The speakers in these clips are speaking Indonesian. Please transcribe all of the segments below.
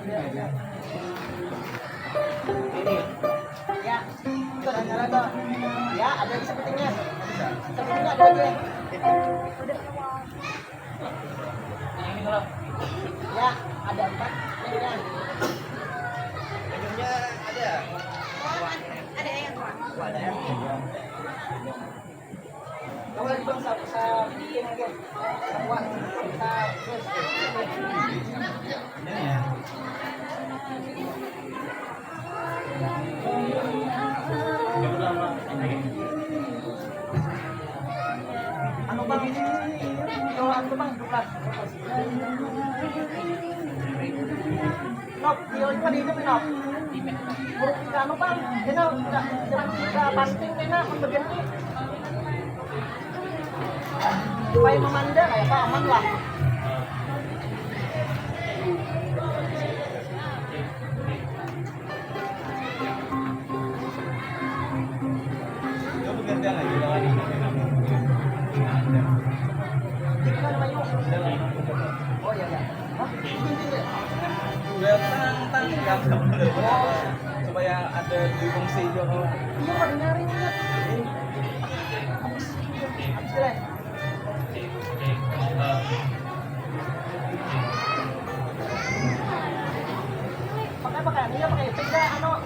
Ya, itu ada tuh. Ya, ada di sepertinya. Sepertinya ada lagi. Ya, ada 4 ininya. Ininya ada. Ada yang kuat. Ada ya. Kamu lagi bang sa bikin mungkin. Kuat. Bisa terus. Ini ya. Ano bang ini? Kalau ano bang duklas. Nop, yun pa dito pinop. Puro kita ano bang? Dino, sa basting na ang bagian ko. Supaya memanda kayak apa aman lah. Oh iya ya. Supaya ada di fungsi juga. Iya pada nyari ingat. Habis deh. Pakai dia pakai peda ano.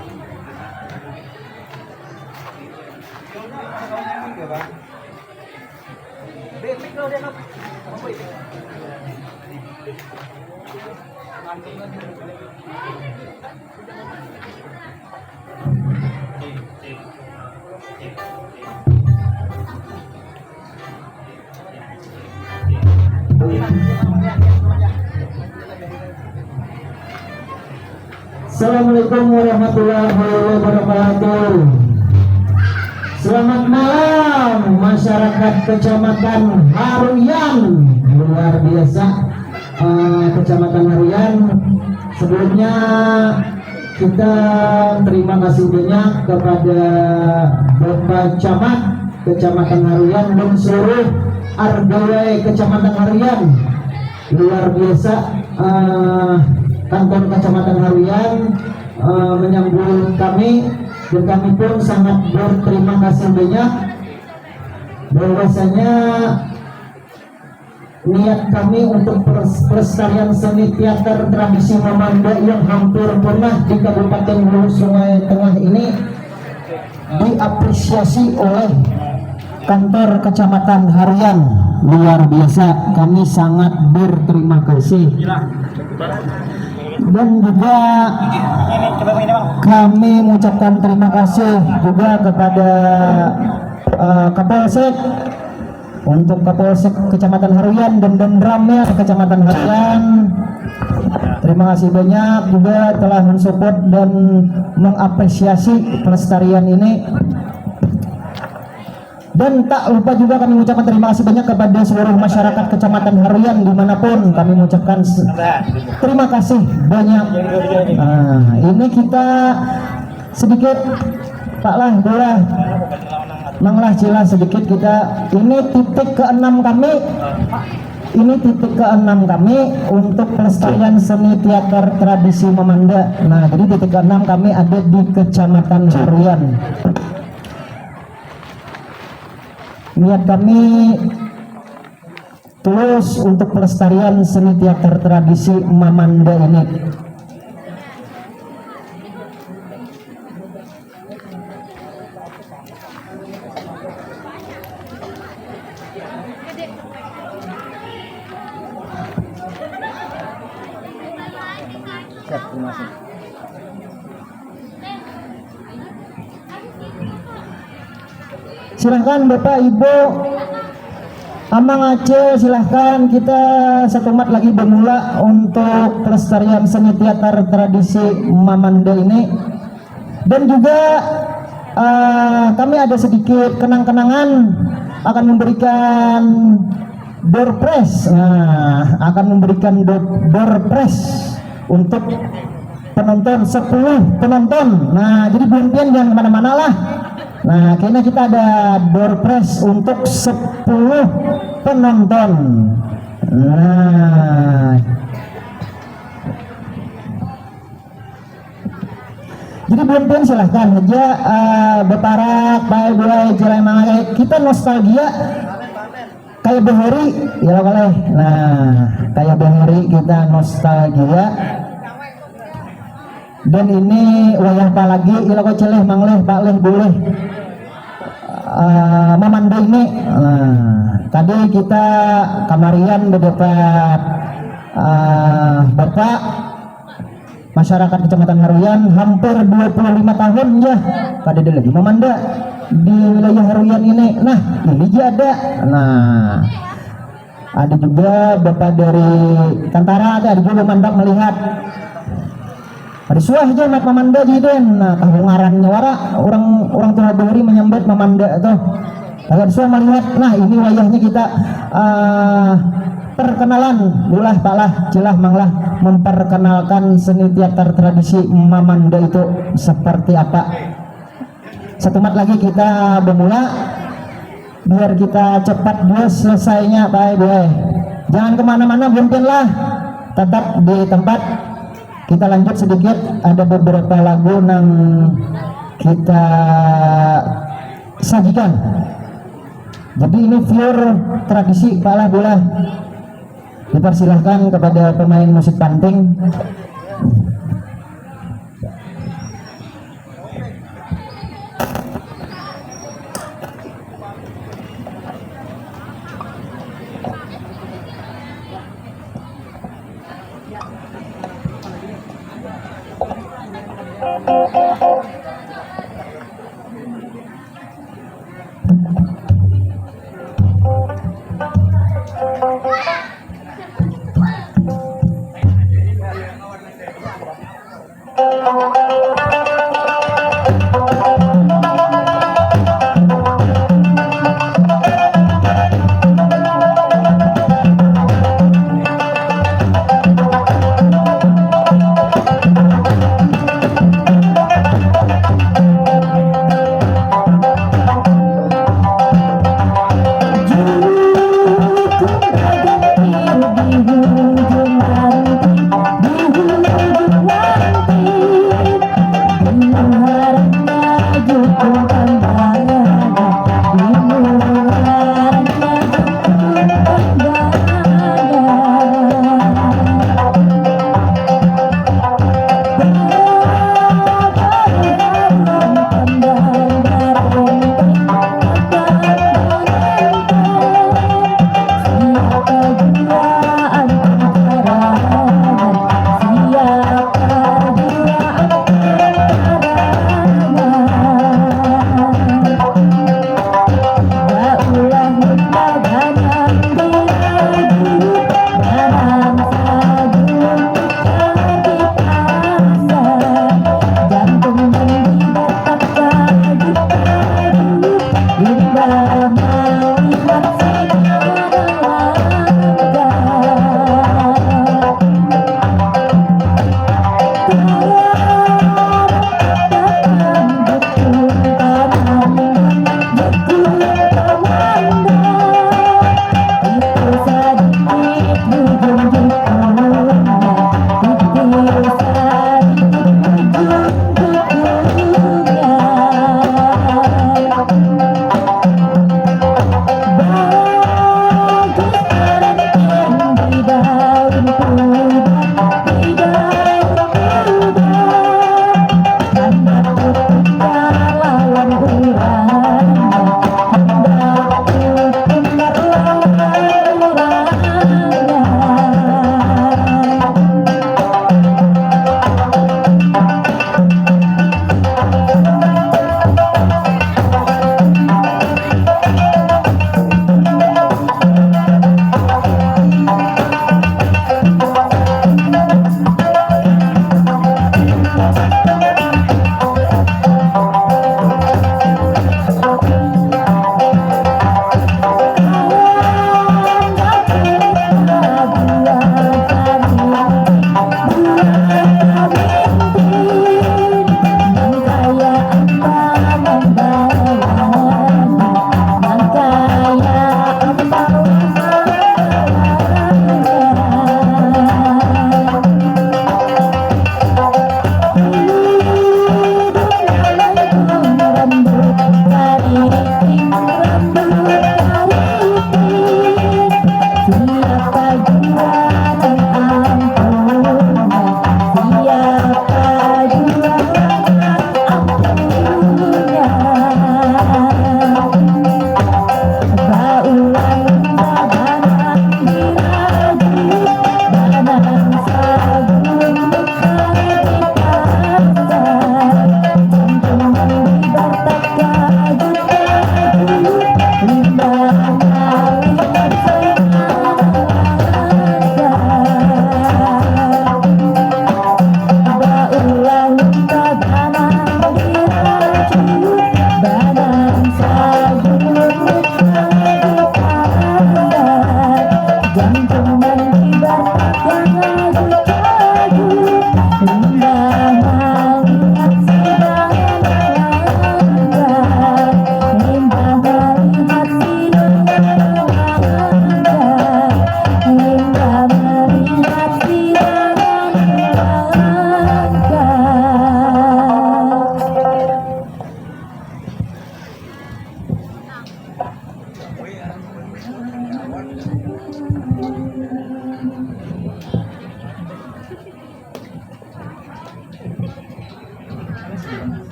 Basic lo dia apa? Apa itu? Assalamualaikum warahmatullahi wabarakatuh. Selamat malam masyarakat Kecamatan Haruyan. Luar biasa, Kecamatan Haruyan. Sebelumnya kita terima kasih banyak kepada Bapak Camat Kecamatan Haruyan dan seluruh RW Kecamatan Haruyan. Luar biasa, kantor Kecamatan Haruyan menyambut kami, dan kami pun sangat berterima kasih banyak. Bahwasanya niat kami untuk pelestarian seni teater tradisi Mamanda yang hampir punah di Kabupaten Hulu Sungai Tengah ini diapresiasi oleh kantor Kecamatan Haruyan. Luar biasa, kami sangat berterima kasih. Dan juga kami mengucapkan terima kasih juga kepada Kapolsek, untuk Kapolsek Kecamatan Haruyan dan Dandramnya Kecamatan Haruyan. Terima kasih banyak juga telah mensupport dan mengapresiasi pelestarian ini. Dan tak lupa juga kami mengucapkan terima kasih banyak kepada seluruh masyarakat Kecamatan Haruyan dimanapun. Kami mengucapkan terima kasih banyak. Ini kita sedikit Paklah boleh Manglah jelas sedikit kita. Ini titik ke-6 kami. Ini titik ke-6 kami untuk pelestarian seni teater tradisi Mamanda. Nah, jadi titik ke-6 kami ada di Kecamatan Haruyan. Niat kami tulus untuk pelestarian seni teater tradisi Mamanda ini. Silahkan Bapak Ibu, Amang Aceh, silahkan kita setemat lagi bermula untuk pelestarian seni teater tradisi Mamanda ini. Dan juga kami ada sedikit kenang-kenangan akan memberikan door prize. Akan memberikan door prize untuk penonton, 10 penonton. Nah, jadi belum jangan kemana-mana lah. Nah, kayaknya kita ada door prize untuk 10 penonton. Nah, Jadi belum silahkan aja beparak baik buai jalan mangai kita nostalgia kayak behari ya boleh. Nah kayak behari kita nostalgia. Dan ini wayah apa lagi ilako celeh mangleh bakleh boleh memandai ini. Tadi kita kamarian mendapat Bapak masyarakat Kecamatan Haruyan hampir 25 tahun ya pada dia lagi memanda di wilayah Haruyan ini. Nah ini dia ada. Nah ada juga Bapak dari Kantara, ada juga memanda melihat ada suah aja mat memanda jiden. Nah kahungarannya wara orang tua beri menyambut memanda tuh ada suah melihat. Nah ini wayahnya kita perkenalan bulah palah celah manglah memperkenalkan seni teater tradisi Mamanda itu seperti apa. Satu mat lagi kita bermula biar kita cepat dulu selesainya baik boy. Jangan kemana-mana buntinlah tetap di tempat. Kita lanjut sedikit, ada beberapa lagu yang kita sajikan. Jadi ini pure tradisi palah bola. Dipersilahkan kepada pemain musik panting.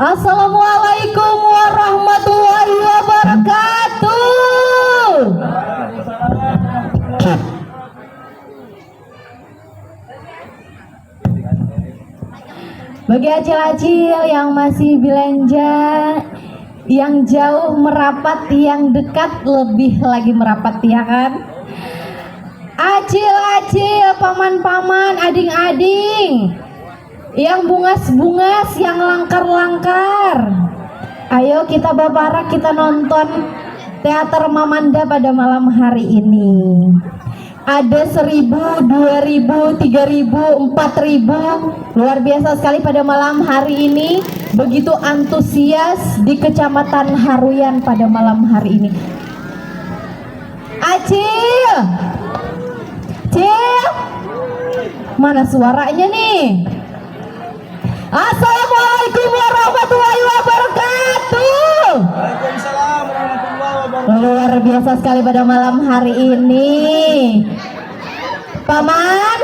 Assalamualaikum warahmatullahi wabarakatuh. Bagi acil-acil yang masih belanja, yang jauh merapat, yang dekat lebih lagi merapat, ya kan? Acil-acil, paman-paman, ading-ading, yang bungas-bungas, yang langkar-langkar, ayo kita babarak, kita nonton teater Mamanda pada malam hari ini. Ada 1.000, 2.000, 3.000, 4.000, luar biasa sekali pada malam hari ini. Begitu antusias di Kecamatan Haruyan pada malam hari ini. Acil, Cil, mana suaranya nih? Assalamualaikum warahmatullahi wabarakatuh. Waalaikumsalam warahmatullahi wabarakatuh. Luar biasa sekali pada malam hari ini. Paman,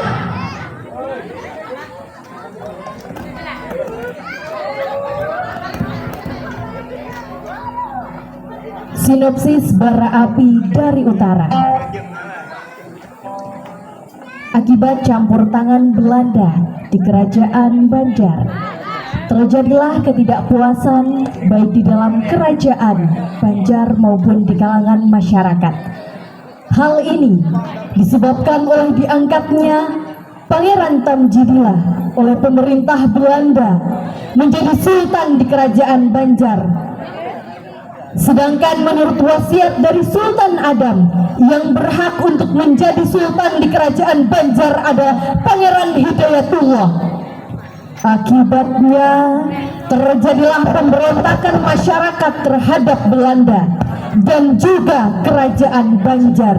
sinopsis bara api dari utara. Akibat campur tangan Belanda di kerajaan Banjar, terjadilah ketidakpuasan baik di dalam kerajaan Banjar maupun di kalangan masyarakat. Hal ini disebabkan oleh diangkatnya Pangeran Tamjidillah oleh pemerintah Belanda menjadi sultan di kerajaan Banjar. Sedangkan menurut wasiat dari Sultan Adam, yang berhak untuk menjadi sultan di kerajaan Banjar ada Pangeran Hidayatullah. Akibatnya terjadilah pemberontakan masyarakat terhadap Belanda dan juga kerajaan Banjar.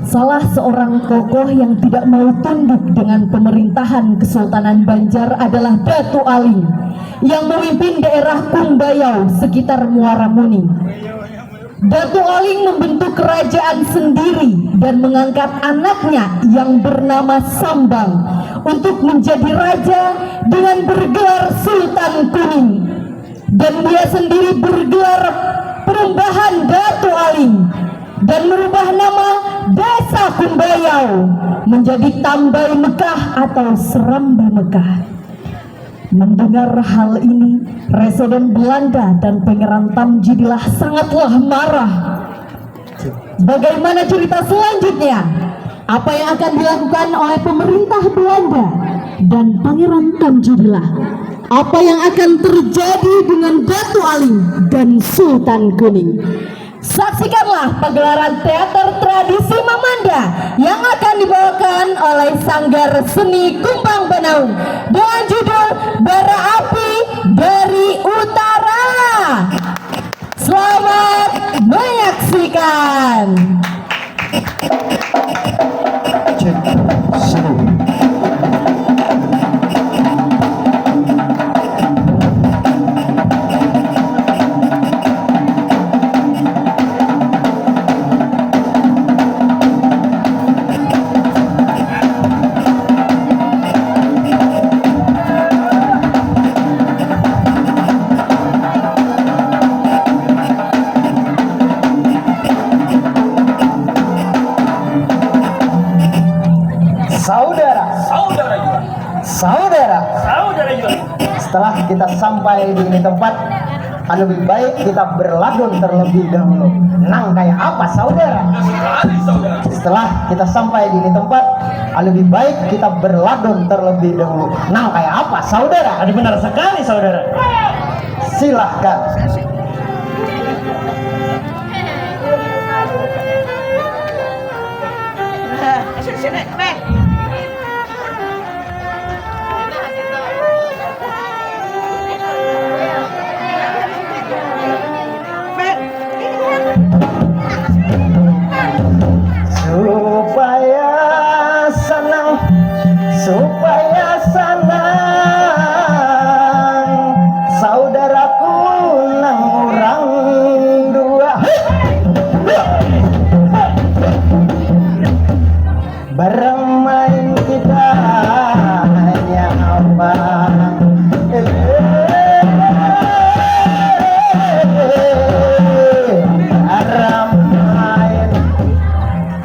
Salah seorang tokoh yang tidak mau tunduk dengan pemerintahan Kesultanan Banjar adalah Datu Ali yang memimpin daerah Kumbayau sekitar Muara Muni. Datu Ali membentuk kerajaan sendiri dan mengangkat anaknya yang bernama Sambang untuk menjadi raja dengan bergelar Sultan Kuning, dan dia sendiri bergelar Perubahan Datu Ali dan merubah nama Desa Kumbayau menjadi Tambai Mekah atau Serambi Mekah. Mendengar hal ini, Residen Belanda dan Pangeran Tamjidillah sangatlah marah. Bagaimana cerita selanjutnya? Apa yang akan dilakukan oleh pemerintah Belanda dan Pangeran Tamjidillah? Apa yang akan terjadi dengan Datu Ali dan Sultan Kuning? Saksikanlah pagelaran teater tradisi Mamanda yang akan dibawakan oleh Sanggar Seni Kumbang Banaung dengan judul Bara Api dari Utara. Selamat menyaksikan. Cek seru. Saudara, setelah kita sampai di tempat, lebih baik kita berladun terlebih dahulu. Nang kayak apa saudara? Setelah kita sampai di ini tempat, lebih baik kita berladun terlebih dahulu. Nang kayak apa saudara? Benar sekali saudara. Silahkan. Sini, Bang. Supaya senang, supaya senang, saudaraku nang orang dua. Bermain kita hanya apa? Bermain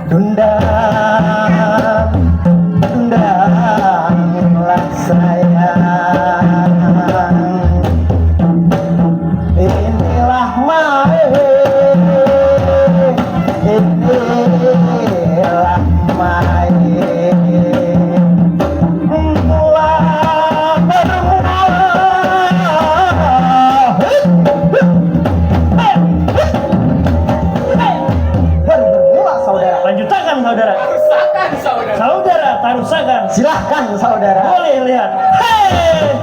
dundang, dundanglah sayang. Inilah main, inilah main. Mula bermula, bermula saudara. Lanjutkan saudara. Saudara tarusakan. Silahkan saudara. Boleh lihat. Hei.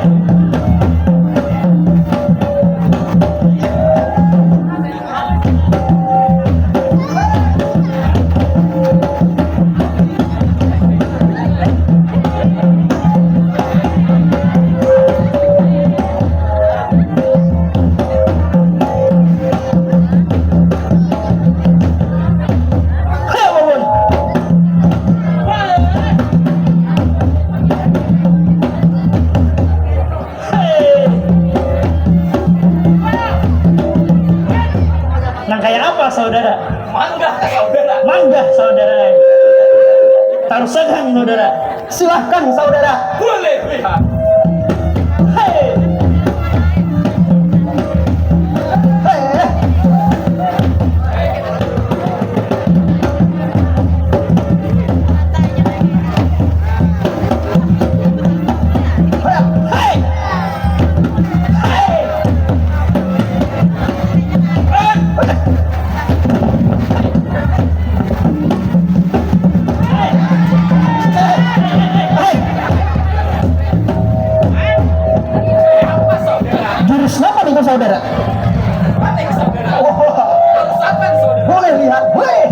Hei, Bun. Hei. Nah kayak apa saudara? Mangga saudara. Tarusakan saudara. Silahkan saudara. Hei. Hei. Hei. Hei. Jurus apa nih saudara? Oh, boleh lihat, boleh.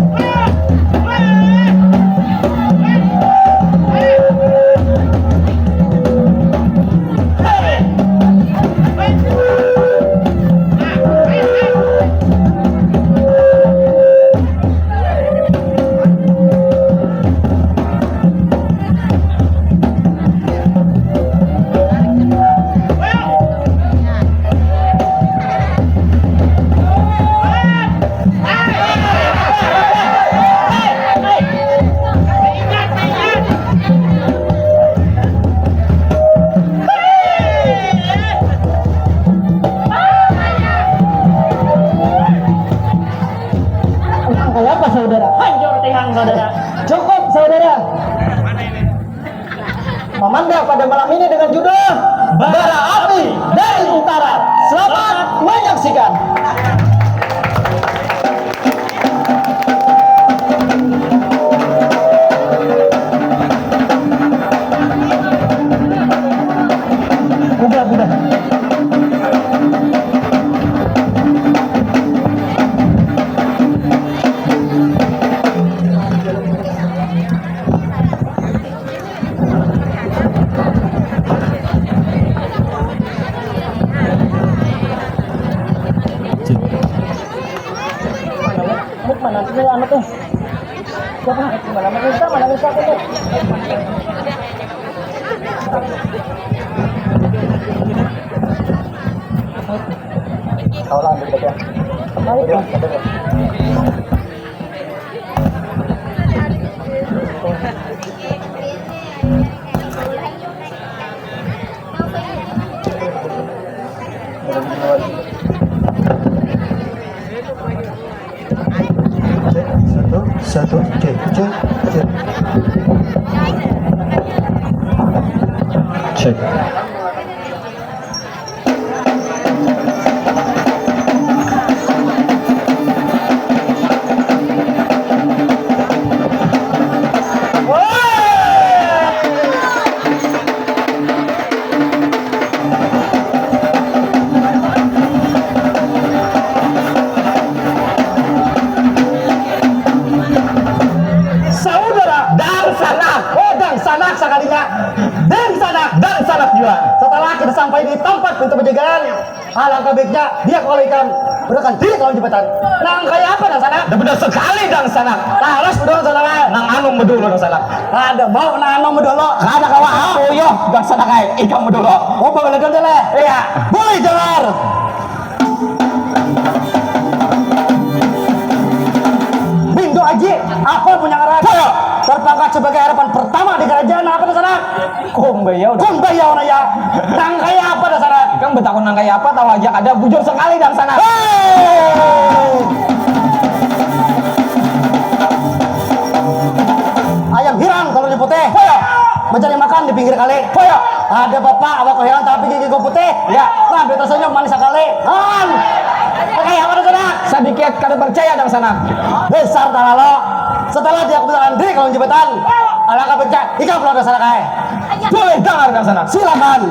Kayak apa saudara? Hancur tihang saudara. Cukup saudara. Memanda pada malam ini dengan judul Bara Api dari Utara. Selamat menyaksikan. Udah. Mana tuh anak tuh? Siapa? Mana Nisa tuh? Kau lah ambil bagian. Ayo. Satu, cek, cek, cek. Cek. Saudara dan sanak, dan sanak sekalinya, dan sanak juga. Setelah kita sampai di tempat pintu penjagaan, alangkah baiknya dia kembalikan berikan diri kalau jembatan. Nang kayak apa dan sanak? Benar sekali dan sanak. Harus berdua sanak. Nang anung medulu dan sanak. Ada mau nang anu medolo. Ada kawa aku yo dan sanak ay ikam medulu. Oh boleh dong deh. Iya. Boleh dengar. Bindo Aji, apa punya ngaran? Terpangkat sebagai harapan pertama di kerajaan apa dan sanak? Kumbayau. Kumbayau na ya. Nang kayak apa dan sanak? Kang betakun nang kayak apa tahu aja ada bujur sekali dan sanak. Ayam hirang kalau di putih. Mencari makan di pinggir kali. Ada bapak awak hirang tapi gigi gue putih. Ya. Nah, beta senyum manis sekali. Kayak apa dan sanak? Sedikit kada percaya dan sanak. Besar talalo. Setelah dia kebetulan diri kalau jembatan. Alangkah becak. Ikan pulau dan sanak ay. Boleh dengar dan sanak. Silakan.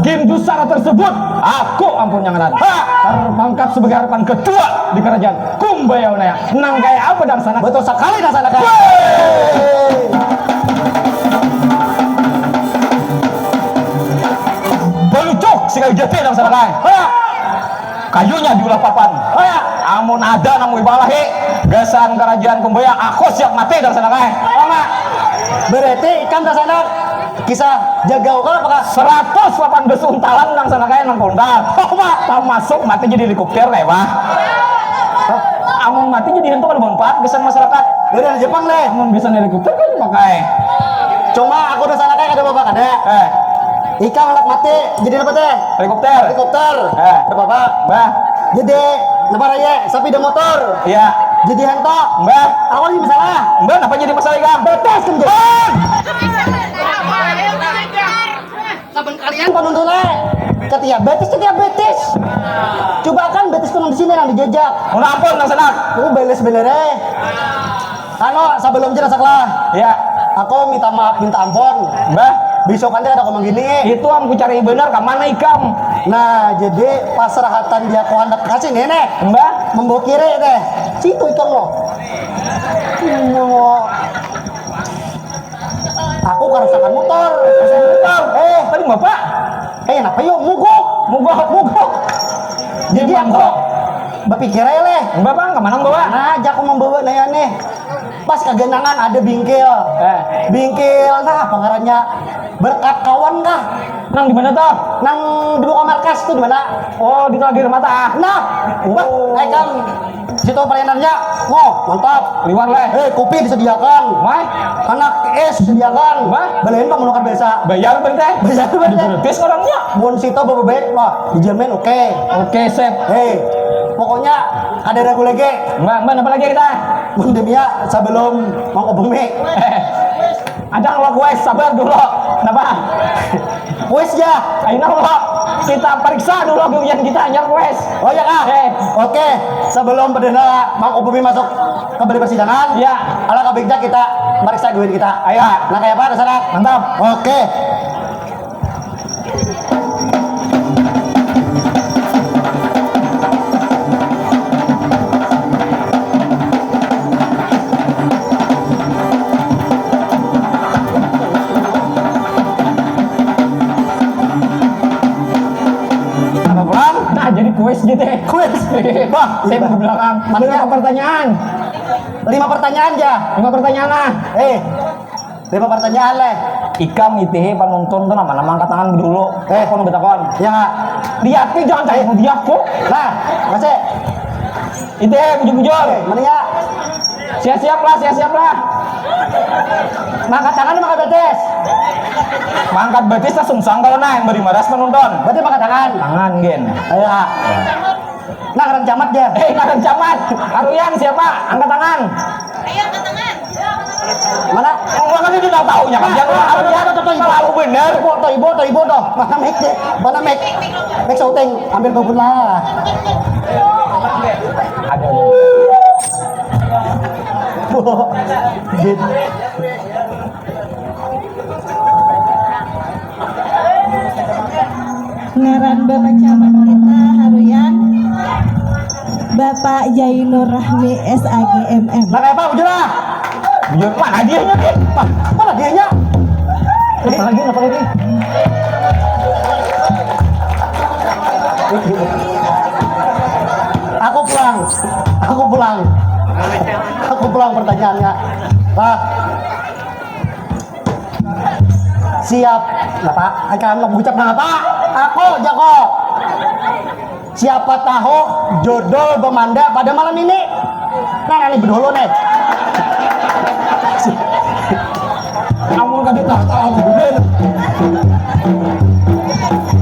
Game Dusara tersebut aku ampun yang ngaran. Terpangkat sebagai harapan kedua di kerajaan Kumbayau naya. Nang kayak apa dan sanak? Betul sekali dan sanak ay. Belucuk si kayu jati dan sanak ay. Kayunya diulah papan. Amun ada nang wibalahi gasan kerajaan Kumbayau aku siap mati dan sanak ay. Berarti ikan dan sanak kisah jagau kan apakah 118 untalan nang sana kaya nang kondal. Tahu masuk mati jadi helikopter lah, Pak. Amun mati jadi hantu kan manfaat gesan masyarakat. dari Jepang leh. Amun bisa helikopter kan pakai. Cuma aku udah sana kayak ada bapak ada. Ikan anak mati jadi apa teh? Helikopter. Helikopter. Eh. Ada bapak. Mbah. Jadi apa raya? Sapi dan motor. Iya. Jadi hentok. Mbah. Awal ini masalah. Mbah apa jadi masalah ikam? Betes kan jadi. Saben kalian penontonnya ketiap betis. Coba kan betis kan di sini yang dijajak. Mau ampun nang sana. Aku beles benernya. Ano sebelum jenazah lah. Iya. Aku minta maaf minta ampun. Mbah. Besok nanti ada ngomong gini. Itu aku cari benar ke mana ikam? Nah jadi pasrahatan dia ku hendak kasih nenek. Mbah. Membawa kiri deh. Situ ikan lo. Aku kerasakan motor. Tadi Bapak. Kenapa yuk mugok. Jadi aku berpikir aja leh. Mbak Bang, kemana bawa? Nah, aja aku membawa naya nih. Pas kegenangan ada bingkil. Bingkil, nah pengarannya berkat kawan kah? Nang di mana toh? Nang di muka markas tuh di mana? Oh, di Telaga Mata. Nah, wah, kan situ pelayanannya, mantap. Liwar leh. Kopi disediakan. Mai, Anak es disediakan. Wah. Belain bang menukar biasa. bayar benteng. Bayar benteng. Gratis orangnya. Mun situ bebek, wah dijamin oke. Oke, sip. Pokoknya ada ragu lagi. Mbak, apa lagi kita? Mun demia sebelum mau bumi. Ada kalau gue sabar dulu. Kenapa? Wes ya. Ayo lo, kita periksa dulu kemudian kita hanya wes. Oh ya kak. Oke. Sebelum perdana mau bumi masuk ke balai persidangan. Ya. Ala kabinja kita periksa duit kita. Ayo. Nah kayak apa dasarnya? Mantap. Oke. Nah, jadi kuis gitu. Kuis. Bah, saya ke belakang. Mana? 5 pertanyaan. 5 pertanyaan aja. 5 pertanyaan lah. 5 pertanyaan leh. Ikam ITH penonton tuh nama-nama angkat tangan dulu. Aku nu betakon. Ya nggak? Lihat nih jangan cari dia kok. Nah, kasih. ITH bujur-bujur. Mana ya? Siap-siap lah. Mangkat tangan mangkat betis. Mangkat betis lah sungsang kalau naik beri maras penonton. Berarti mangkat tangan. Tangan gen. Ayo kak. Nah, ngaran camat dia. Ngaran camat. Haruyan siapa? Angkat tangan. Mana? Gua kan itu udah taunya kan. Yang Haruyan selalu bener. Ibu toh. Mana mic deh? Mana mic? Mic syuting, ambil babon lah. Ada. Gitu. Ngaran Bapak Camat kita Haruyan Bapak Jainur Rahmi SAGMM. Nah, kayak apa ujung lah? Bujur mana dianya? Mana dianya? Apa lagi? Aku pulang pertanyaannya. Pak. Siap. Nah, Pak, akan mengucap nama Pak. Aku Joko. Siapa tahu jodoh bermanda pada malam ini. Nah, ini berdulu nih. Kamu kan tahu bener.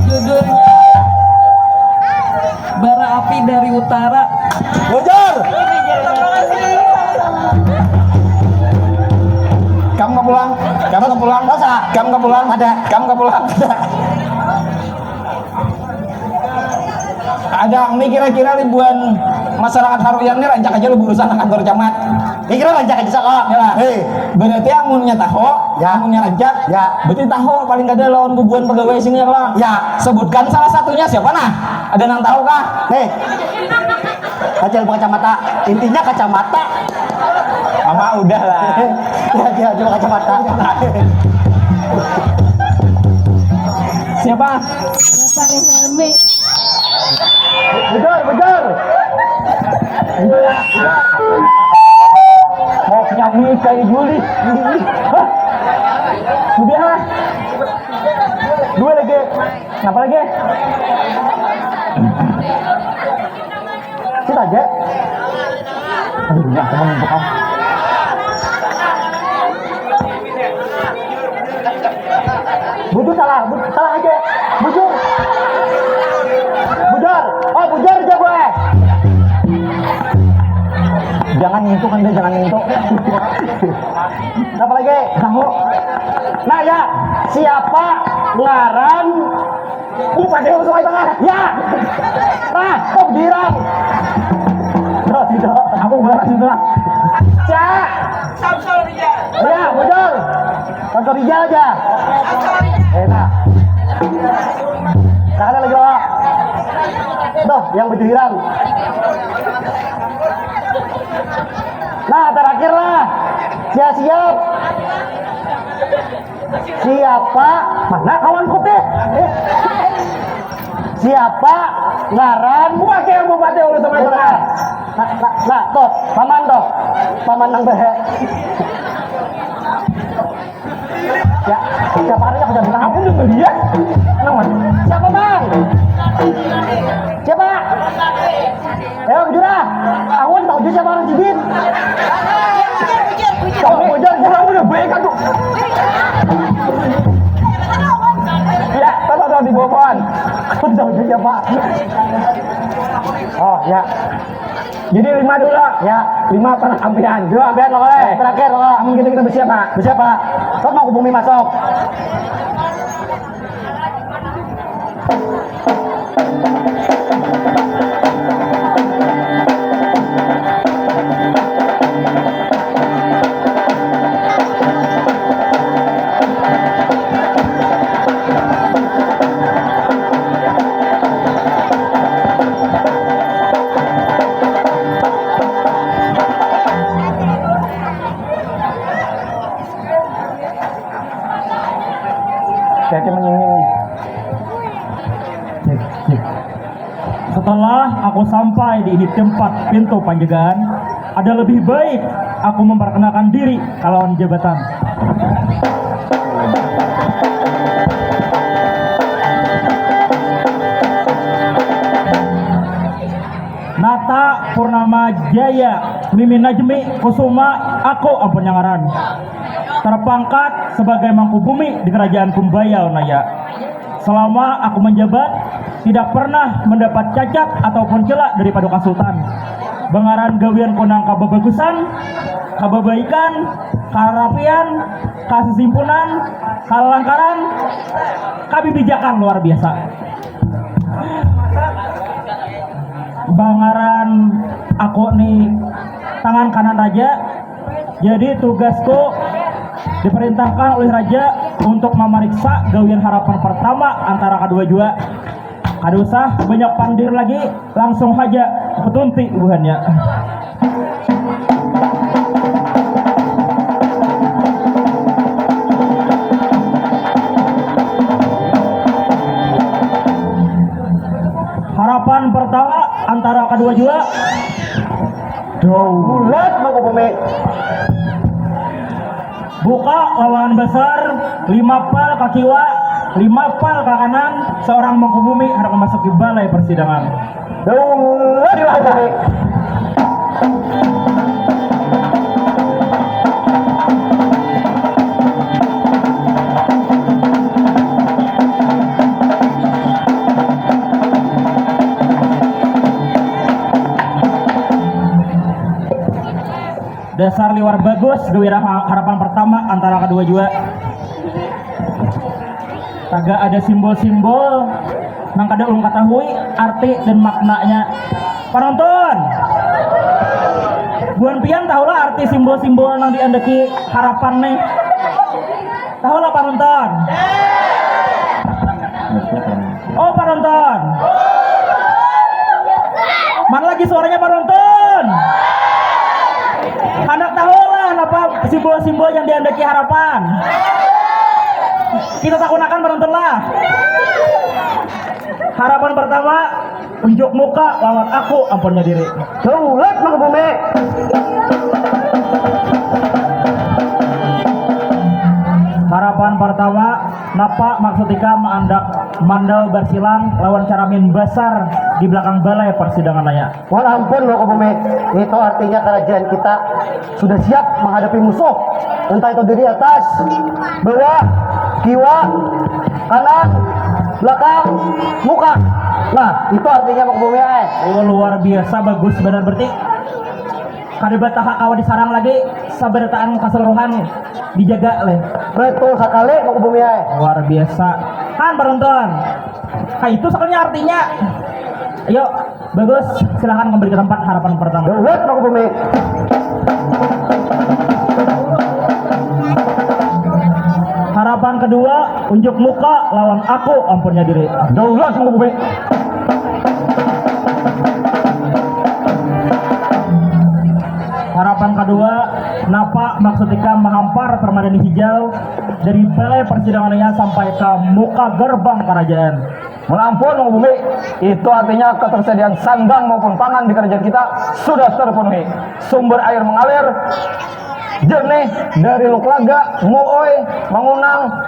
Judul Bara Api dari Utara. Bujur. Kamu nggak pulang? Kamu nggak pulang? Masa? Kamu nggak pulang? Ada. Kamu nggak pulang? Ada nih kira-kira ribuan masyarakat Haruyan ini rancak aja lu berurusan ke kantor camat. Kira rancak aja kok. Ya, Hei. berarti amunnya tahu, Ya. amunnya rancak, Ya. berarti tahu paling kada lawan kubuan pegawai sini ya lah. Ya. Sebutkan salah satunya siapa nah? Ada yang tahu kah? Nih. Kacil kacamata. Intinya kacamata. Mama udah lah. Ya, cuma kacamata. Siapa? Bapak Rehelmi. Bujur. Mau nyanyi kayak Juli. Hah? Udah. Dua lagi. Kenapa lagi? Kita aja. Aduh, ya, teman bukan. Bujur salah aja. Bujur. Oh, bujur aja gue. Jangan nyentuh kan dia, jangan nyentuh. Apa lagi? Tahu. Nah ya, siapa ngaran? Pada sungai tengah. Ya. Nah, kok dirang? Tidak. Aku enggak sudah. Cak. Ya, bujur. Kantor Rijal aja. Enak. Sekarang lagi bawa. Tuh, yang berjirang. Nah, terakhir lah. Siap. Siapa? Mana kawanku teh? Siapa ngaran? Pakai yang bupati oleh sama tengah. Nah, toh, paman nang behe. Ya, siapa hari aku bilang Aku udah lihat. Nama. siapa bang? Siapa? Ayo bujurah. Aku tahu juga siapa orang Jibin. Kamu bujur, jangan udah baik kan tuh. Ya, tahu di bawah pohon. Aku tahu juga siapa. Oh ya, Jadi 5 dulu. ya. 5 pernah ampian. 2 ampian lo boleh. Terakhir lo. Kamu kita bersiapa? Siapa? Kau mau ke bumi masuk? Jadi menyinggung. Setelah aku sampai di tempat pintu penjagaan, ada lebih baik aku memperkenalkan diri kawan jabatan. Nata Purnama Jaya Mimin Najmi Kusuma, aku ampun nyangaran, terpangkat sebagai mangku bumi di kerajaan Kumbayau Naya. Selama aku menjabat, tidak pernah mendapat cacat ataupun celak dari Paduka Sultan. Bengaran gawian konang kababagusan, kababaikan, karapian, kasesimpunan, kalangkaran, kabibijakan luar biasa. Bengaran aku nih tangan kanan raja, jadi tugasku diperintahkan oleh raja untuk memeriksa gawian harapan pertama antara kedua jua. Kada usah banyak pandir lagi, langsung saja petunti buhannya. Harapan pertama antara kedua jua. Bulat mau bumi. Buka lawan besar, 5 pal ke kiwa, 5 pal ke kanan, seorang mengkubumi hendak memasuki balai persidangan. Bulat di bumi. Dasar liwar bagus, gawira harapan pertama antara kedua jua. Kagak ada simbol-simbol nang kada ulun ketahui arti dan maknanya. Penonton, buan pian tahulah arti simbol-simbol nang diandeki harapan nih. Tahulah penonton. Oh penonton. Mana lagi suaranya penonton? Anak tahu lah apa simbol-simbol yang diandaki harapan. Kita takunakan penonton lah. Harapan pertama, unjuk muka lawan aku ampunnya diri. Bulat mau bumi. Harapan pertama, napa maksudika mengandak mandal bersilang lawan caramin besar di belakang balai persidangan naya. Wah ampun mau bumi. Itu artinya kerajaan kita sudah siap menghadapi musuh. Entah itu dari atas, bawah, kiwa, kanan, belakang, muka. Nah itu artinya mau bumi. Oh luar biasa, bagus benar berarti. Kadebat tahak kawa disarang lagi, sabarataan keseluruhan dijaga leh. Betul sekali mau bumi. Luar biasa kan penonton. Nah itu sebenarnya artinya. Ayo bagus, silahkan kembali ke tempat harapan pertama. Bulat mau bumi. Harapan kedua, unjuk muka lawan aku ampunnya diri. Bulat mau bumi. Harapan kedua, napa maksudika menghampar permadani hijau dari balai persidangannya sampai ke muka gerbang kerajaan. Menampun mau bumi, itu artinya ketersediaan sandang maupun pangan di kerajaan kita sudah terpenuhi. Sumber air mengalir jernih dari Luklaga, Muoy, Mangunang,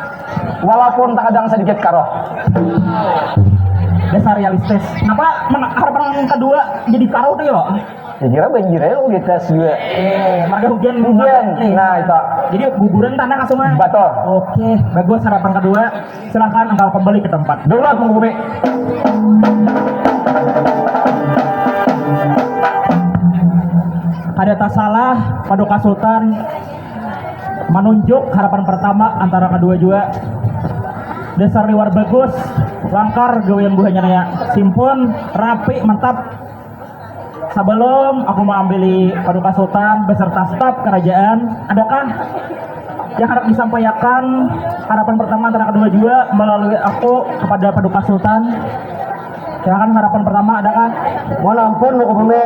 walaupun tak kadang sedikit karoh. Dasar realistis. Kenapa harapan kedua jadi karo tuh yo? Ya kira banjirnya lu di tes juga. Marga hujan. Nah itu. Jadi guguran tanah kasuma. Betul. Oke, bagus harapan kedua. Silahkan engkau kembali ke tempat. Bulat mau bumi. Ada tak salah Paduka Sultan menunjuk harapan pertama antara kedua jua. Dasar liwar bagus, langkar gawian buahnya naya. Simpun, rapi, mantap. Sebelum aku mengambil Paduka Sultan beserta staf kerajaan, adakah yang harap disampaikan harapan pertama antara kedua jua melalui aku kepada Paduka Sultan? Silakan harapan pertama adakah? Mohon ampun mau bumi.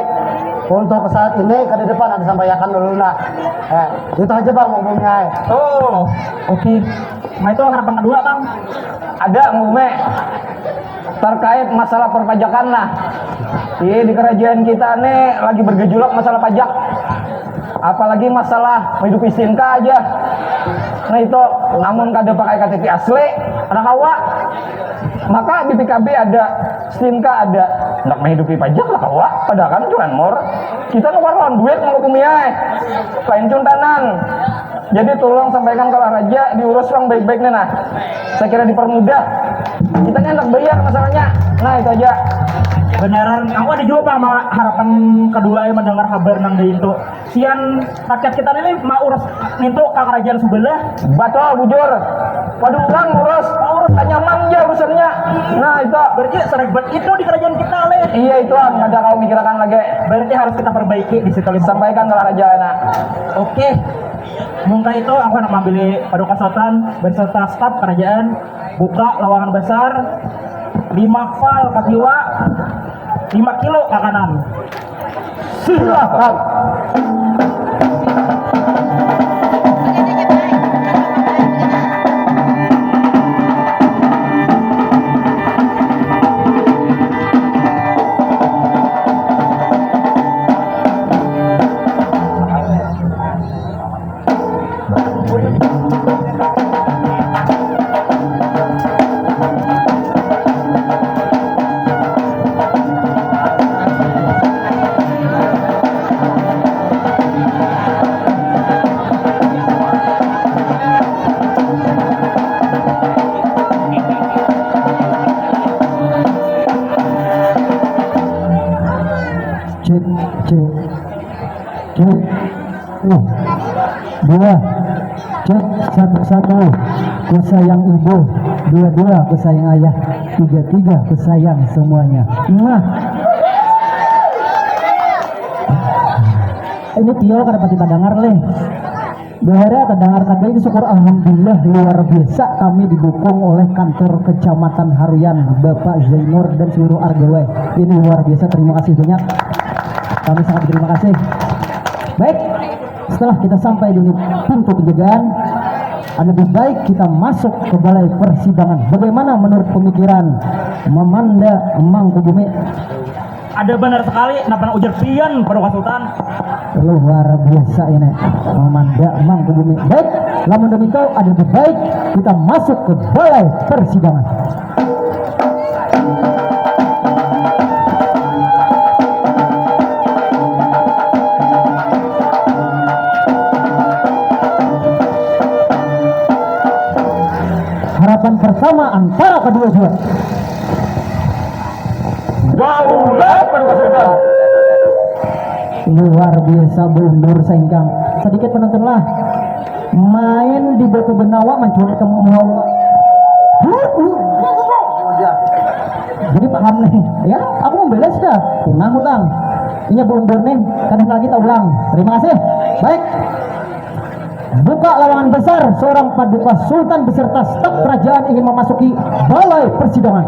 Untuk saat ini ke depan ada sampaikan dulu lah. Itu aja bang mau bumi. Oh, oke. Nah itu harapan kedua Kang. Ada mau bumi. Terkait masalah perpajakan lah. Iya di kerajaan kita nih lagi bergejolak masalah pajak. Apalagi masalah hidup istinka aja. Nah itu namun kada pakai KTP asli, ada kawa. Maka di PKB ada, STINKA ada. Nggak menghidupi pajak lah kawa. Padahal kan cuman mor. Kita ngeluarin duit mau kumiai. Lain cuntanan. Jadi tolong sampaikan ke Raja diurus yang baik-baiknya nah. Saya kira dipermudah. Kita kan hendak bayar masalahnya. Nah itu aja. Beneran, aku ada juga Pak, harapan kedua yang mendengar kabar nang deui itu. Sian rakyat kita ini mau urus itu ke kerajaan sebelah. Betul, bujur. Waduh orang urus hanya manja urusannya. Nah itu. Berarti seribet itu di kerajaan kita le. Iya itu ada kau mikirkan lagi. Berarti harus kita perbaiki di situ. Sampaikan ke Raja nah. Oke. Mungkin itu aku nak mengambil Paduka Sultan beserta staf kerajaan buka lawangan besar 5 fal ke kiwa 5 kilo ke kanan. Silakan. Cek, cek, cek. Dua, cek satu. Ku sayang ibu, dua ku sayang ayah, tiga ku sayang semuanya. Nah, ini Tio kada pati dengar leh. Bahwa terdengar tadi itu syukur alhamdulillah luar biasa kami didukung oleh kantor kecamatan Haruyan Bapak Zainur dan seluruh Argawe. Ini luar biasa, terima kasih banyak. Kami sangat berterima kasih. Baik, setelah kita sampai di pintu penjagaan, lebih baik kita masuk ke balai persidangan. Bagaimana menurut pemikiran Mamanda Mangkubumi? Ada benar sekali, kenapa ujar pian Paduka Sultan? Luar biasa ini Mamanda Mangkubumi. Baik, lamun demikian ada lebih baik kita masuk ke balai persidangan. Harapan pertama antara kedua dua. Daulat Paduka Sultan. Luar biasa mundur sengkang. Sedikit penontonlah. Main di Batu Benawa mencuri kemauan. Jadi paham nih, ya? Aku membeles dah. Punah hutang. Ini mundur nih. Kadang lagi tak ulang. Terima kasih. Baik. Buka lawangan besar, seorang Paduka Sultan beserta staf kerajaan ingin memasuki balai persidangan.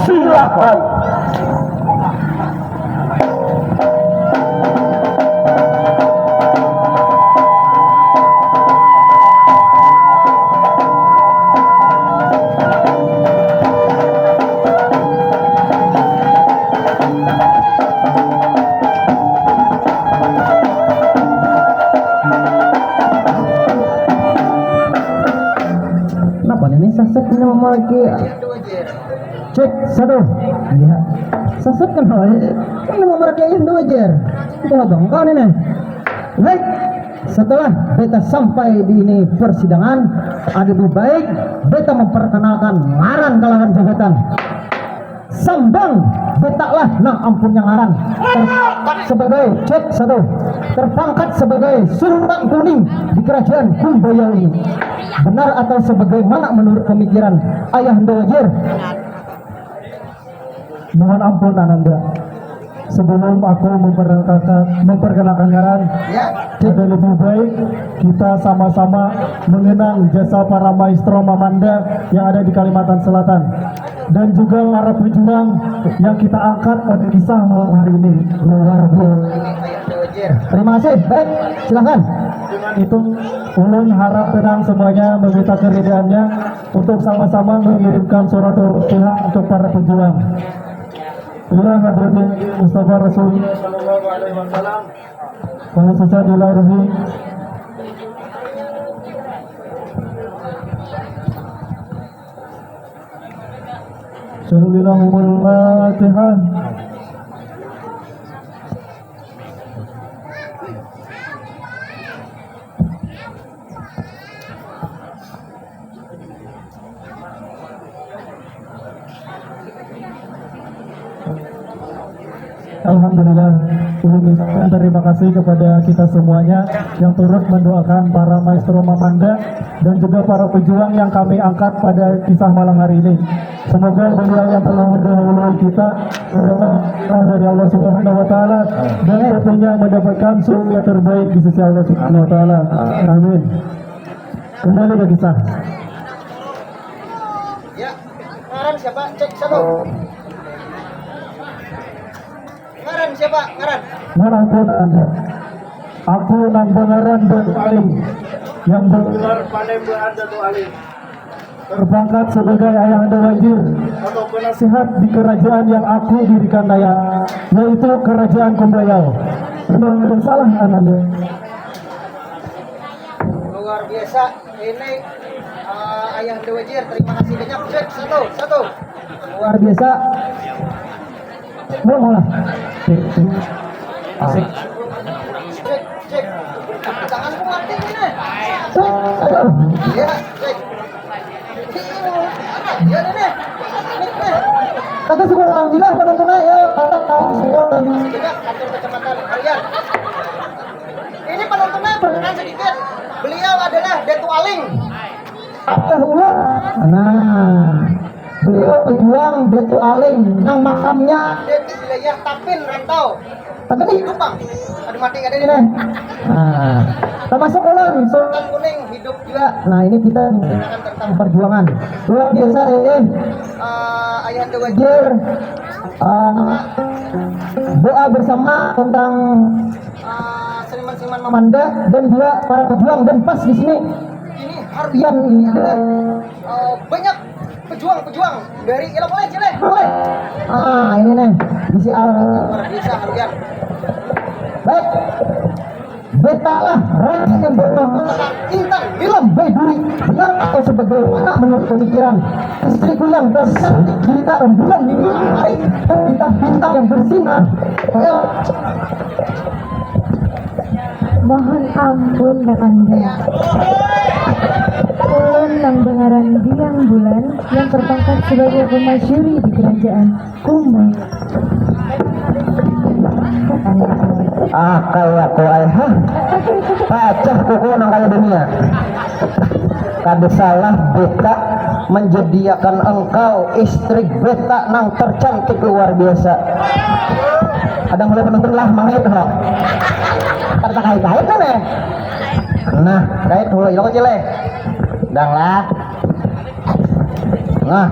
Silakan. Kenapa ini saset ini memiliki cek satu lihat saset kan ini memiliki yang dua jer itu abang kau ini baik. Setelah beta sampai di ini persidangan, ada lebih baik beta memperkenalkan ngaran kalangan jabatan. Sambang betaklah nah ampun yang ngaran sebagai cek satu terpangkat sebagai sultan kuning di kerajaan Kumbaya ini. Benar atau sebagaimana menurut pemikiran ayah Wajir? Mohon ampun Ananda. Sebelum aku memperkenalkan ngaran, ada lebih baik kita sama-sama mengenang jasa para maestro Mamanda yang ada di Kalimantan Selatan dan juga para pejuang yang kita angkat pada kisah malam hari ini. Luar biasa. Terima kasih. Baik, silakan. Itu ulun harap tenang semuanya, meminta keridaannya untuk sama-sama mengirimkan surat Al-Fatihah untuk para pejuang. Ila hadratin Mustafa Rasul sallallahu alaihi wasallam wa sallallahu alaihi Syahulillahumul Fatihah. Alhamdulillah, ulun ucapkan terima kasih kepada kita semuanya yang turut mendoakan para maestro Mamanda dan juga para pejuang yang kami angkat pada kisah malam hari ini. Semoga beliau yang telah mendahului kita dari Allah Subhanahu wa taala dan tentunya mendapatkan surga terbaik di sisi Allah Subhanahu wa taala. Amin. Kembali ke kisah. Ya, ngaran siapa? Cek satu. Ngaran siapa? Ngaran. Manapun Anda, aku nang Bangaran Datu Alim yang bergelar Panembahan Datu Alim, berpangkat sebagai Ayahanda Wajir atau penasihat di kerajaan yang aku dirikan daya, yaitu Kerajaan Kumbayau. Memang ada salah Ananda. Luar biasa. Ini Ayahanda Wajir. Terima kasih banyak. Cek satu. Luar biasa. Mau lah. Asik. Cek. Tanganku mati ini. Ya, cek. Ya, ini. Kata suka alhamdulillah penontonnya ya. Tidak, kantor kecamatan Harian. Ini penontonnya berkenan sedikit. Beliau adalah Datu Aling. Nah, beliau pejuang Datu Aling yang makamnya Di wilayah Tapin, Rantau. tapi Dupang. Ada mati ada di ini. Nah, termasuk ulun Sultan Kuning hidup juga. nah ini kita Tentang perjuangan luar biasa Ayahanda Wajir. Jir doa bersama tentang Seniman-seniman Mamanda dan juga para pejuang dan pas di sini ini Harian ini adalah banyak pejuang-pejuang dari Ilok Cile. boleh ini nih isi Luar biasa Harian. baik beta lah rakyat yang bernama Intan film Baiduri benar atau sebagaimana menurut pemikiran istriku yang tersantik cerita rembulan di hari dan bintang-bintang yang bersinar. Ayo. Mohon ampun Anda. Ulun nang Bangaran Biang Bulan yang berpangkat sebagai pemasyuri di kerajaan Kumbang. Kayak ko ay ha pacah kuku nang kaya dunia kada salah beta menjadikan engkau istri beta nang tercantik luar biasa. Ada mulai penonton lah mangit ho kata kait-kait kan ya nah kait dulu ilok cile dang lah nah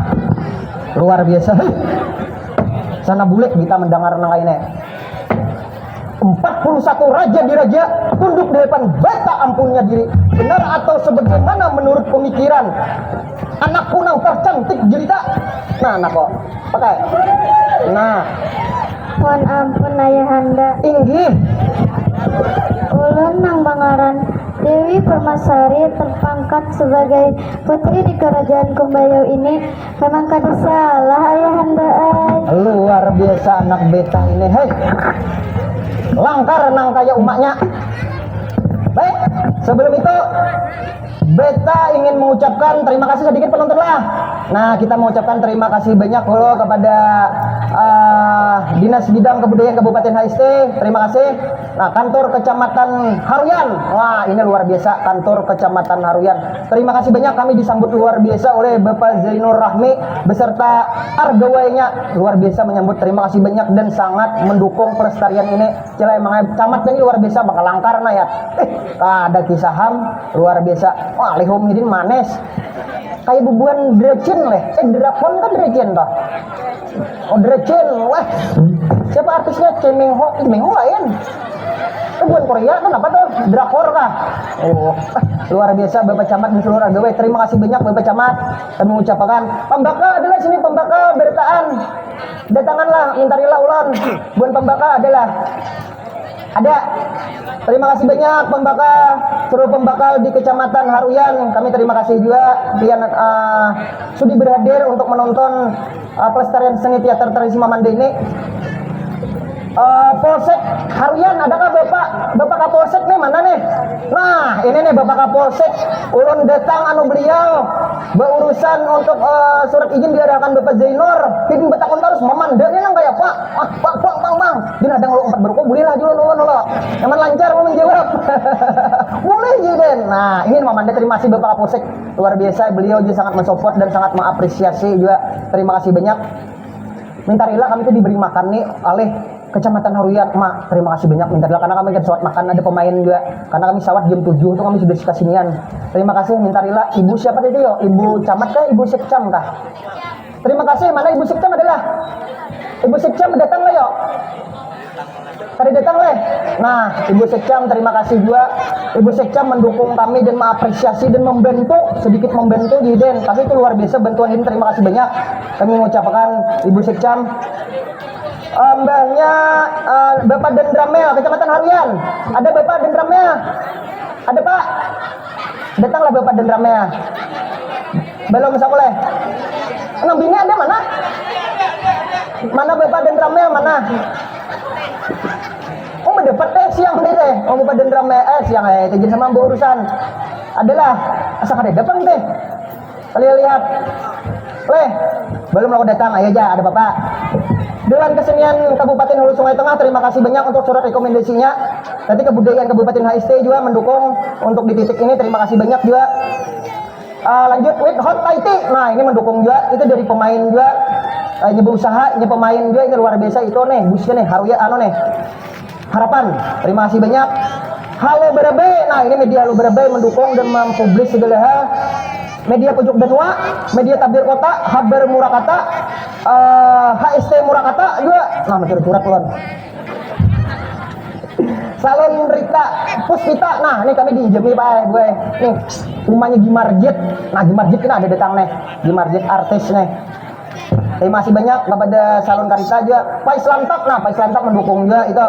luar biasa. Sana bule kita mendengar nang kainnya 41 raja diraja tunduk di depan beta ampunnya diri. Benar atau sebagaimana menurut pemikiran anakku nang tercantik jelita. Nah anak kok pakai nah Mohon ampun Ayahanda. inggih Ulun nang Bangaran Dewi Permasari terpangkat sebagai putri di kerajaan Kumbayau ini memang kada salah Ayahanda. luar biasa anak beta ini. Hei langkar nang kayak umaknya. Baik, sebelum itu beta ingin mengucapkan terima kasih sedikit penonton lah. Nah, kita mengucapkan terima kasih banyak loh kepada Dinas Bidang Kebudayaan Kabupaten HST. Terima kasih. Nah, kantor Kecamatan Haruyan. Wah, ini luar biasa kantor Kecamatan Haruyan. Terima kasih banyak, kami disambut luar biasa oleh Bapak Zainur Rahmi beserta argawainya. Luar biasa menyambut. Terima kasih banyak dan sangat mendukung pelestarian ini. Cila emang camat ini luar biasa bakal langkar nah ya. Ada kisah ham luar biasa. Wah, lihum ini manis. Kayak bubuan Drecen leh. Drakon kan Drecen toh. Oh, Drecen. Wah. Siapa artisnya? Cemeng Ho lain. Itu bukan Korea kan apa tuh? Drakor kah? Oh, luar biasa Bapak Camat dan seluruh agawai. Terima kasih banyak Bapak Camat. Kami mengucapkan pembaka adalah sini pembaka bertaan. Datanganlah mintarilah ulan. Buan pembaka adalah ada. Terima kasih banyak pembaka, seluruh pembakal di Kecamatan Haruyan. Kami terima kasih juga yang sudi berhadir untuk menonton pelestarian seni teater tradisi Mamanda ini. Polsek Haruyan, adakah Bapak Kapolsek nih mana nih? Nah, ini nih Bapak Kapolsek. Ulun datang beliau berurusan untuk surat izin diarahkan Bapak Zainur. Pidin betakon terus Mamanda ini nang kayak Pak. Bang. Din ada ngeluh 4 berko, boleh lah juga nuhun lo. Nyaman lancar mau menjawab. Boleh Jiden. Nah, ini Mamanda terima kasih Bapak Kapolsek. Luar biasa, beliau juga sangat mensupport dan sangat mengapresiasi juga. Terima kasih banyak. Minta rela kami itu diberi makan nih oleh Kecamatan Haruyan. Mak, terima kasih banyak minta rela karena kami kan sawat makan, ada pemain juga. Karena kami sawat jam 7 tuh kami sudah kesinian. Terima kasih minta rela. Ibu siapa tadi yo? Ibu Camat kah? Ibu Sekcam kah? Terima kasih. Mana Ibu Sekcam adalah? Ibu Sekcam datang lah yo. Tadi datang leh. Nah, Ibu Sekcam terima kasih juga. Ibu Sekcam mendukung kami dan mengapresiasi dan membantu, sedikit membantu Jiden. Tapi itu luar biasa bantuan ini, terima kasih banyak. Kami mengucapkan Ibu Sekcam. Mbahnya Bapak Dendramel, Kecamatan Haruyan. Ada Bapak Dendramel? Ada Pak? Datanglah Bapak Dendramel. Belum sekolah. Enam bini ada mana? Mana Bapak Dendramel mana? Oh mendapat siang deh. Oh Bapak Dendramel siang itu jadi sama berurusan. Adalah asa kada datang teh. Kalian lihat. Leh, belum aku datang. Ayo aja ada Bapak. Dewan Kesenian Kabupaten Hulu Sungai Tengah, terima kasih banyak untuk surat rekomendasinya. Nanti Kebudayaan Kabupaten HST juga mendukung untuk di titik ini, terima kasih banyak juga. Lanjut with Hot Taiti. Nah ini mendukung juga, itu dari pemain juga. Ini berusaha, ini pemain juga, ini luar biasa itu nih, busnya nih, Haruya nih. Harapan, terima kasih banyak. Halo Berabe, nah ini media Halo Berabe mendukung dan mempublis segala hal. Media Pojok Benua, media Tabir Kota, Haber Murakata, HST Murakata juga. Nah, macam curhat tuan. Salon Rita Puspita. Nah, ini kami diinjemi Pak gue. Nih, rumahnya Gimarjet. Nah, Gimarjet ini ada datang nih. Gimarjet artis nih. Terima kasih banyak kepada Salon Karita juga. Pak Islantak. Nah, Pak Islantak mendukung juga itu.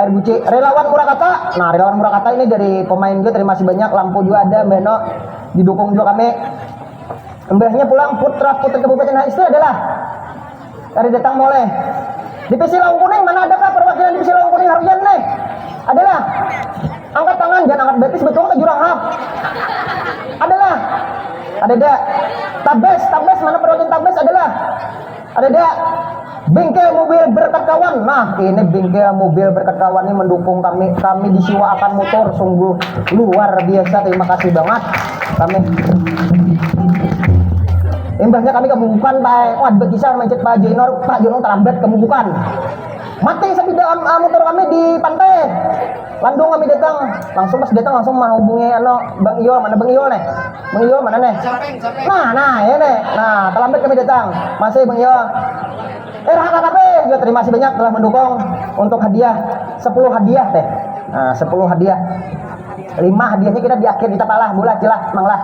Air Buci, Relawan Murakata. Nah, Relawan Murakata ini dari pemain juga, terima kasih banyak. Lampu juga ada, Mbak No. Didukung juga kami. Mbahnya pulang putra putri Kabupaten HST adalah dari datang boleh. Di PC Laung Kuning mana adakah perwakilan di PC Laung Kuning Haruyan nih? Adalah angkat tangan, jangan angkat betis betul ke jurang hap. Adalah ada Tabes mana perwakilan Tabes adalah ada Bengkel Mobil Berkat Kawan. Nah ini Bengkel Mobil Berkat Kawan ini mendukung kami disiwakan motor, sungguh luar biasa, terima kasih banget kami. Imbahnya kami kemubukan Pak. Wah berkisar mencet Pak Jenor terlambat kemubukan. Mati sabida motor kami di pantai. Landung kami datang, langsung pas datang langsung menghubungi Bang Iyo, mana Bang Iyo nih? Bang Iyo mana nih? Nah ya nih. Nah terlambat kami datang. Masih Bang Iyo. RHKKP juga terima kasih banyak telah mendukung untuk hadiah 10 hadiah teh. Nah 10 hadiah. 5 hadiahnya kita di akhir kita kalah bulat jelas manglah.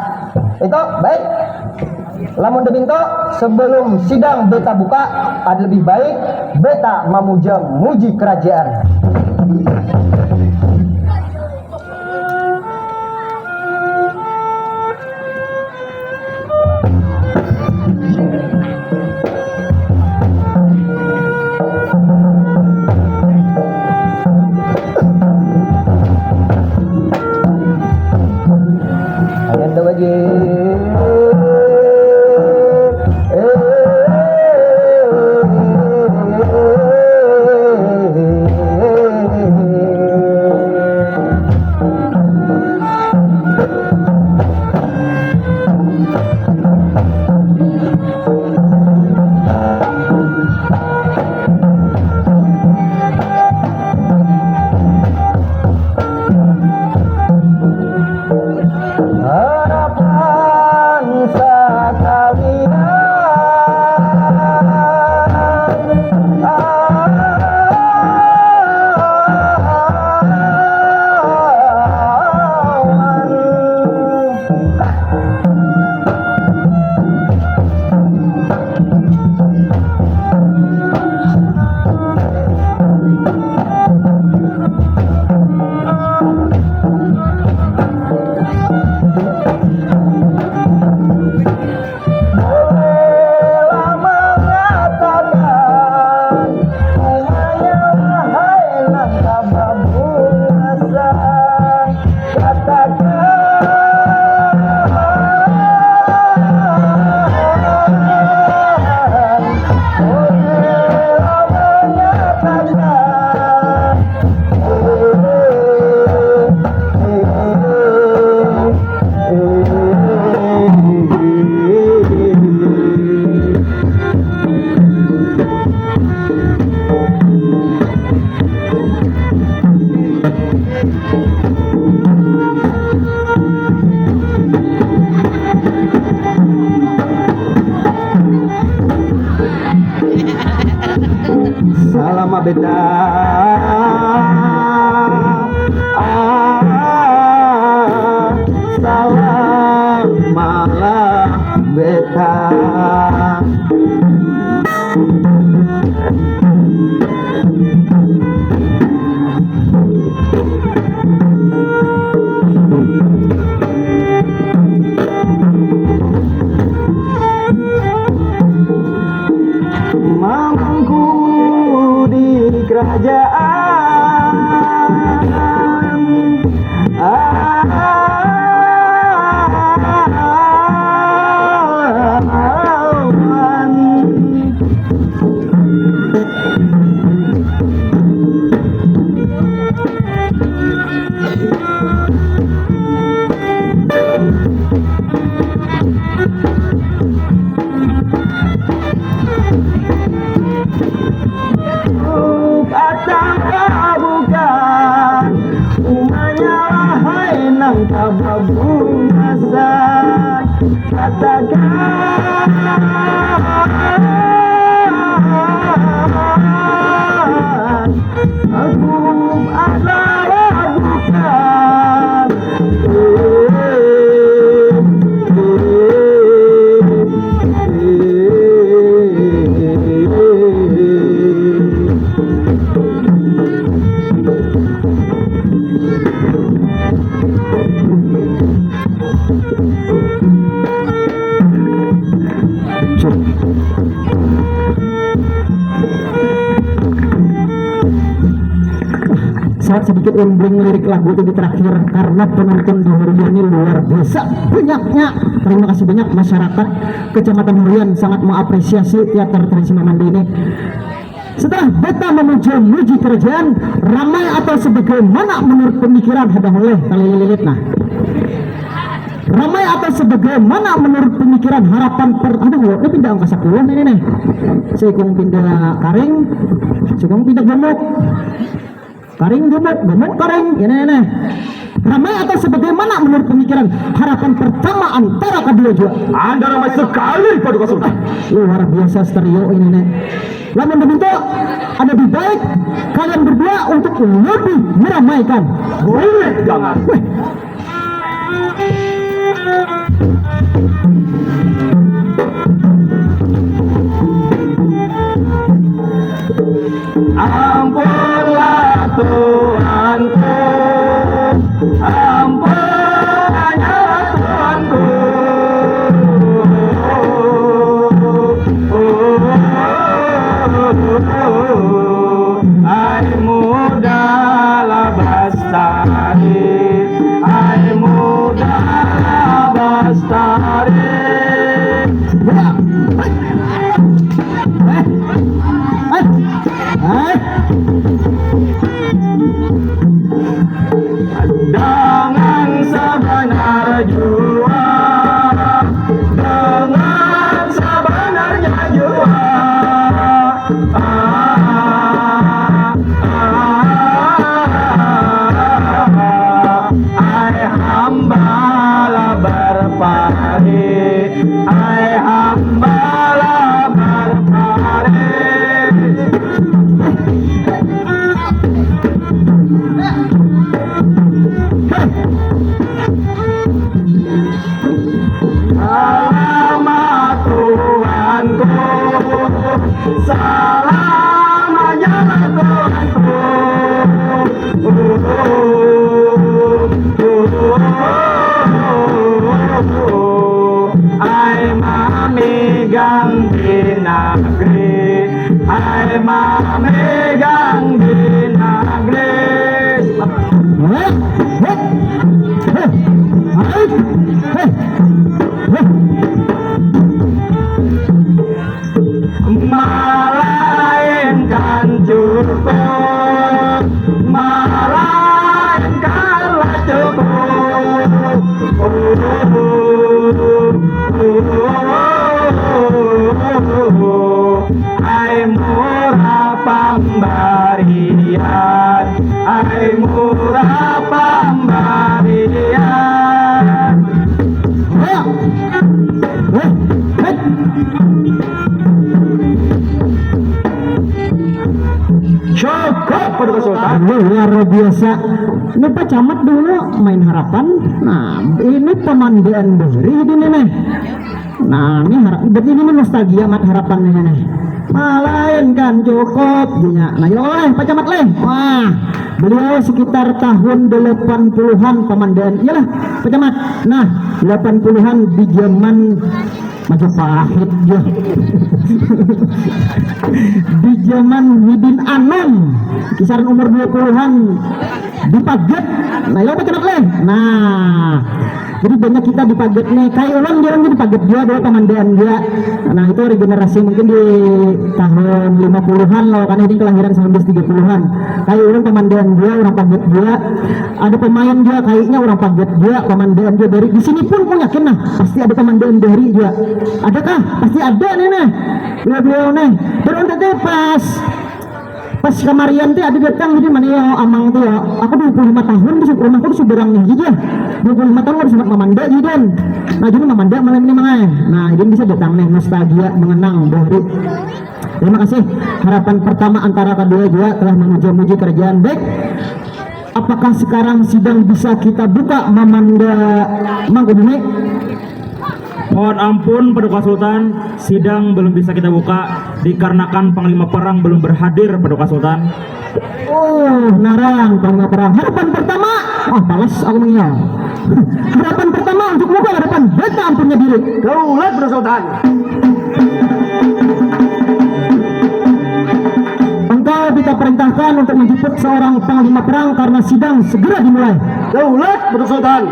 Itu baik. Lamun debinto sebelum sidang beta buka ada lebih baik beta memuja muji kerajaan. Ada lagi. sama beta. Salam malah beta. Mamangku di kerajaan bukan umanya hai nang kababungasan katakan aku adalah bukan Saya sedikit umbling lirik lagu itu di terakhir karena penonton di Hurian ini luar biasa banyaknya. Terima kasih banyak masyarakat Kecamatan Hurian sangat mengapresiasi teater tradisi Mamande ini. Setelah beta memuji kerajaan, ramai atau sebagaimana menurut pemikiran ada oleh kali lilit nah. Ramai atau sebagaimana menurut pemikiran harapan ini pindah angkasa puluh nih. Saya kong pindah karing, saya kong pindah gemuk. Karing gemuk karing ini. Ramai atau sebagaimana menurut pemikiran harapan pertama antara kedua juga. Anda ramai sekali Paduka Sultan. Luar biasa stereo ini nih. Lamun begitu ada lebih baik kalian berdua untuk lebih meramaikan. Boleh jangan. Ampunlah Tuhanku, ampunnya Tuhanku. Ai muda labastari, ai muda labastari. Dengan sebenar jua, dengan sebenarnya jua. Ai hambalah berpari, ai hambalah berpari. Selamat Tuhanku, selamanya Tuhanku. Ai memegang di negeri, ai memegang di negeri. Melainkan cukup, melainkanlah cukup. Ai murah pemberian, ai murah pemberian. Paduka Sultan. Luar biasa. Ini Pak Camat dulu main harapan. Nah, ini pemandian beri ini nih. Nah, ini berarti ini nostalgia mat harapan ini nih. Malain kan cukup dia. Nah, ya Pak Camat leh. Wah, beliau sekitar tahun 80-an pemandian. Iyalah, Pak Camat. Nah, 80-an di zaman Majapahit ya. Di zaman Hidin Anom, kisaran umur 20-an di Paget. Nah, ya Pak Camat leh. Nah, jadi banyak kita di Paget nih. Kayak orang di Paget dia dulu pemandian dia. Nah, itu regenerasi mungkin di tahun 50-an loh, karena ini kelahiran 1930-an. Kayak orang pemandian dia, orang Paget dia. Ada pemain dia kayaknya orang Paget dia, pemandian dia dari di sini pun yakin nah pasti ada pemandian dari dia. Adakah? Pasti ada nih nah. Beliau nih. Dan untuk pas kemarian teh ada datang jadi mana ya amang tuh ya. Aku 25 tahun di rumahku di Suberang nih jadi ya. 25 tahun harus sama Mamanda jadi. Nah, jadi Mamanda malam ini mangai. Nah, ini bisa datang nih nostalgia mengenang bahwa terima kasih. Harapan pertama antara kedua juga telah memuji kerajaan baik. Apakah sekarang sidang bisa kita buka Mamanda Mangguni? Mohon ampun Paduka Sultan, sidang belum bisa kita buka dikarenakan Panglima Perang belum berhadir Paduka Sultan. Oh, narang Panglima Perang. Harapan pertama, balas aku mengira. Harapan pertama untuk buka harapan beta ampunnya diri. Daulat Paduka Sultan. Engkau kita perintahkan untuk menjemput seorang Panglima Perang karena sidang segera dimulai. Daulat Paduka Sultan.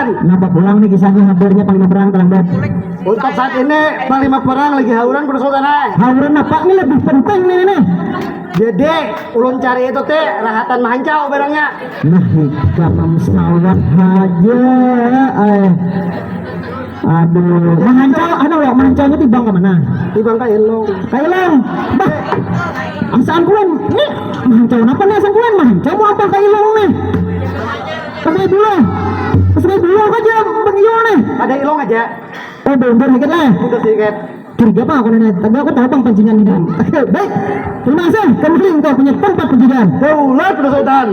Kenapa pulang nih kisahnya hadirnya Panglima Perang terlambat? Untuk saat ini Panglima Perang lagi hauran Paduka Sultan. Hauran apa ini lebih penting nih. Jadi ulun cari itu teh rahatan mahancau barangnya. Nah, hikam sawat aja. Aduh, mahancaunya tibang ke mana? Tibang ka Ilong. Kailong. Bah. Asaan kulan? Nih, mahancau apa nih asaan kulan? Mahancau mau apa Kailong nih? Pasal dulu aja begitu nih. Ada Ilong aja. Oh, bener dikit lah. Udah sedikit. Curiga apa aku nenek? Tapi aku tahu bang pancingan di dalam. Oke, baik. Terima kasih. Kamu engkau punya tempat penjagaan. Daulat Paduka Sultan.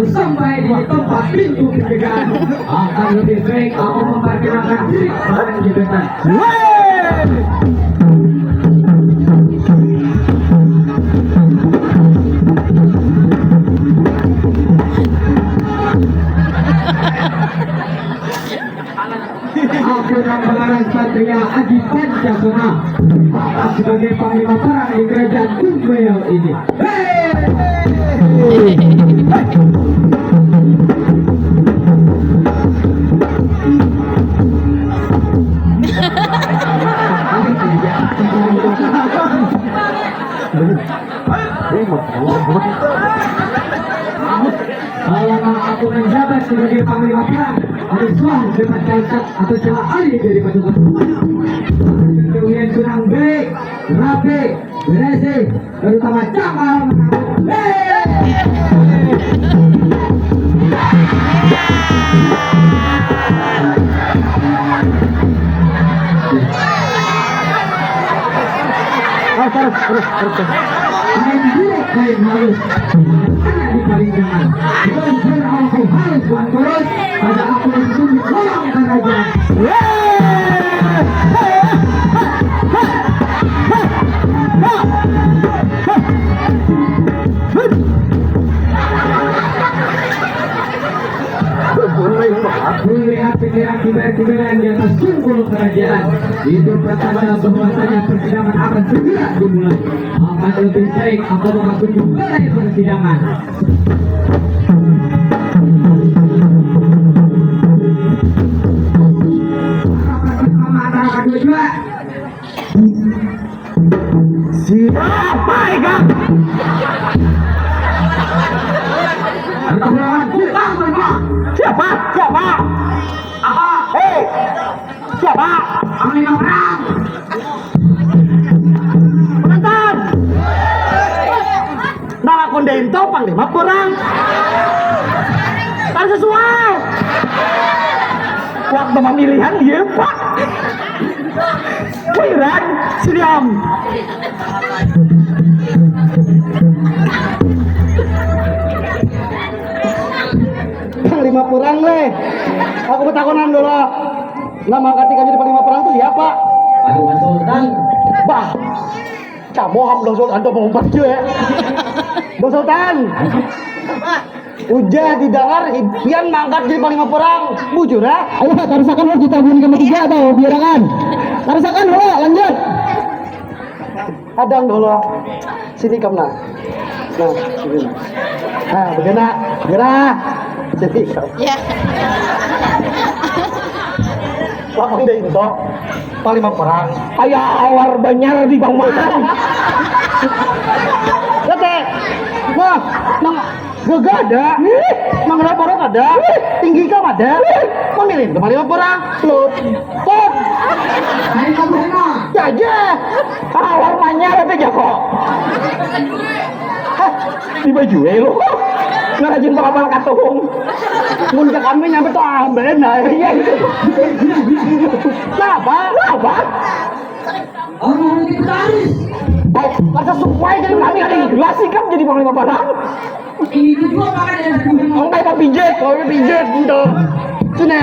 Sampai di tempat pintu penjagaan akan lebih baik aku memperkenalkan diri pada jabatan. Aku dan Pangeran Satria Adi Pancasona sebagai Panglima Perang di Kerajaan Kumbaya ini. Kalau aku menjabat sebagai Panglima Perang, ada suami dapat cacat atau celah alih dari pasukan. Kemudian kurang baik, rapi, beresik, terutama cakal. Main buruk main halus, anak di paling jangan. Banjir aku halus dan terus, pada aku disebut orang kerajaan. melihat pikiran kibar-kibaran di atas simbol kerajaan. Itu pertanda bahwasanya persidangan akan segera dimulai. Akan lebih baik aku memasuki balai persidangan. Siapa ikan? Siapa? Siapa? Apa? Hei! Siapa? Panglima perang! Penonton! Nama Kondento Panglima perang! Kan sesuai! Waktu pemilihan dia, Pak! Kiran, sidiam! Panglima perang le. Aku bertakonan dulu. Nama ketika jadi panglima perang itu siapa? Panglima Sultan. Bah. Camoham dong Sultan tuh mau baju ya. Dong Sultan. Udah didengar impian mangkat jadi panglima perang. Bujur ya. Ayo karasakan lo kita bulan ketiga atau biarkan. Karasakan lo lanjut. Adang dulu. Sini kamu nah. Nah, sini. Nah, begini. Gerah. Sini kamu. Ya. Lapang deh itu. Panglima perang. Ayah awar banyar di Bang Maan. Lihat wah, nang gagah ada, mang rapor ada, tinggi kam ada, memilih ke panglima perang, lut, top, jaja, Awar banyar itu jago. Hah, di baju lo. Ngarajin bakal katung. mun ke kami nyampe tuh amben nah, iya itu. Kenapa? Kenapa? Masa supaya jadi kami ada gelas sih kan jadi panglima perang. Oh kayak mau pijet, kalau pijet gitu. Sini.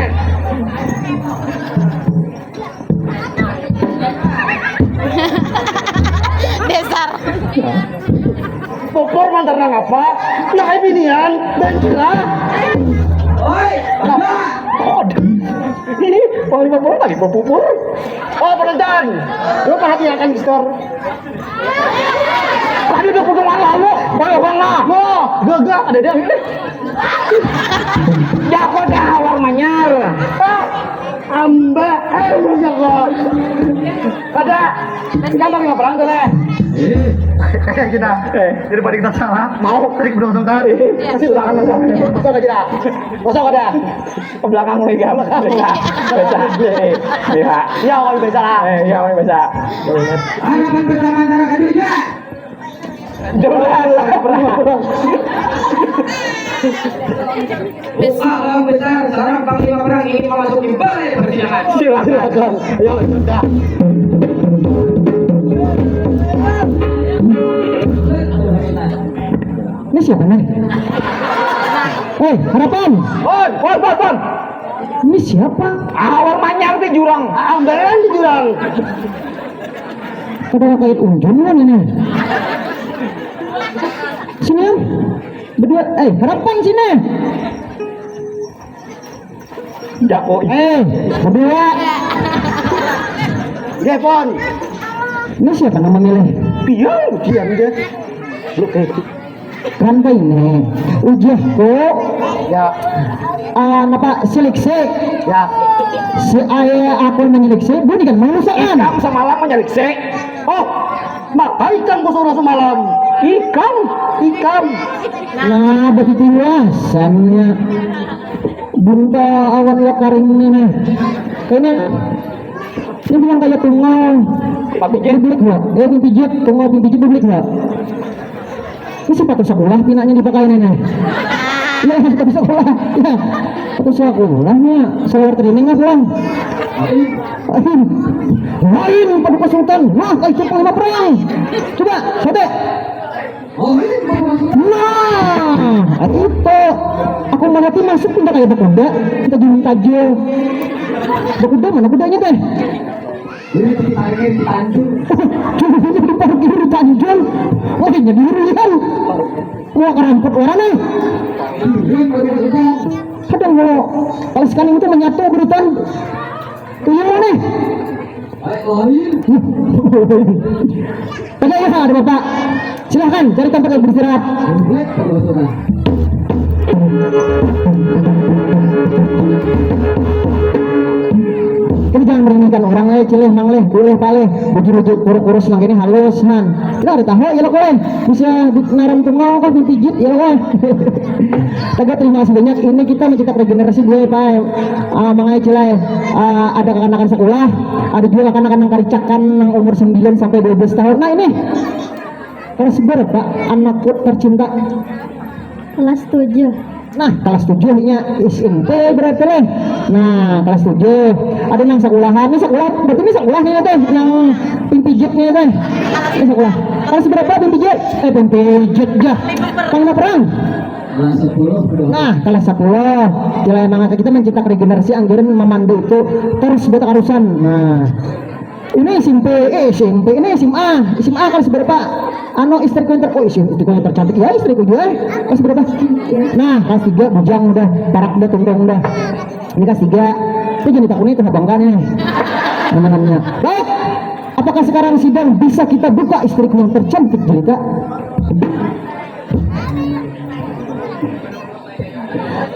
Dasar. Popor mantar nang apa? Nah binian dan cerah. Oi, Ini panglima perang lagi popupur. Oh penonton, lu perhatian kan skor. Tadi udah potongan lalu, banyak banget. Oh, gagah ada dia. Jago dah awar manyar. Amba, jago. Ada, kita panglima perang tuh leh. Kayak kita, daripada kita salah, mau trik belum sebentar. Kasih belakang masuk. Masuk aja kita. Masuk ada. Ke belakang lagi gak bisa. Iya. Iya, kalau bisa lah. Iya, kami bisa. harapan bersama antara keduanya. Jangan perang. Alam besar seorang panglima perang ingin memasuki balai persidangan. Silakan. Ayo, sudah. Ini siapa nih? Harapan. Pon. Ini siapa? Awar manyar di jurang. Ambelan di jurang. Ada kait unjun kan ini? Sini Om. Berdua, harapan sini. Jago. Berdua. Gepon. Ini siapa nama milih? Diam. Diam dia. Lu kayak Kan ini ujah kok. ya, Napa seleksi? ya. Si ayah aku menyeleksi, bunyi kan manusiaan. Kamu semalam menyalik sek. Oh, maka ikan kosong semalam. Ikan. Nah, begitu wasannya. Bunta awan wakaring ini nih. Kayaknya ini bukan kayak tunggal. Tapi Publik nggak? Pijit, tunggal pijit publik nggak? Ini sepatu sekolah pinaknya dipakai ini. Ya, sepatu sekolah. Ya, sepatu sekolahnya. Seluar training nggak pulang? Lain paduka sultan. Nah, kayak panglima perang. Coba, sotek. Nah, itu aku mengerti masuk pindah kayak berkuda, kita gulung tajil. Berkuda mana kudanya teh? Ini diparkir di Tanjung. Diparkir di Tanjung. Wah, jadi durian. Wah, keramput orang nih. Aduh, kalau sekarang itu menyatu beritan. Tuyul nih. Pakai ya, ada bapak. Silahkan cari tempat yang beristirahat. Ini jangan meremehkan orang leh, cileh, mang leh, boleh pale, bujuk-bujuk kurus mang ini halus man. Kita ada tahu ya lo kolen, bisa naram tungau kan pijit ya lo. Taga terima kasih banyak. Ini kita mencetak regenerasi gue pak. Mangai cileh, ada kanak-kanak sekolah, ada juga kanak-kanak karicakan yang umur 9 sampai 12 tahun. Nah ini, kelas berapa anakku tercinta? Kelas 7. Nah, kelas 7 nya SMP berarti leh. Nah, kelas 7 ada yang sekolahan, ini sekolah, berarti ini sekolahnya teh, yang pimpijitnya teh. Ini sekolah. Kelas berapa pimpijit? Pimpijit jah. Panglima perang. Kelas 10. Nah, kelas 10. Jalan mangga kita mencetak regenerasi anggaran memandu itu terus buat arusan. Nah, ini SMP, ini SMA kelas berapa? Istriku yang istriku yang tercantik ya, istriku juga kelas berapa? Nah, kelas 3 bujang udah, barak udah, tungtong udah. Ini kelas 3. Itu jadi takutnya itu abangkannya namanya. Baik, apakah sekarang sidang bisa kita buka istriku yang tercantik jelita?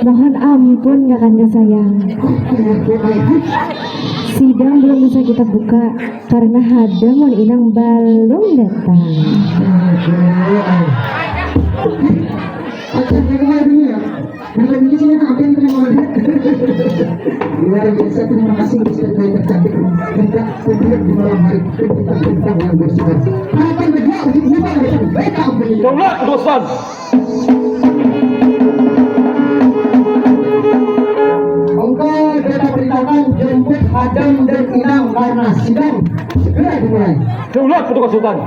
Mohon ampun Kakanda sayang. Sidang belum bisa kita buka karena Hadam Mon Inang belum datang. Luar biasa, terima kasih Ustaz saya tercantik kita publik di malam hari tentang yang bersifat. Apa yang berbuat mereka Coba dosan. Engkau kita perintahkan jemput Hadam dan Inang karena sidang segera dimulai. Coba petugas sultan.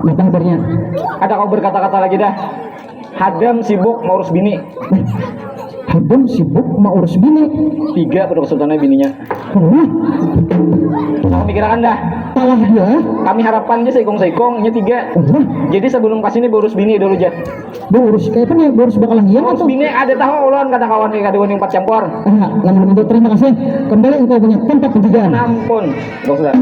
Nah, kabarnya. Ada kau berkata-kata lagi dah. Hadam sibuk mau urus bini. Hadam sibuk mau urus bini. 3 petugas sultannya bininya. Kamu pikirkan dah. Salah dia. Kami harapan dia seikong-seikong, nya 3. Jadi sebelum kasih ini urus bini dulu aja. Urus kayak apa nih? Urus bakalan hiang Urus atau? bini ada tahu ulun kata kawan nih kaduan yang 4 campur. Lamun untuk terima kasih. Kembali engkau punya tempat penjagaan. Ampun, gak usah.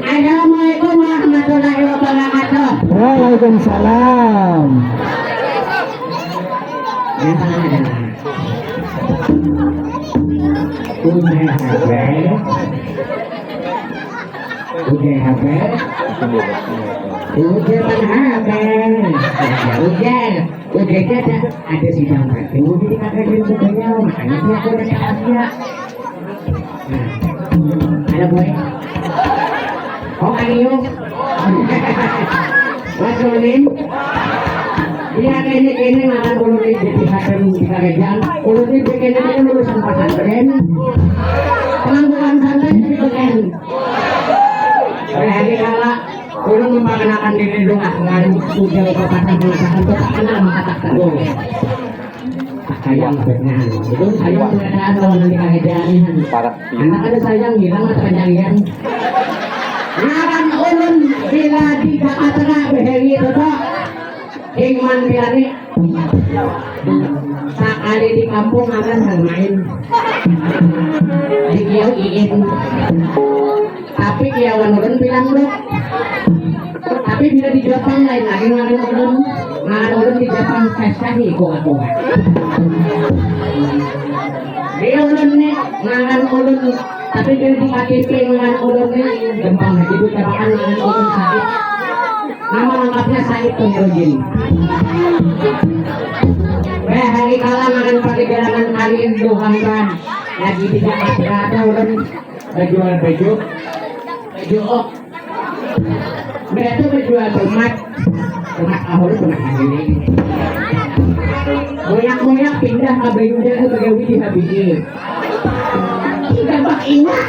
Assalamualaikum warahmatullahi wabarakatuh. Waalaikumsalam. Ada sidang mati, jadi kakak dia sebenarnya makanya dia aku udah dia. Ada boy. Oh ayo. Wasolin. Iya kayaknya akan ulun jadi hakim di kerajaan. Ulun ini kayaknya lulusan pesantren. Pengangguran santai di PTN. Hari kala ulun memperkenalkan diri doang dengan ujian kepatan pengusahaan itu tak kenal maka tak tahu. Sayang benar. Itu sayang keadaan ulun di kerajaan ini. Anak ada sayang bilang atau jangan. Ngaran ulun bila di Jakarta beheri itu Ingman biari sekali di kampung akan bermain di kiau iin tapi kiawan ulun bilang lu tapi bila di Jepang lain lagi ngaran ulun di Jepang pesta hiko aku dia ulun nih ngaran ulun tapi bila di KTP ngaran ulun nih gampang lagi itu capakan ngaran ulun sakit nama lengkapnya Said Tumirujin. Hari kala makan pakai gelangan kali itu hampan lagi di Jakarta ada ulun berjual baju oh berarti berjual tomat ahul tomat ini moyak pindah ke Beruja ke Begawi di Habiji tidak bak ingat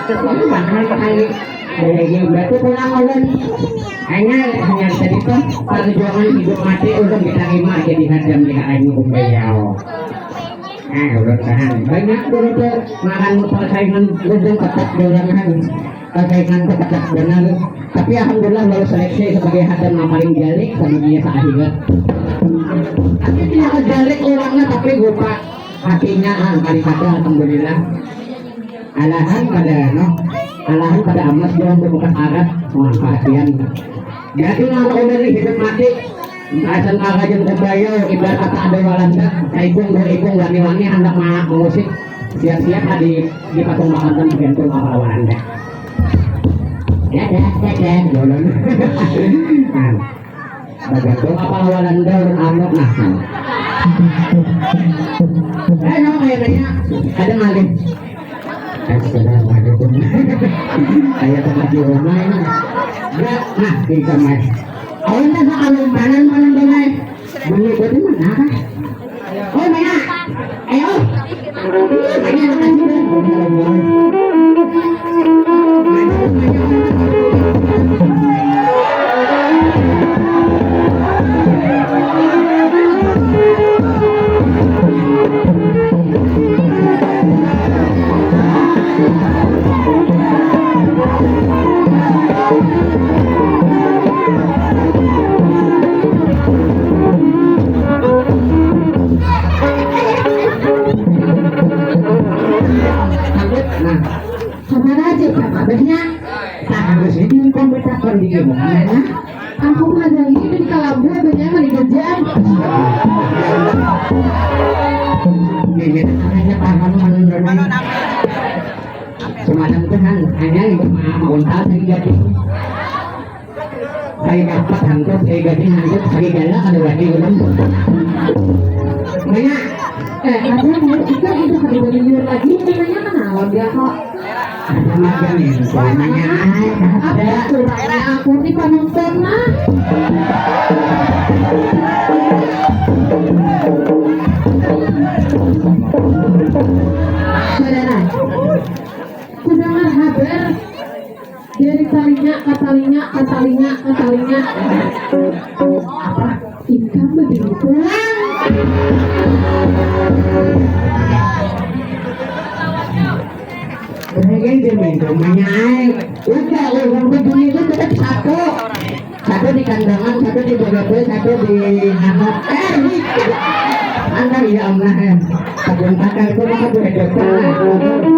itu mahal kali berarti pulang ulun hanya cerita perjuangan hidup mati ulun diterima jadi hadam di hari hukum beliau. Ulun tahan banyak dulu makan persaingan ulun ketat dolangan persaingan ketat benar tapi alhamdulillah baru seleksi sebagai hadam yang paling jalik sedunia sahabat tapi tidak jalik orangnya tapi lupa hatinya paling ada alhamdulillah alahan pada amas dalam bukan arah perhatian jadi nama udah hidup mati asal kagak kebayo ibarat kata ada walanda kaibung wani-wani hendak musik siap-siap di patung makan gantung apa walanda ya dolon gantung apa walanda anak nah kayaknya ada malih Assalamualaikum. Saya tempat di rumah ini. Nah, kita mas. Awalnya sa kalumpanan doon Mengikut di mana kah? Oh, mana? Ayo. Aku magang ini di Kalambur banyak yang dikerjaan. Ini hanya paham menurut semacam Tuhan hanya untuk menguntal saya jadi saya dapat hantu saya gaji hantu saya gala ada lagi belum banyak Ada mau ikan itu kedua miliar lagi namanya kenal dia kok. ada magang ya namanya Apa surahnya aku di penonton mah. Saudara, kudangan haber dari talinya ke talinya ke talinya ke talinya. Apa? Ikan begini pulang. Bagian jemen rumahnya udah orang begini itu tetap satu di kandangan, satu di Bogor, satu di Hanok. Anda ya Allah ya kebun kakak itu maka boleh dokter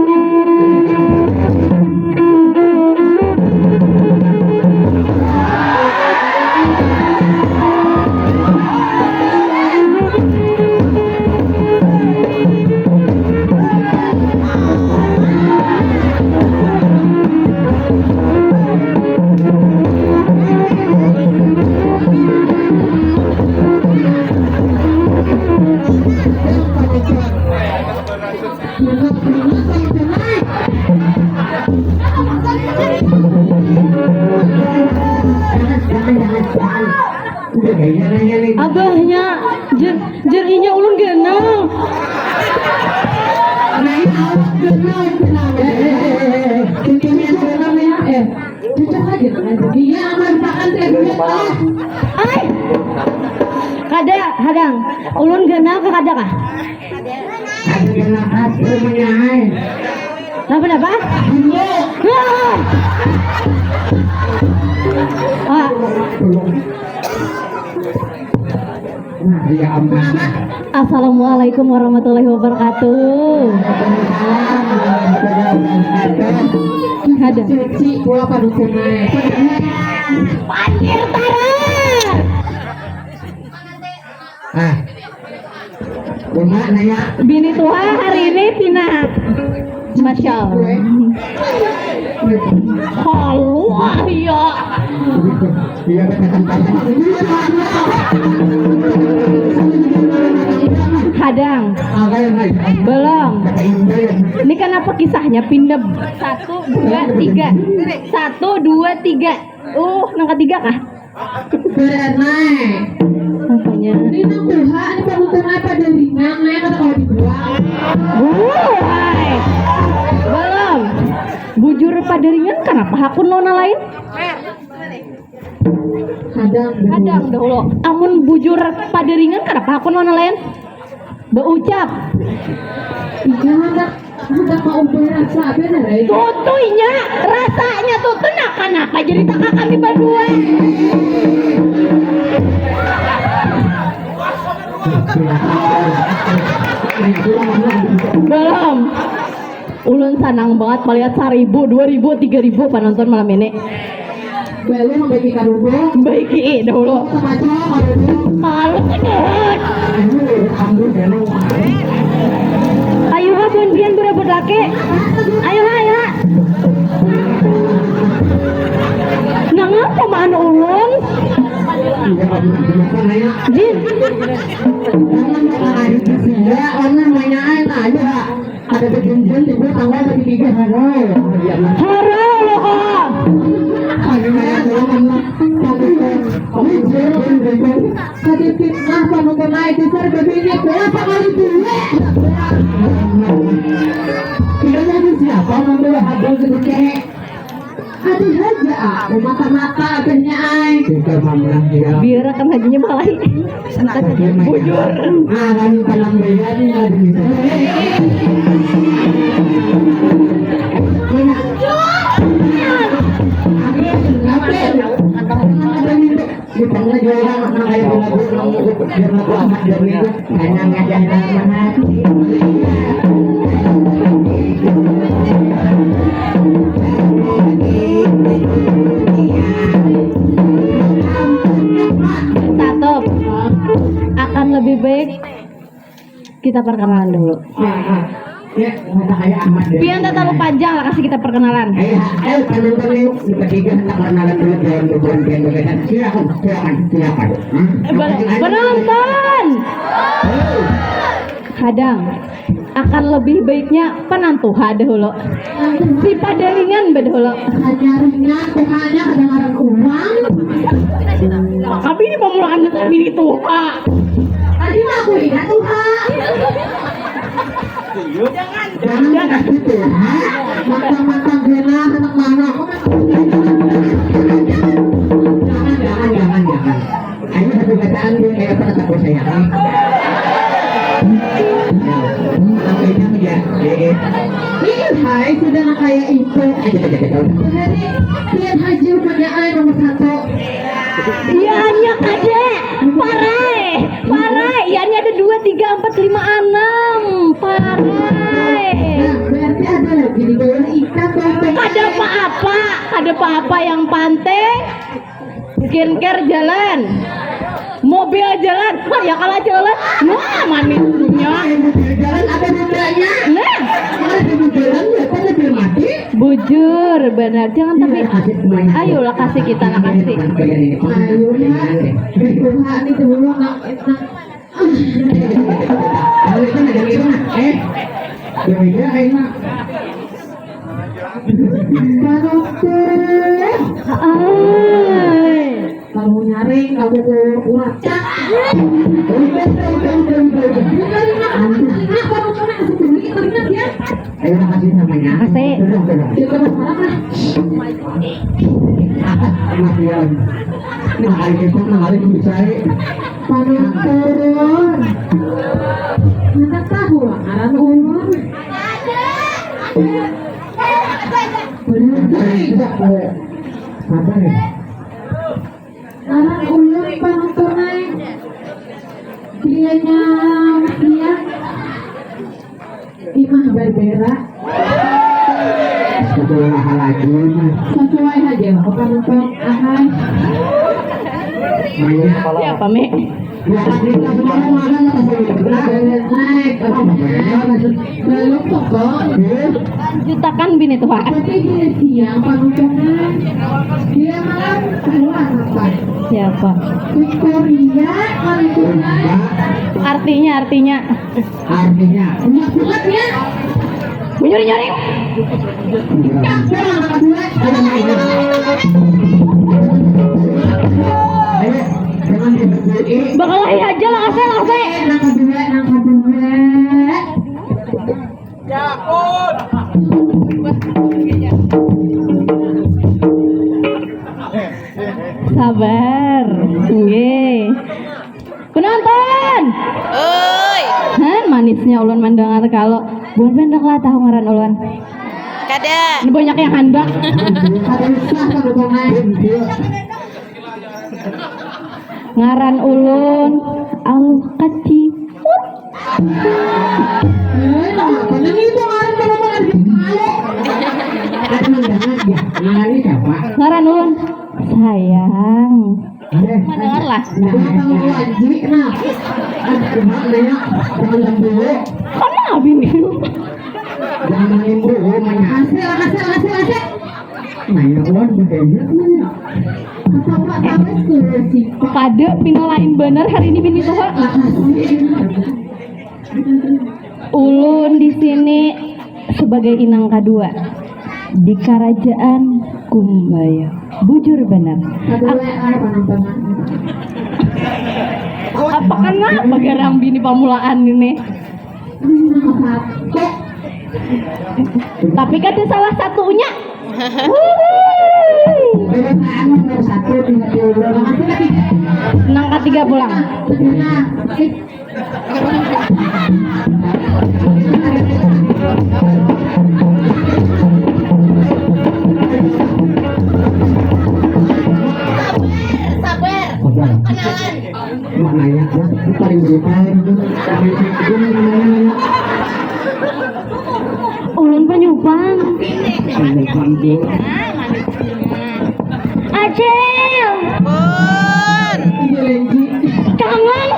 Abahnya jerinya ulun genang. Kada hadang ulun genang ke kada kah? Apa? dia aman. Assalamualaikum warahmatullahi wabarakatuh. Ada. Cuci bola pada sungai. Panggil Tara. Rumah naya. Bini tua hari ini Tina. Masya Allah. Halo ya. Dia Hadang. Belum. Ini kenapa kisahnya pindah 1, 2, 3. 1, 2, 3. Nang ketiga kah? Berenai. Apanya? Ini Tuhan, ini penonton apa dari mana atau kalau dibuang? Hai. Belum. Bujur padaringan kenapa hakun nona lain? Hadang dahulu. Amun bujur padaringan kenapa hakun nona lain? Beucap. Iya, ada mau berasa bener ya? Tutunya, rasanya tutu nah kenapa jadi tak kami berdua? Belum. Ulun senang banget melihat 1.000, 2.000, 3.000 penonton malam ini. Belum membagi karubo. Baiki dahulu. Malu kedut. Ayo ha bundian berebut laki. Ayo ha. Nang apa maan ulun? Jin. Ya, orang mainan aja. Ada berjunjun di gue tanggal 3 hari. Hara lo ha. Tadi fitnah penonton naik di serba ini berapa kali dulu? Kira-kira siapa membeli hadal segede? Aduh aja, mata-mata akhirnya ay. Biar akan hajinya malah. Bujur. Kan dalam bayarnya lagi. Di tengah jualan anak kayak lagu biar lagu amat dari itu hanya ngajak mana. Satu. Akan lebih baik kita perkenalan dulu. Ya, mata kayak amat dari. Biar tak terlalu panjang lah kasih kita perkenalan. Ayo penonton yuk ketiga tak perkenalan dulu dengan beban beban. Silakan. Penonton. Hadang. Akan lebih baiknya penantu dahulu. Si padaringan dahulu. Hanya ringan, pokoknya kadang-kadang uang. Tapi ini pemulakan milih tuh Pak. Tadi mah aku ingat tuh Pak. Jangan kasih tuh, mantang-mantang gena anak mana? Jangan. Ayo satu bacaan dia kayak apa takut saya. Hai, sudah kayak itu. Lihat haji punya air nomor 1. Iya hanya aja. Parai. Iya ini ada 2, 3, 4, 5, 6. Parai. Berarti ada lagi di bawah ikan. Ada apa-apa yang pantai. Skincare jalan. Mobil jalan. Wah ya kalau jalan. Wah manisnya. Jalan ada bedanya. Nah. Kalau jalan ya kan lebih mati. Bujur benar. Jangan tapi. Ayolah kasih kita lah kasih. Ayo lah. Tuhan itu dulu nak. Kalau itu ada itu nak. Ya enak. Kamu nyaring, kamu kurang cak. Ayo kasih namanya. Kasih. Ini hari itu hari itu bisa. Panas turun. Mana tahu lah, aran ulun. Apa nih? Anak ulun panas naik. Krianya dia imah berbeda. Sesuai aja, apa untuk akan Siapa, Me? Jutakan bini tuh, Pak. Siapa? Artinya. Nyuri. Bakal lahir aja lah, kasih. Sabar. Nggih. Penonton. Han manisnya ulun mendengar kalau bukan bendak lah tahu ngaran ulun. Kada. Ini banyak yang handak. Ngaran ulun aluh kecil. Ngaran ulun sayang. Mendengar lah. Mana bini? Pada pinolain bener hari ini bini tuh. Ulun di sini sebagai inang kedua di kerajaan Kumbaya. Bujur benar. Apakah ngapa garang bini pamulaan ini? Tapi kan salah satunya. Nang ketiga pulang. Ulun penyupang. Acel. Bun. Kangen.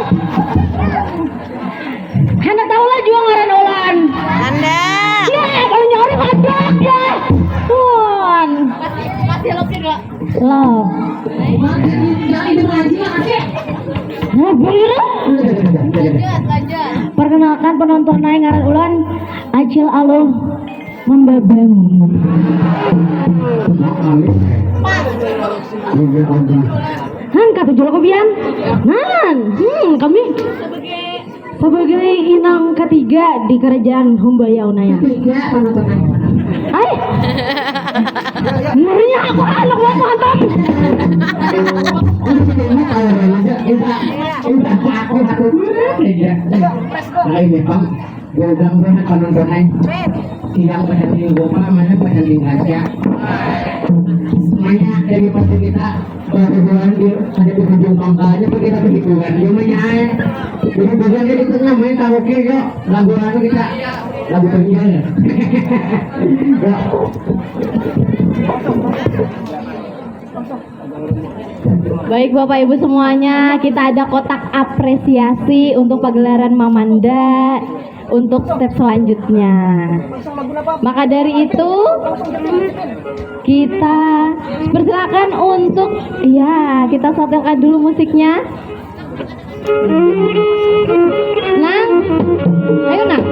Hana tahu lah juga ngaran ulan. Anda. Ya, kalau nyari madak ya. Tuan. Masih lopin lo. Nah, boleh. Lanjut. Perkenalkan penonton naik ngaran ulan Acil Aloh Membabam. Han kata jual kopian. Han, kami sebagai inang ketiga di kerajaan Humbaya Unaya. Ay, ngerinya aku anak mau mantap. Tidak pada minggu mana pada minggu semuanya dari pasti kita berhubungan di ada di ujung pangkalnya kita pergi keluar semuanya berhubungan di tengah main karaoke yuk lagu kita lagu penyiar. Baik Bapak Ibu semuanya, kita ada kotak apresiasi untuk pagelaran Mamanda untuk step selanjutnya. Maka dari itu kita persilakan untuk kita setelkan dulu musiknya. Nang, ayo Nang.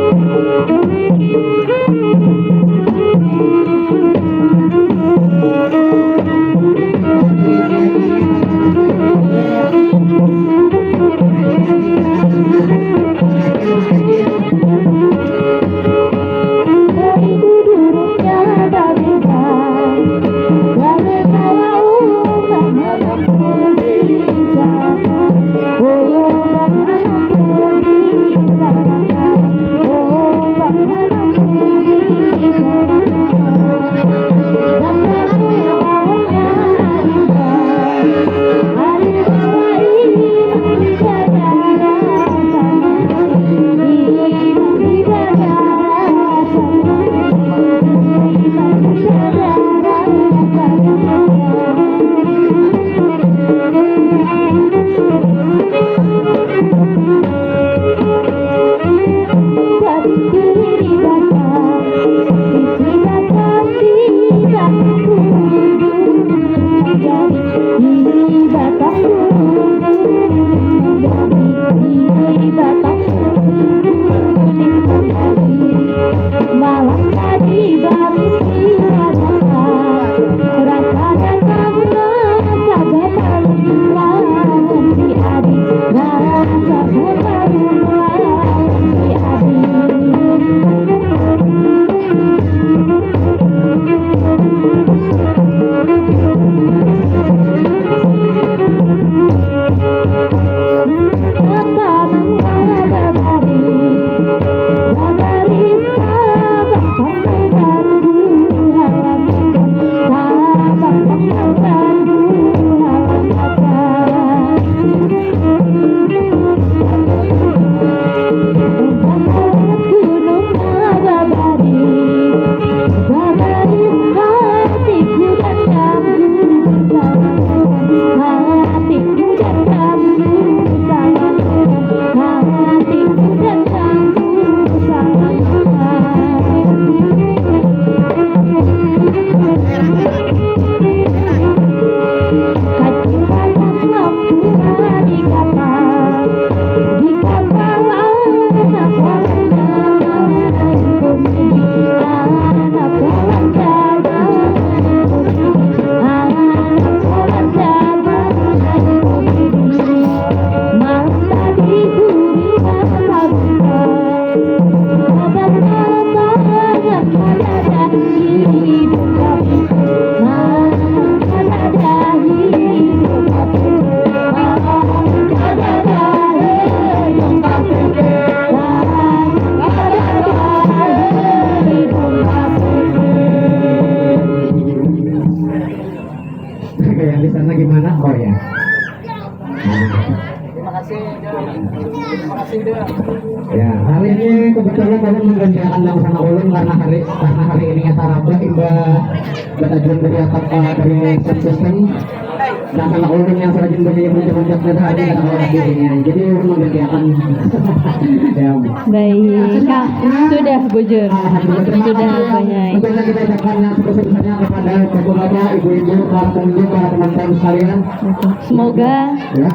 yang di sana gimana? Oh ya. Ya, hari ini kebetulan kami menggantikan Lang sama Ulun karena hari ini Sarabah Imbah Batajun dari atap dari sistem dan sama Ulun yang serajin dari puncak dan hari dan orang dirinya. Jadi Ulun menggantikan. Ya. Baik, Kak. Sudah bujur. Sudah banyak. Tentunya kita ucapkan yang sebesar-besarnya kepada bapak-bapak, ibu-ibu, para pengunjung, para teman-teman sekalian. Semoga Ya.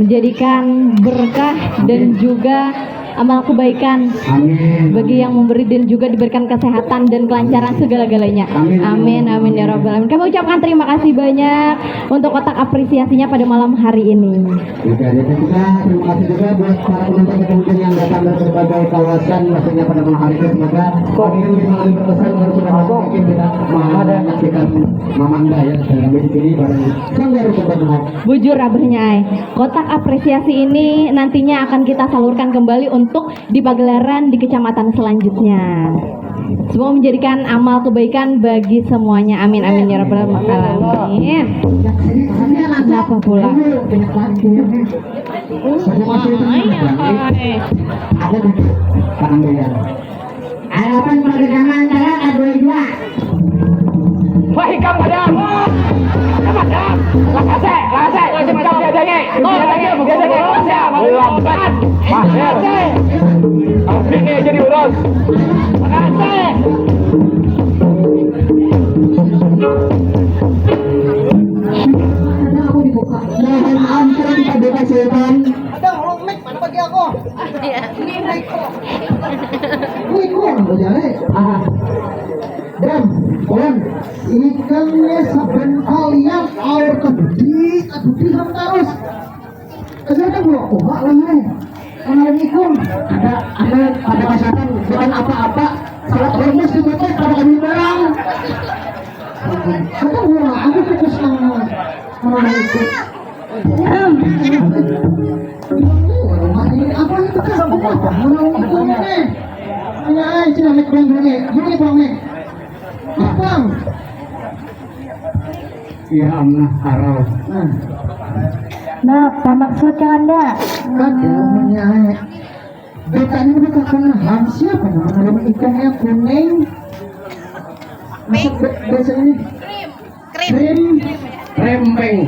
menjadikan berkah dan juga amal kebaikan Amin. bagi yang memberi dan juga diberikan kesehatan dan kelancaran segala-galanya. Amin. Amin, amin ya rabbal alamin. Kami ucapkan terima kasih banyak untuk kotak apresiasinya pada malam hari ini. Oke, jadi kita terima kasih juga buat para penonton yang datang dari berbagai kawasan, maksudnya pada malam hari ini. Semoga hari ini lebih berkesan baru sudah masuk mungkin kita menyaksikan Mamanda ya dalam di sini bareng Sanggar Kebanyakan. Bujur abahnya ay. Kotak apresiasi ini nantinya akan kita salurkan kembali untuk di pagelaran di kecamatan selanjutnya. Semoga menjadikan amal kebaikan bagi semuanya. Amin amin ya rabbal alamin. Kenapa pula? Aku Pangandayan. Harapan pertama antara A22. Wah, hikam madam. Madam. Lakase. Macam biasanya. Lambat. Mahir. Ini jadi urus. Makasih. Mohon ampun pada kesehatan. Dan ikannya saben kalian air kedudi terus. Kesana gua omak lah Kalau ikan ada kesehatan bukan apa-apa. Salat hormus di kota kalau kami barang. Kata gua aku fokus sama ikut. Apa itu kan? Mau ikut nih? Ay, sinamit ko yung bungi po kami. Bang! Ya Allah, araw. Nah, apa maksudnya Anda? Aduh, menyai. Betanya udah kakanahan siapa nama ikannya kuning. Masuk bahasa ini. Krim. Rempeng.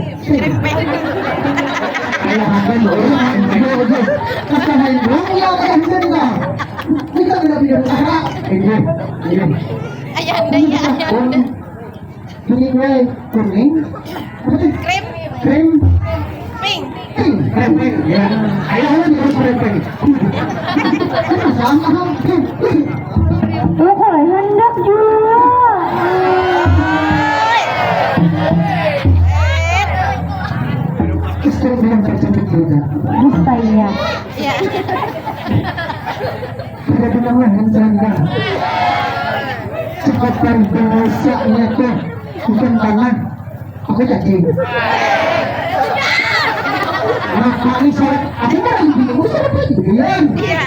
Kayak apa orang? Kakanahan dong, ya kayak gini. Kita tidak bisa usaha. Ini. Ayah anda ya, ayah anda. Ini gue kuning. Krim, Krim. pink. Rempeng. Ya. Ayo lagi harus rempeng. Sama. Oh, kalau hendak juga. Istri bilang tercantik juga. Bisa ya. Ya. Tidak bilang lahan serangga. Sekitar bahasanya tuh bukan tanah. Aku cacing. Nah, kali sore, aku kan lagi bingung. Bisa apa lagi beginian? Iya.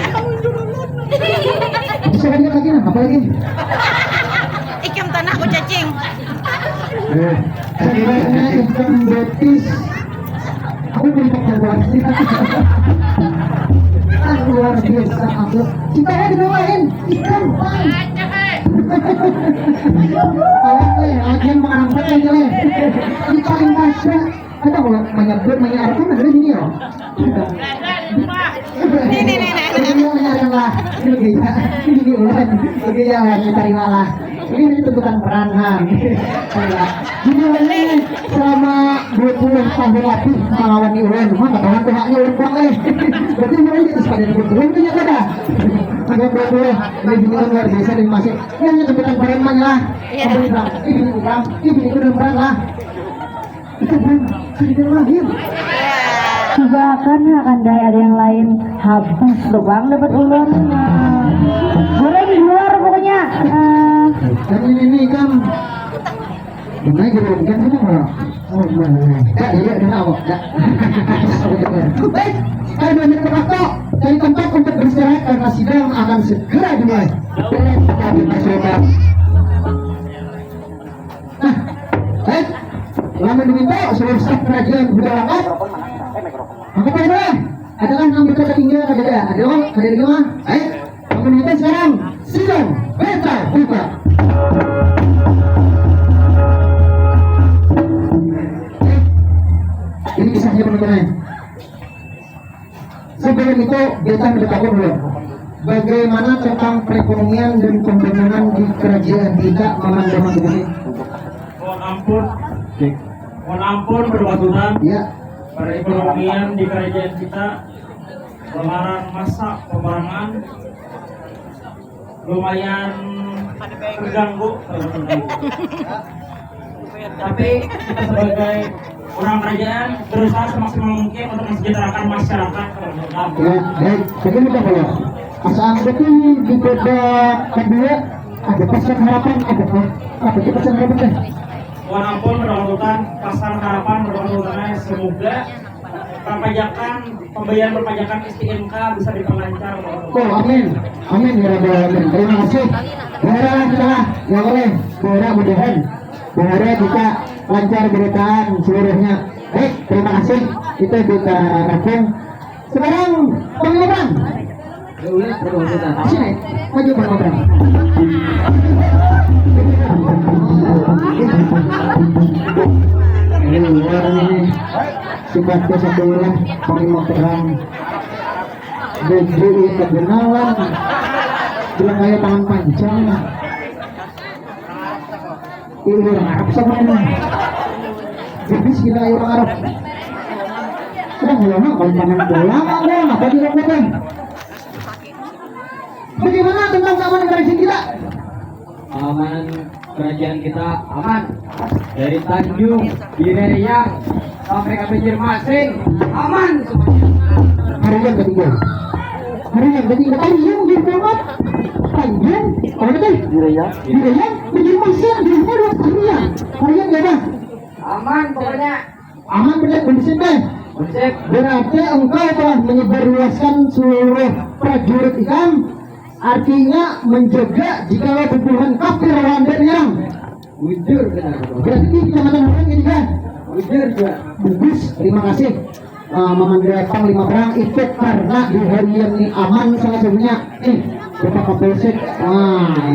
Bisa kan lagi nah, apa lagi? Ikan tanah aku cacing. Sebenarnya ikan betis. Aku beli pakai wajib. Luar biasa aku. Kita ada dibawain ikan pan. Agen mengangkat aja leh. Ini paling basah. Ada kalau menyebut menyarkan ada gini ya. Ini menyarkan lah. Ini ulang. Ini yang terima lah. Ini tentukan peranan. Jadi ini selama 20 tahun lebih melawan Iwan, mana kawan tuhaknya Iwan Bang berarti mulai itu pada Iwan punya kada. Agak 20, ini juga luar biasa dan masih. Ini hanya tentukan peranan lah. Ini udah peran lah. Itu Bang, sudah lahir. Bahkan Anda ada yang lain habis tuh Bang dapat ulun. Goreng di luar pokoknya. Dan ini kan naik gerung kan kita nggak? Oh iya, iya ada awak. Baik, kita banyak waktu cari tempat untuk beristirahat karena sidang akan segera dimulai. Nah, baik, Lama diminta seluruh staf kerajaan budaya lengkap. Angkat tangan dulu. Adalah yang berkata tinggal ada orang, ada di rumah. Ayo, kamu diminta sekarang. Sidang, peta, buka. Ini kisahnya teman-teman. Sebelum itu kita beritahu dulu bagaimana tentang perekonomian dan pembangunan di kerajaan kita Mamanda ini. Mohon ampun berwaturan. Ya, Perekonomian di kerajaan kita kemarin masa peperangan lumayan terganggu. Tapi kita sebagai orang kerajaan berusaha semaksimal mungkin untuk mensejahterakan masyarakat. ya, baik. Begini kita kalau asal betul di babak kedua ada pesan harapan ada apa sih pesan harapan teh? Mohon ampun berwaturan pasar harapan berwaturan semoga pembayaran perpajakan STNK bisa diperlancar. Oh, amin, amin ya rabbal alamin. Terima kasih. Bora kita ya boleh. Bora mudahan. Bora kita lancar beritaan seluruhnya. Baik, terima kasih. Kita kita rakung. Sekarang pengumuman. Sini, maju pengumuman. Ini luar ini. Sudah keseluruhan panglima perang BJI kebenaran bilang kayak tangan panjang ini orang Arab sama ini habis kita kayak orang Arab sedang lama kalau tangan bola apa dilakukan bagaimana tentang keamanan kerajaan kita? Aman, kerajaan kita aman dari Tanjung, Bireyang sampai ke pinggir Masing, aman semuanya. Hari yang ketiga Tanjung diplomat Tanjung apa itu? Bireyang pinggir Masing di mana harian gak ada Aman pokoknya. aman benar kondisi deh. Konsep Berarti engkau telah menyebarluaskan seluruh prajurit ikan, artinya menjaga jika tuduhan kafir Rwanda yang bujur benar. berarti kecamatan orang ini kan Bujur juga. bagus. Terima kasih Mamanda Panglima Perang ikut karena di hari ini aman salah satunya Bapak Kapolsek.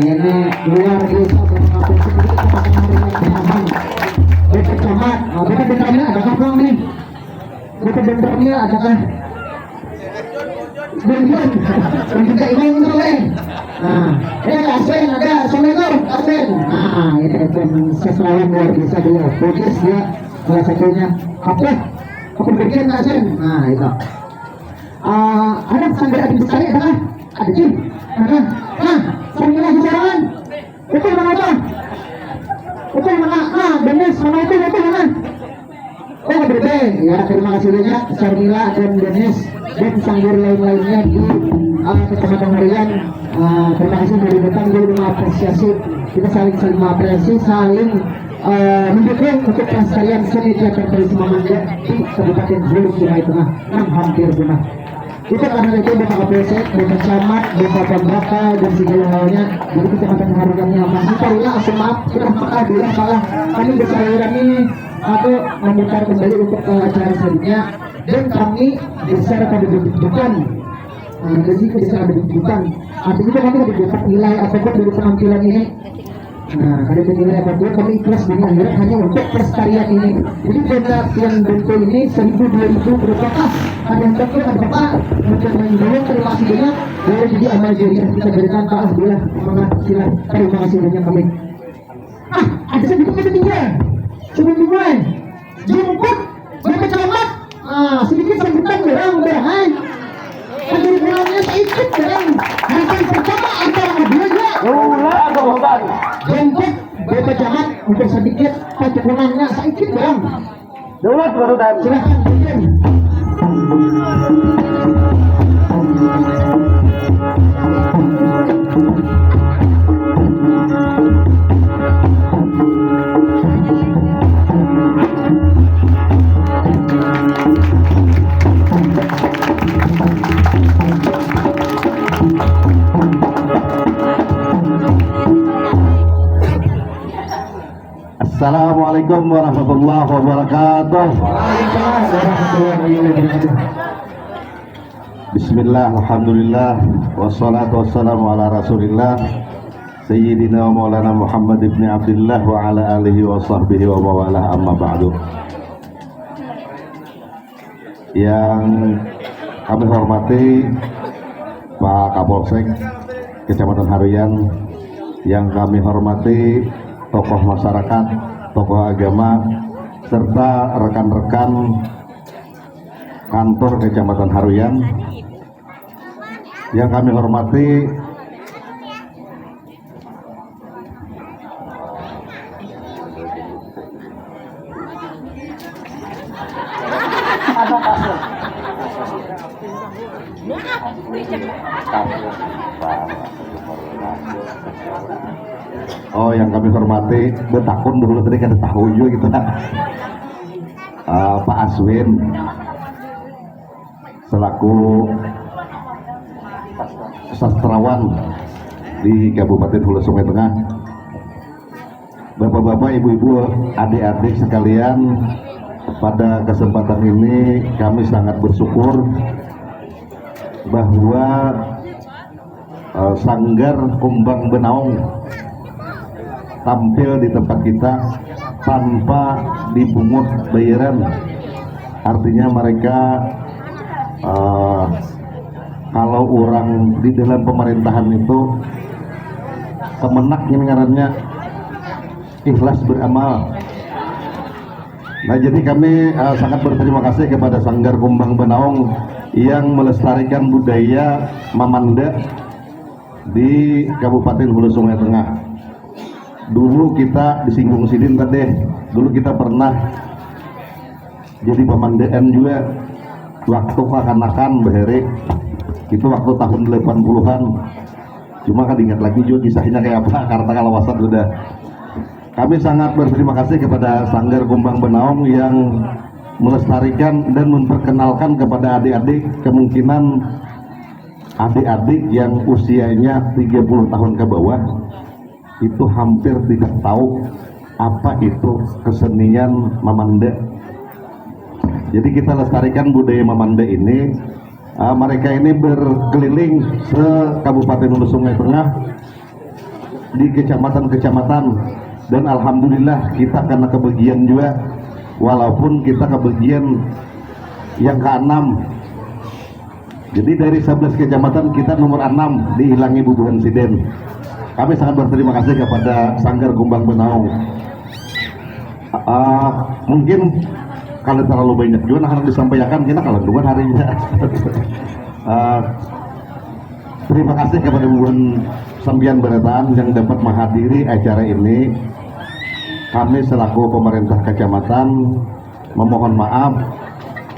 Ini luar biasa Bapak Kapolsek itu kecamatan hari ini aman. Bapak Camat, Bapak Bendernya adakah Bang nih? Bapak Bendernya adakah? Bendernya dan juga ini mulai. Ini Asen ada, Assalamualaikum Asen. Ini Asen sesuatu luar biasa dia, fokus dia salah satunya apa bagian Asen. Itu. Ada sanggar adik besar ada ada Jim. Sanggar lagi jalan. Itu mana apa? Itu mana? Dennis mana itu mana? Oh berbeda. Ya terima kasih banyak Sarmila dan Dennis dan sanggar lain-lainnya di Kecamatan Harian. Terima kasih dari datang jadi mengapresiasi, kita saling mengapresiasi, saling mendukung untuk pelestarian seni teater tradisi Mamanda di Kabupaten Hulu Sungai Tengah yang hampir punah. Itu karena itu Bapak Kapolsek, Bapak Camat, Bapak Pembaka dan segala halnya dari Kecamatan Hariannya masih perlulah maaf sudah bilang salah kami bersaluran ini atau memutar kembali untuk acara selanjutnya dan kami besar pada bukan jadi bisa ada tuntutan. Artinya kami ada dapat nilai apapun dari penampilan ini. Ada nilai apapun kami ikhlas dengan anggaran hanya untuk pelestarian ini. Jadi benda yang bentuk ini 1000-2000 berapakah? Ada yang takut ada apa? Mungkin mendorong terima kasih banyak. Boleh jadi amal jariah kita berikan ke Alhamdulillah. Silah terima kasih banyak kami. Ada sedikit kita tinggal. Sebelum dimulai, jemput Bapak Camat. Sedikit sambutan berang. Menjadi bulannya sedikit dalam hari pertama antara keduanya. Jemput Bapak Camat untuk sedikit pacukunannya sedikit dalam. Dulu silakan. Assalamualaikum warahmatullahi wabarakatuh. Bismillah, alhamdulillah, wassalatu wassalamu ala rasulillah Sayyidina wa maulana Muhammad ibn Abdullah wa ala alihi wa sahbihi wa mawalah, amma ba'du. Yang kami hormati Pak Kapolsek Kecamatan Haruyan, yang kami hormati tokoh masyarakat, tokoh agama, serta rekan-rekan kantor Kecamatan Haruyan, yang kami hormati betakun dulu tadi kan tahu juga gitu Pak Aswin selaku sastrawan di Kabupaten Hulu Sungai Tengah, bapak-bapak, ibu-ibu, adik-adik sekalian, pada kesempatan ini kami sangat bersyukur bahwa Sanggar Kumbang Benaung tampil di tempat kita tanpa dipungut bayaran. Artinya mereka kalau orang di dalam pemerintahan itu kemenak ini ngarannya ikhlas beramal. Nah, jadi kami sangat berterima kasih kepada Sanggar Kumbang Benaung yang melestarikan budaya Mamanda di Kabupaten Hulu Sungai Tengah. Dulu kita disinggung sidin tadi, dulu kita pernah jadi pemandaan juga waktu kekanakan Beherik, itu waktu tahun 80-an. Cuma kan ingat lagi juga kisahnya kayak apa, karena kalawasan sudah. Kami sangat berterima kasih kepada Sanggar Kumbang Benaung yang melestarikan dan memperkenalkan kepada adik-adik, kemungkinan adik-adik yang usianya 30 tahun ke bawah itu hampir tidak tahu apa itu kesenian Mamanda. Jadi kita lestarikan budaya Mamanda ini. Mereka ini berkeliling se Kabupaten Hulu Sungai Tengah di kecamatan-kecamatan, dan alhamdulillah kita karena kebagian juga, walaupun kita kebagian yang ke-6. Jadi dari 11 kecamatan kita nomor 6 dihilangi bubuhan siden. Kami sangat berterima kasih kepada Sanggar Kumbang Benaung. Mungkin kalau terlalu banyak juga harus disampaikan, kita kalau dua harinya. Terima kasih kepada bubuhan Sambian Berataan yang dapat menghadiri acara ini. Kami selaku pemerintah kecamatan memohon maaf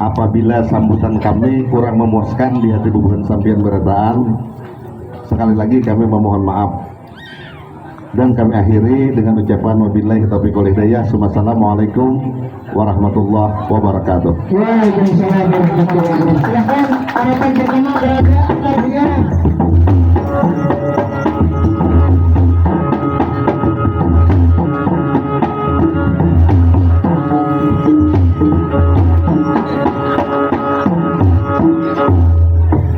apabila sambutan kami kurang memuaskan di hati bubuhan Sambian Berataan. Sekali lagi kami memohon maaf. Dan kami akhiri dengan ucapan wabillahi taufiq wal hidayah. Assalamualaikum warahmatullahi wabarakatuh. Waalaikumsalam warahmatullahi wabarakatuh. Silakan harapan pertama berada atas dia.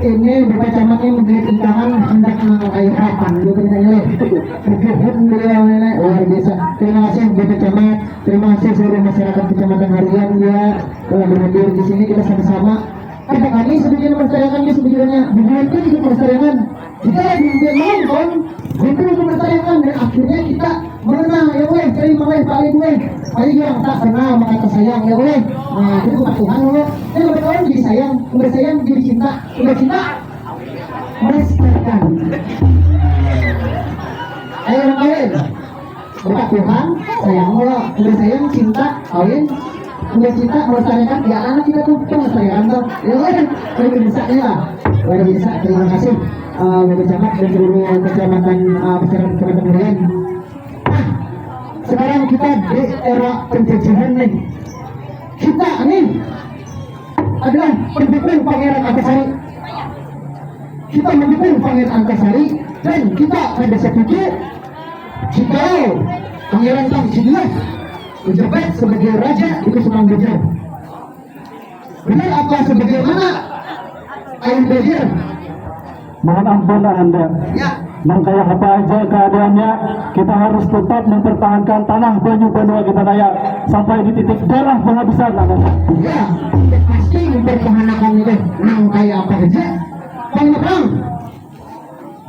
Ini Bapak Camat ini memberi undangan hendak mengakhiri harapan. Luar biasa. Terima kasih Bapak Camat, terima kasih seluruh masyarakat Kecamatan Haruyan ya telah berhadir di sini. Kita sama-sama kita kami sebetulnya melestarikan ini sebetulnya bukan juga melestarikan. Kita lagi nonton, itu melestarikan, dan akhirnya kita mengenal ya weh, terima weh, paling yang tak kenal maka tersayang ya weh. Nah itu bukan Tuhan loh. Tapi mereka orang jadi sayang, udah sayang jadi cinta, udah cinta melestarikan. Ayo kawin, bukan Tuhan sayang lo, udah sayang cinta kawin, udah cinta melestarikan ya anak kita tuh melestarikan tuh. Ya weh, udah bisa ya, udah bisa. Terima kasih Bapak Camat dan seluruh kecamatan Kecamatan Haruyan. Sekarang kita di era penjajahan nih. Kita nih adalah pendukung Pangeran Antasari. Kita mendukung Pangeran Antasari dan kita pada setuju jika Pangeran Tang Sidilas menjabat sebagai raja di Kusuman Banjar. Benar apa sebagaimana Ayun Banjar? Mohon ampun Anda. Ya, Dan kayak apa aja keadaannya, kita harus tetap mempertahankan tanah Banyu Banua kita Dayak sampai di titik darah penghabisan Anda. ya, pasti mempertahankan itu. Nang kayak apa aja?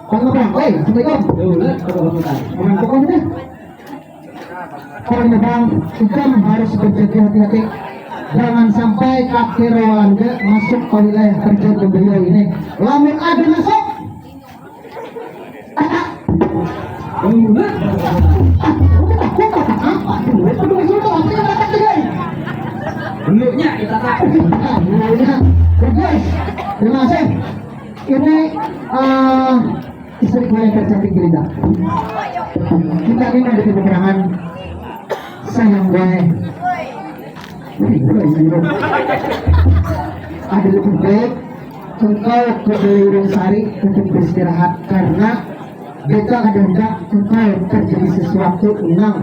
Bang Ngebrang. Oi, Assalamualaikum. Orang pokok deh. Bang Ngebrang, kita harus berjaga hati-hati. Jangan sampai kaki Rwanda masuk ke wilayah kerja beliau ini. Lamun ada masuk. Dulunya kita tak. Terima kasih. Ini istri gue yang tercantik Gerida. Kita ini ada peperangan sayang gue. Ada lebih baik engkau ke Urung Sari untuk beristirahat karena beta ada hendak engkau terjadi sesuatu yang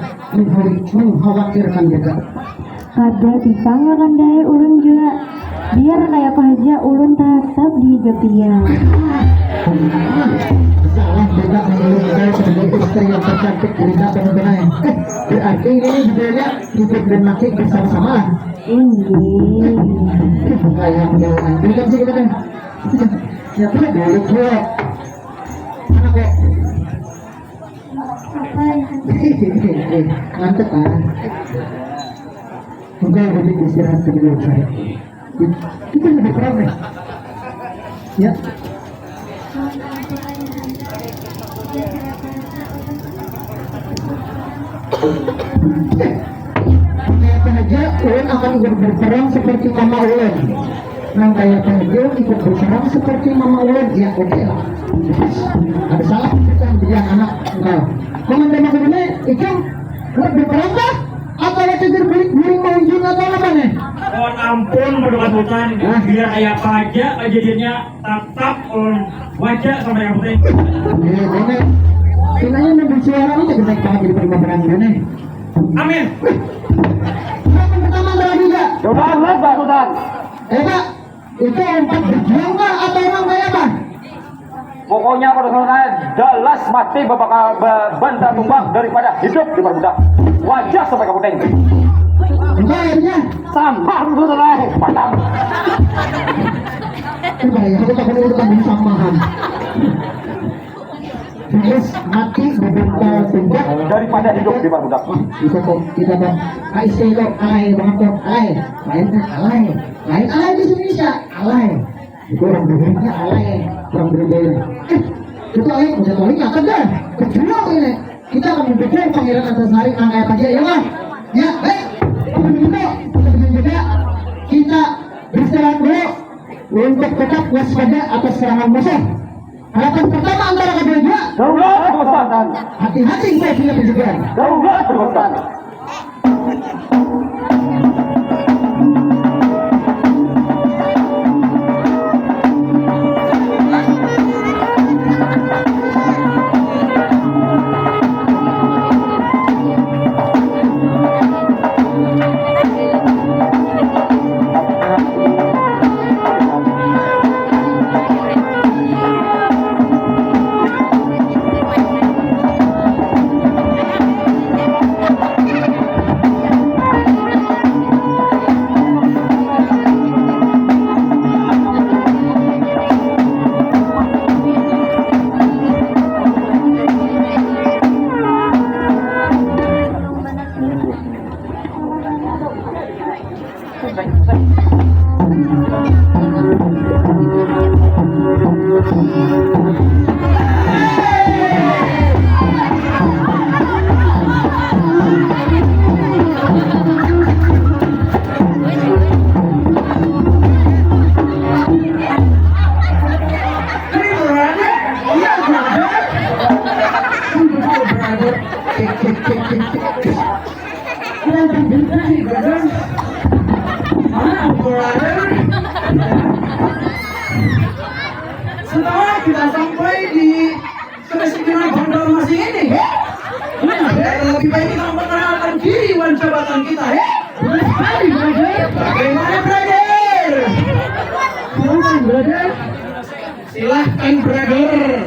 mengkhawatirkan beta. Ada di pangarandai ulun juga. Biar kayak apa aja ulun tetap di gepian. Salah beta menurut sebagai istri yang tercantik Gerida benar-benar. Berarti ini sebenarnya hidup dan mati bersama-sama lah. Ini. Kayak mendoakan. Ini kan sih kita kan. Ya tuh boleh gue. Mana kok? Mantep kan? Enggak lebih istirahat sebelum saya. Kita lebih kurang nih. Ya. Kayak aja, ulun akan berperang seperti mama ulun. Nah kayak aja ikut berperang seperti mama ulun. Ya oke lah. Ada salah kita menjadi anak engkau. Komandan Makedone, ikan berperang kah? Atau kejar guling maujung atau apa nih? Mohon ampun berdoa sultan, biar kayak apa aja kejadiannya tetap wajah sama yang penting. Iya bener. Tinanya nambah suara aja kita pakai di pertempuran ini. Amin. Yang pertama antara juga. Coba Pak Sultan. Pak, itu empat berjuang nggak atau orang kayak apa? Pokoknya pada Sultan jelas mati bakal benda tumbang daripada hidup diperbudak. Wajah sampai kaputeng. Enggak akhirnya. Sampah Sultan. Padam. Bahaya, aku tak perlu urutan samahan. Terus mati beberapa tumbang Daripada hidup diperbudak. bisa kok kita bang AIC kok alay banget kok alay lain di Indonesia alay itu orang berbeda alay orang berbeda itu alay bisa balik akan dah kecilong ini kita akan mendukung Pangeran Antasari angkai aja ya bang ya baik kita beristirahat dulu untuk tetap waspada atas serangan musuh. Harapan pertama antara kedua dua. Daulat Sultan. Hati-hati gue punya penjagaan. Daulat Sultan. Setelah kita sampai di spesifikasi Bandar Masih ini, lebih baik kita memperkenalkan diri tujuan jabatan kita, sekali, brother. Bagaimana, brother? Silahkan, brother. Silahkan, brother.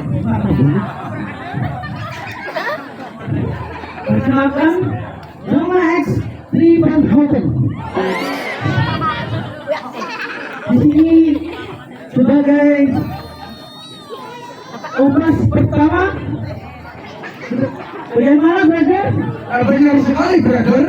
Perkenalkan, nama X Triban Houten. Di sini sebagai operasi pertama. Bagaimana, brother? Benar sekali, brother.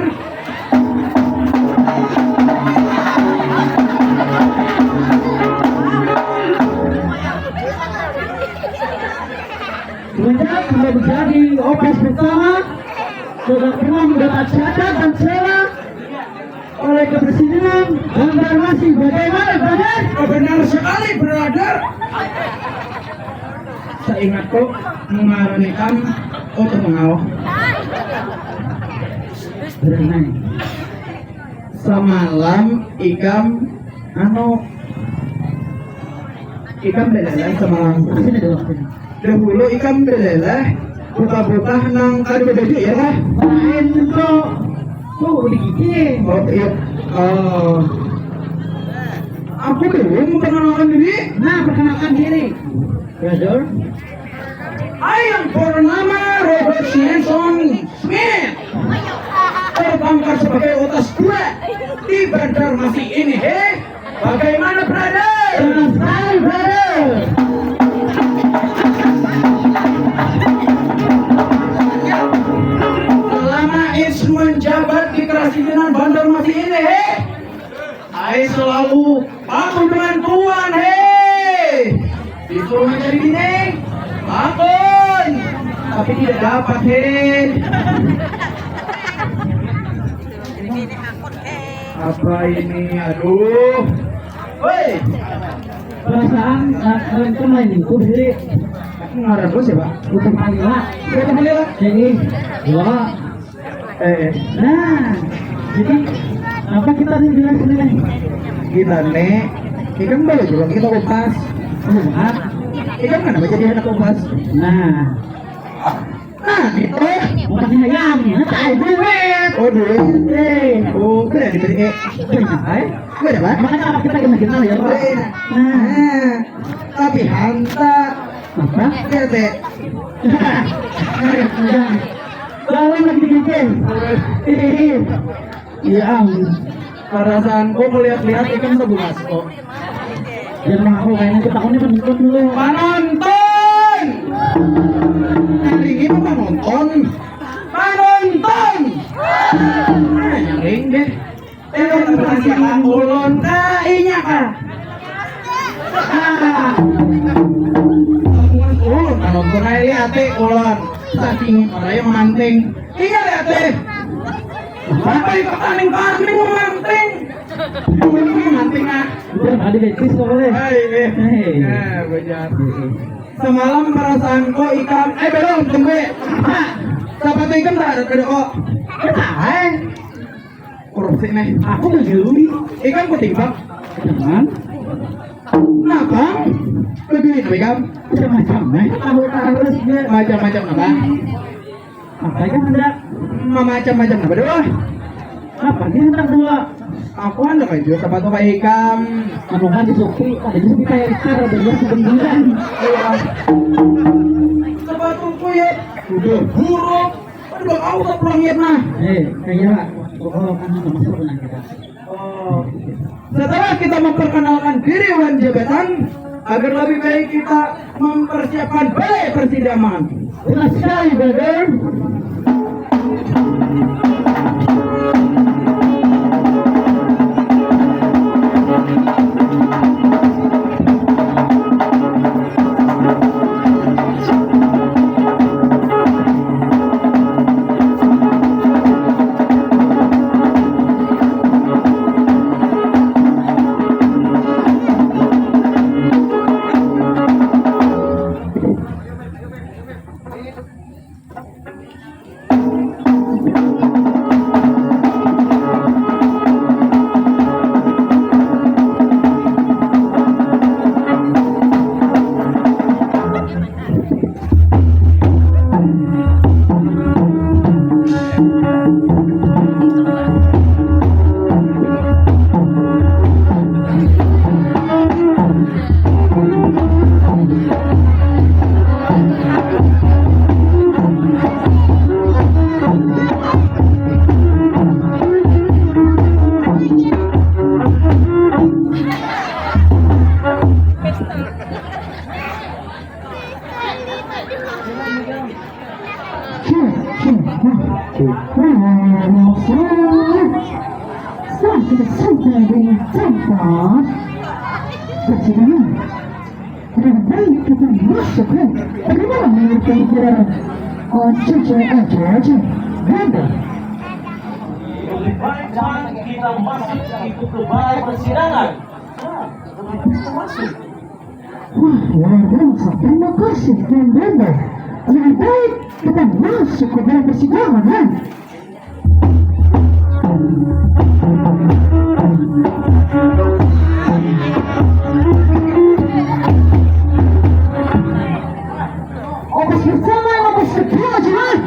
Semenjak sudah menjadi operasi pertama, sudah pernah mendapat catat dan celah oleh kepresidenan Banjarmasin. Bagaimana, brother? Benar sekali, brother. Seingatku mengarunikan untuk mengawal. Berenang. Semalam ikam beleleh semalam. Dahulu ikam beleleh buka-buka nang kali baju ya lah. Main kok. Oh, digigit. Oh, iya. Aku belum memperkenalkan diri. Nah, perkenalkan diri. Brother. I am bernama Robert Simpson Smith. Terpangkat sebagai otak dua di Banjarmasin ini, Bagaimana, brother? Senang sekali, brother. Selama Is menjabat di Kerasidenan Banjarmasin ini, I selalu patuh dengan Tuhan, disuruh menjadi dinding, bangun, tapi tidak dapat, Apa ini? Aduh. Woi. Perasaan kemarin itu sih. Aku ngarep bos ya, Pak. Untuk Manila. Untuk Manila. Jadi, dua. Nah, jadi apa kita nih bilang sini? Kita nih, ikan baru juga kita kupas. Nah, ikan mana jadi anak kupas? Nah, itu bukannya ayam, tahu duit. Oh, duit. Oh, keren diberi. Gue dapat. Makanya apa kita kenal ya, Pak? Nah, tapi hantar. Apa? Kete. Dalam lagi dibikin. Iya, perasaanku melihat-lihat ikan sebulas kok. Jangan aku kayaknya kita penonton dulu. Penonton! Hari ini penonton. Penonton! Nyaring deh. Perhatian ulun kainya kah? Ulun penonton aja lihat ulun. Saking orangnya memanting. Iya lihat deh. Sampai ke paning-paning memanting. Memanting ah. Ada betis boleh. Benar. Semalam perasaanku ikan, belum tunggu. Siapa tuh ikan tak ada kok? Korupsi nih. Aku menjeli. Ikan ku timbang. Jangan. Kenapa? Begini tuh ikan. Macam-macam nih. Macam-macam apa? Apa ikan ada? Macam-macam apa doa? Apa dia hendak dua? Aku anda baju sepatu pak ikan. Anu kan di Sukri, ada di Sukri kayak ikan ada dua sebenarnya. Sepatuku ya, udah buruk. Aduh, aku tak pelangir nah. Kayaknya oh kan masuk benar kita. Oh, setelah kita memperkenalkan diri dan jabatan, agar lebih baik kita mempersiapkan balai persidangan. Benar sekali, brother. kita sampai di tempat persidangan. Lebih baik kita masuk kan? Bagaimana menurut pemikiran Cici aja Ganda? Lebih baik kita masuk ikut ke balai persidangan. Wah, luar biasa. Terima kasih Tuan Ganda. Lebih baik kita masuk ke balai persidangan kan? Obat bersama, obat setia jangan.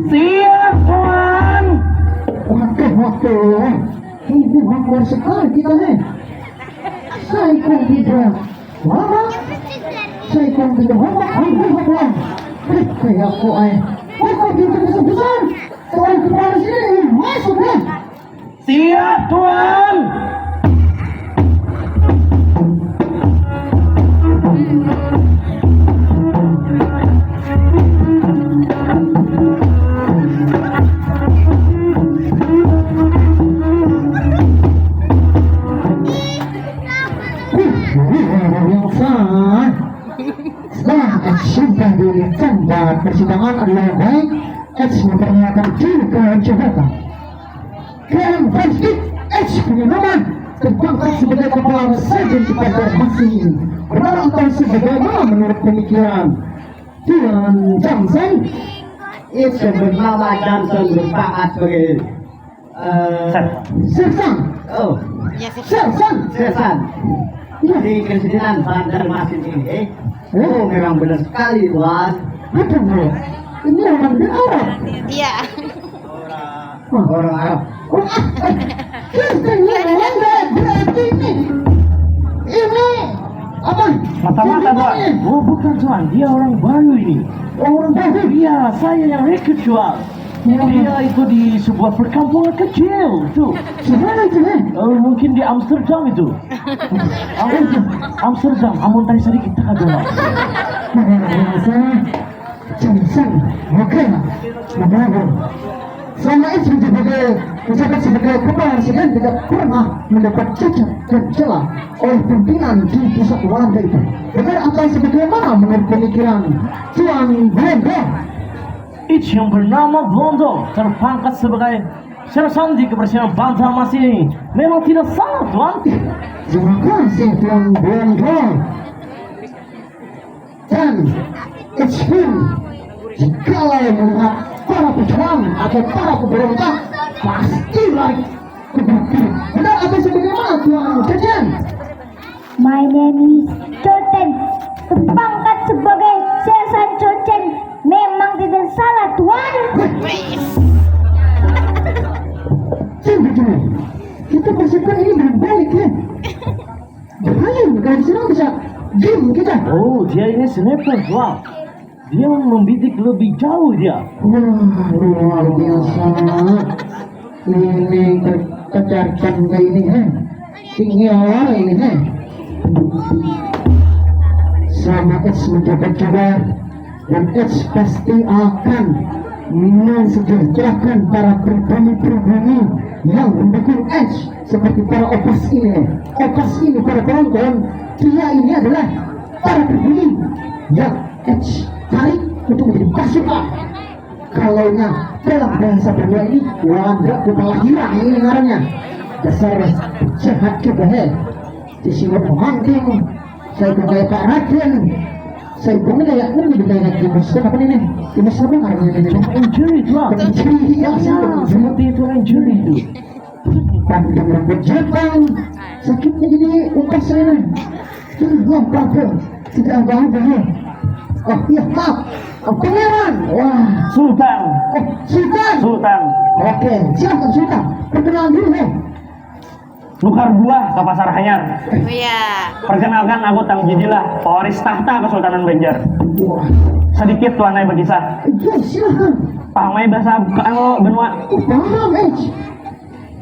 Siap, Tuan. Waktu ini hampir sekali kita nih. Saya pun tidak lama. Saya pun tidak lama. Hampir. Kayak aku kok pintu besar. Orang kepala sini masuk ya. Siap, Tuan. Setelah sudah di tempat persidangan adalah baik, memperlihatkan juga jabatan. Kalian Franskit punya nama terpangkat sebagai kepala sejen kepada masing ini. Berantau sebagaimana menurut pemikiran Tuan Johnson? Itu bernama Johnson berpangkat sebagai Sersan. oh Sersan. Sersan di Kesedihan Banjarmasin ini. Oh, memang benar sekali, Tuan. Apa nih? Ini orang dari Arab. Iya. Orang Arab. Kita orang berarti ini apa? Mata-mata, Tuan. Oh, bukan, Tuan. Dia orang baru ini. Orang baru. Iya, saya yang rekrut, Tuan. Dia itu di sebuah perkampungan kecil tuh. Gimana itu Mungkin di Amsterdam itu. Amsterdam, amun tadi sedikit tak ada. Johnson, oke lah. Selama ini menjabat sebagai kepala presiden tidak pernah mendapat cacat dan celah oleh pimpinan di pusat Walanda itu. Benar atau sebagaimana menurut pemikiran Tuan Blondo? Itu yang bernama Blondo terpangkat sebagai sersan di kebersihan Banjarmasin ini. Memang tidak salah, Tuan. Terima kasih Tuan Blondo. Dan Itchpin, jikalau melihat para pejuang atau para pemberontak pasti lari ke bukti. Benar atau sebagaimana Tuan Jajan? My name is Choten. Terpangkat sebagai Sersan Choten. Memang tidak salah, Tuan. Betul. Kita pasukan ini berbalik ya. Bahaya, kalau diserang bisa game kita. Oh, dia ini sniper, Tuan. Dia membidik lebih jauh dia. Wah, luar biasa. Ini kecerdasan ini tinggi awal ini sama X menjabat juga, dan X pasti akan mensejahterakan para pribumi-pribumi yang mendukung X seperti para opas ini. Opas ini para penonton, dia ini adalah para pribumi yang X tarik untuk menjadi pasukan. Kalau dalam bahasa berdua ini Wanda kepala hirang ini ngarannya. Dasar jahat juga disinggung pengantin. Saya bergaya Pak Raden. Saya bergaya ini bergaya Timus. Apa ini? Timus apa ngarannya ini? Injury, Tuan. Injury ya. Seperti itu injury itu. Pandang rambut Jepang. Sakitnya jadi umpas saya. Apa? Tidak apa-apa. Oh iya, maaf. Pangeran. Wah, Sultan. Sultan. Sultan. Oke, silakan Sultan. Perkenalan dulu ya. Nukar buah ke pasar hanyar. Oh iya. Perkenalkan aku Tang Jidilah, pewaris tahta Kesultanan Banjar. Wah, Sedikit tuan ai berkisah. iya silakan. Paham ai bahasa anu benua. Paham,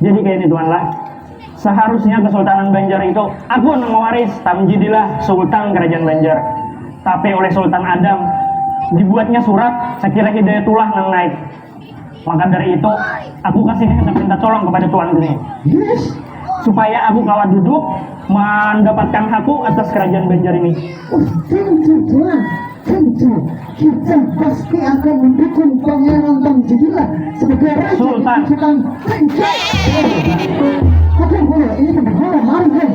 Jadi kayak ini tuan lah. Seharusnya Kesultanan Banjar itu aku yang mewaris Tang Jidilah, Sultan Kerajaan Banjar. Tapi oleh Sultan Adam dibuatnya surat, saya kira Hidayatullah nang naik. Maka dari itu, aku kasih hendak minta tolong kepada Tuan gini. Yes. Supaya aku kalah duduk mendapatkan hakku atas kerajaan Banjar ini. Tentu Tuan, tentu kita pasti akan mendukung Pangeran Tamjidillah sebagai Raja Sultan. Sultan Banjar. Oke, ini bendahara, mari.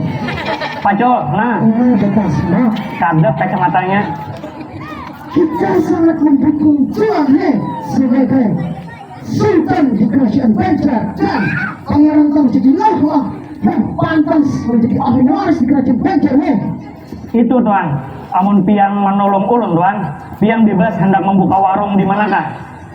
Pacol, nah, Bekas, nah. kadep kacamatanya. Kita sangat mendukung Tuan sebagai Sultan di Kerajaan Banjar dan Pangeran Tamjidillah yang pantas menjadi ahli waris di Kerajaan Banjar. Itu Tuan, amun pian menolong ulun Tuan, pian bebas hendak membuka warung di manakah?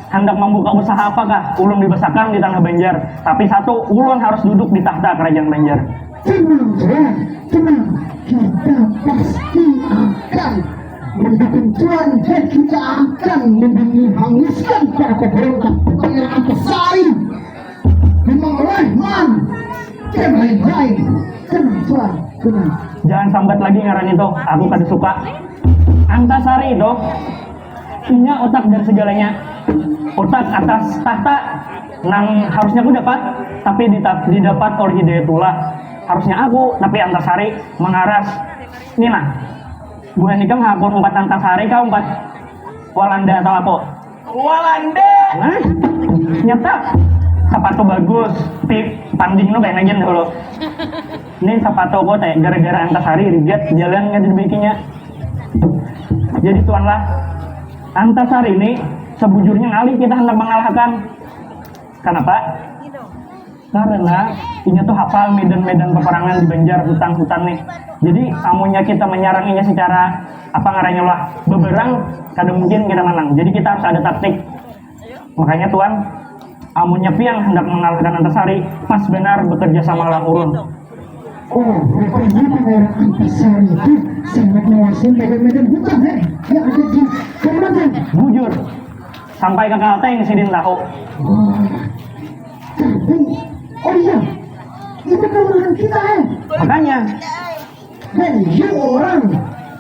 Hendak membuka usaha apakah? Ulun dibesakan di tanah Banjar. Tapi satu, ulun harus duduk di tahta Kerajaan Banjar. Tenang Tuan, tenang. Kita pasti akan mendukung Tuan dan kita akan menghanguskan para pemberontak Pangeran Antasari, Memang Rahman dan lain-lain. Tenang Tuan, tenang. Jangan sambat lagi ngaran itu, aku kada suka. Antasari itu punya otak dari segalanya. Otak atas tahta nang harusnya aku dapat, tapi didapat oleh Hidayatullah. Harusnya aku, tapi Antasari mengaras. Ini nah, bukan nikah ngapun 4 Antasari, kau 4 Walanda atau apa? Walanda! Nah, nyata sepatu bagus, tip panding lo kayak nagen dulu. Ini sepatu kok teh gara-gara Antasari riget jalan nggak dibikinnya. Jadi tuanlah Antasari ini sebujurnya kali kita hendak mengalahkan. Kenapa? Karena ini tuh hafal medan-medan peperangan di Banjar, hutan-hutan nih. Jadi amunnya kita menyaranginya secara apa ngarannya lah beberang, kadang mungkin kita menang. Jadi kita harus ada taktik. Makanya Tuan, amunnya piang hendak mengalahkan Antasari, pas benar bekerja sama lah urun. Oh, rupanya Pangeran Antasari itu sangat menguasai medan-medan hutan yang ada di Kemenangan. Bujur, sampai ke Kalteng sidin tahu. Tapi, oh iya, itu kelemahan kita Makanya, dan you orang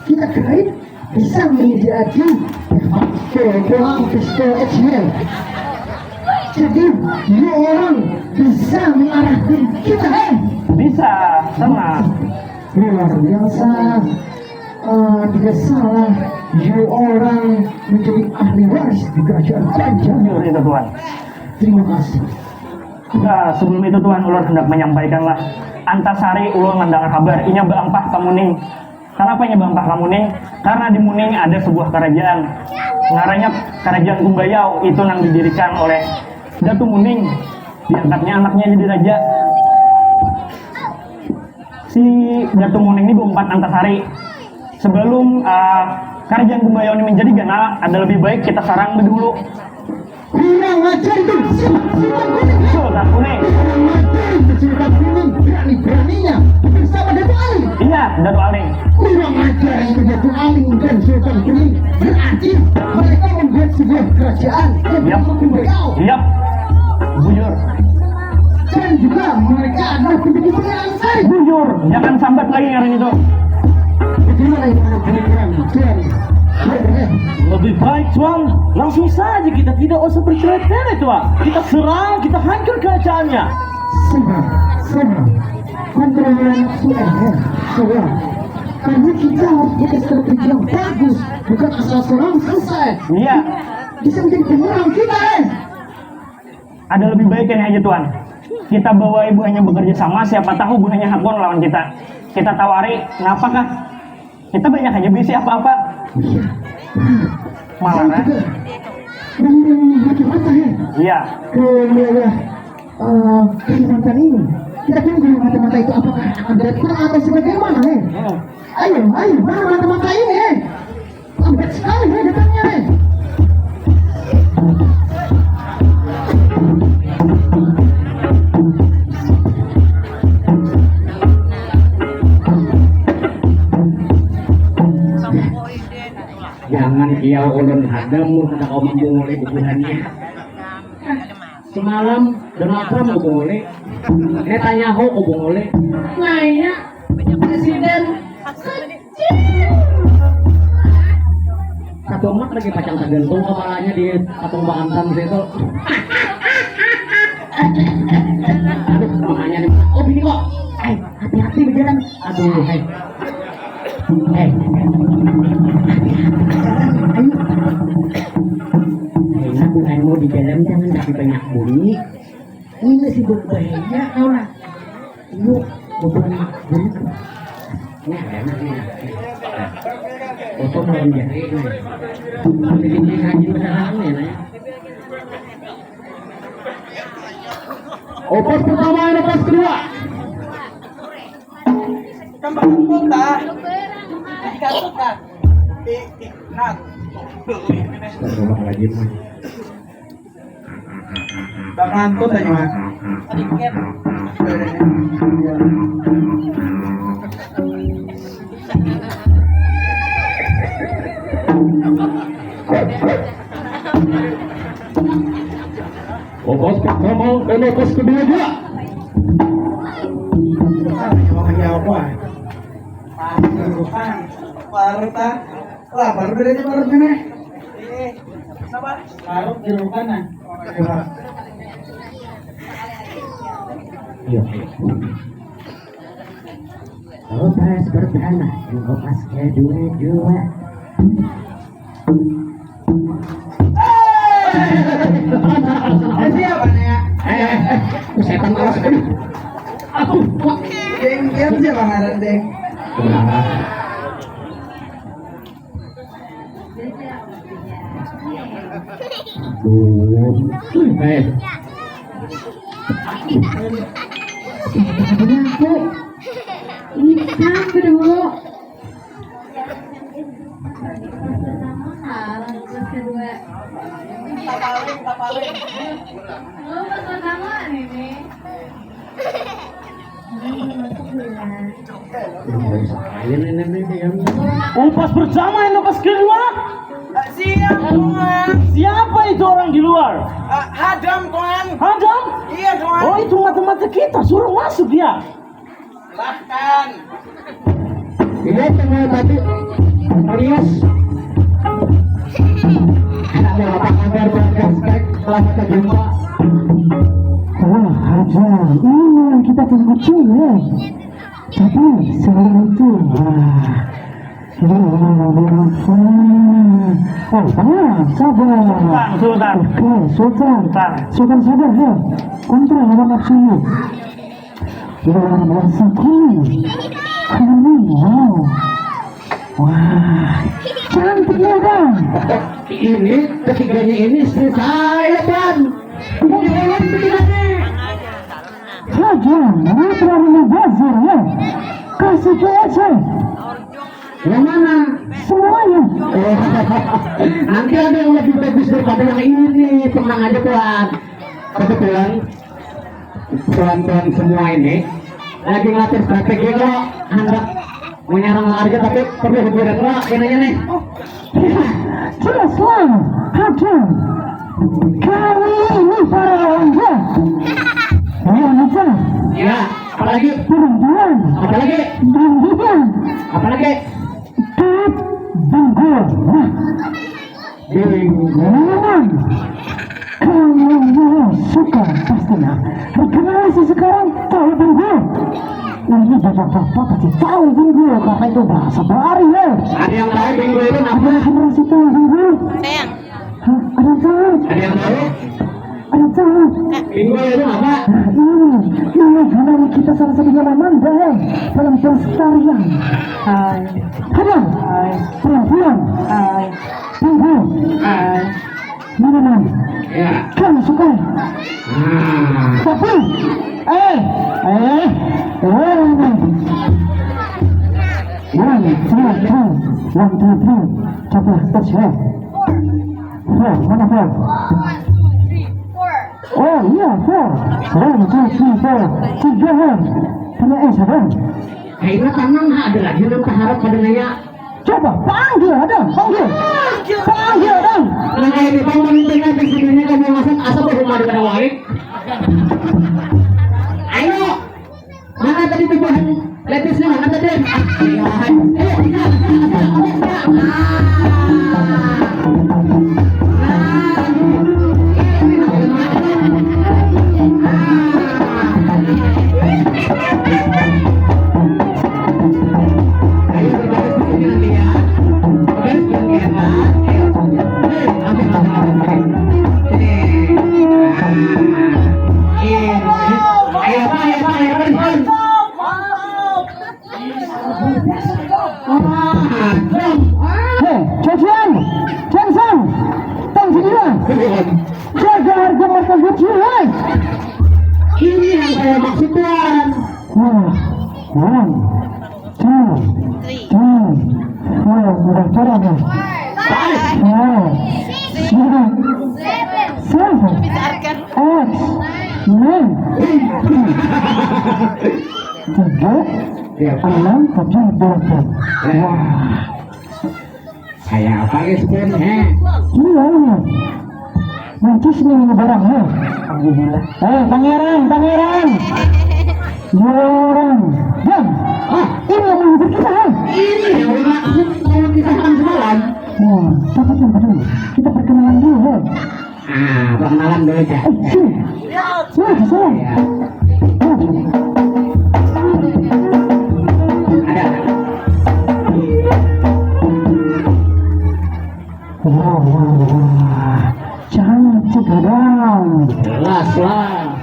kita kait bisa menyediakan pistol HL. Jadi you orang bisa mengarahkan kita bisa, tenang. luar biasa. Tidak salah, you orang menjadi ahli waris di Kerajaan Banjar. Bujur itu Tuan. Terima kasih. Nah, sebelum itu Tuhan ulun hendak menyampaikanlah Antasari ulun mendengar kabar inya baampah ka Muning. Kenapa inya baampah ka Muning? Karena di Muning ada sebuah kerajaan. Ngarannya Kerajaan Kumbayau, itu yang didirikan oleh Datu Muning. Diangkatnya anaknya jadi raja. Si Datu Muning ini beempat Antasari. Sebelum Kerajaan Kumbayau ini menjadi ganal, ada lebih baik kita sarang dulu. Kurang ajar itu Sultan Kuning. Sultan Kuning berani-beraninya bersama Datu Aling. Iya, Datu Aling. Kurang ajar itu Datu Aling dan Sultan Kuning. Berarti mereka membuat sebuah kerajaan yang Yap. bernama Kumbayau. Yap. Bujur. Dan juga mereka adalah penduduk Antasari. Bujur. Jangan sambat lagi ngaran itu. Bagaimana itu pemikiran Tuan? Lebih baik Tuan, langsung saja kita tidak usah bertele-tele Tuan. Kita serang, kita hancur kerajaannya. Serang. Kontrol serang. Karena kita harus punya strategi yang bagus, bukan asal serang selesai. Iya. Bisa menjadi penyerang kita Ada lebih baik ini aja Tuan. Kita bawa ibu hanya bekerja sama, siapa tahu bu hanya hakon lawan kita. Kita tawari, kenapakah? Kita banyak aja bisi apa-apa. Malah kan? Mata Iya. ke Kalimantan ini. Kita tunggu mata-mata itu apakah akan datang atau sebagaimana Ayo, mana mata-mata ini lambat sekali datangnya Jangan kiau ulun hadamu kada kau mengulai bubuhannya. Semalam Donald Trump mengulai, Netanyahu mengulai. Nah iya, presiden satu umat lagi pacang tergantung kepalanya di patung Bakantan situ. Aduh, makanya nih. Oh, bini kok. Hati-hati berjalan. Aduh, ayo. Kayaknya bukan mau di dalam jangan tapi banyak bunyi. Ini masih berbahaya kau lah. Lu beberapa bunyi. Ini ada nanti. Foto mau jadi. Tapi ini kaji usahaannya lah. Opas pertama, opas kedua. Kembang kota. Dikasutkan. Nak. Astagfirullahaladzim. Bang Anto tanya mas. Sedikit. Opas pertama dan opas kedua juga. Parut lah, baru bedanya parut ini. Sabar. Parut di kanan. Opas pertama dan opas kedua juga. Siapa nih ya? Setan malas. Aku. Deng, siapa ngaran deng? Upas pertama dan upas kedua. Siapa itu orang di luar? Adam tuan. Adam? Iya tuan. Oh, itu mata-mata kita, suruh masuk dia. Silahkan. Ini tengah tadi Marius. Ada apa kabar bergaspek telah kita jumpa. Wah, ada. Ini yang kita tunggu-tunggu. Tapi selain itu, sabar. Sultan. Oke, Sultan sabar ya. Kontrol hawa nafsumu. Luar biasa kamu. Wow. Wah, cantik ya kan? Ini ketiganya ini istri saya kan. Kemudian ketiganya. Saja, terlalu mubazir ya. Kasih ke aja. Yang mana? Semuanya. Nanti ada yang lebih bagus daripada yang ini. Tenang aja tuan. Kebetulan tuan-tuan semua ini lagi ngelatih strategi kalau hendak menyerang harga tapi perlu hiburan lah kayaknya nih. Jelaslah, ada. Kali ini para warga. Wanita. Ya, apalagi Perempuan. apalagi Perempuan. apalagi Tat banggur. Memang kamu suka pastinya. Generasi sekarang tahu banggur. Ini bapak-bapak pasti tahu banggur karena itu bahasa baru ya. ada yang tahu minggu itu apa? Ada generasi tahu banggur. Sayang. Hah, ada yang tahu? Ada yang tahu Ada yang tahu? minggu itu apa? Ini karena kita salah satunya Mamanda ya dalam pelestarian. Hai. Ada? Hai. Perempuan. Hai. Tunggu. Hai. Mana? Ya. Kamu suka? Tapi, One, two, three. Coba touch ya. Four, mana four? Oh iya, four. 1, 2, 3, 4. 3 ya. Tanya ada? Kayaknya tangan ada lagi yang berharap pada nanya. Coba panggil ada, panggil ada. Nah kayak di bangun tengah di sini kamu masuk asal rumah di Karawang. Ayo, mana tadi tujuan lepisnya mana tadi? maksud Tuhan. One, two, Three. three, four. Udah cara nih. Five, six, seven, Bisa-arkan. 8, 9, 3, 6, 7, 8. Wah, Saya pakai spoon, gila ini. Mancis nih ini barang, ya. Pangeran. Orang. Dan, ini yang menghibur kita, ya. Ini yang maksud yang kita semalam. Wah, tapi tunggu dulu. Kita perkenalan dulu, ya. Perkenalan dulu aja. Sini. Sayang. Ada. Wah, cantik kadang. Jelas lah.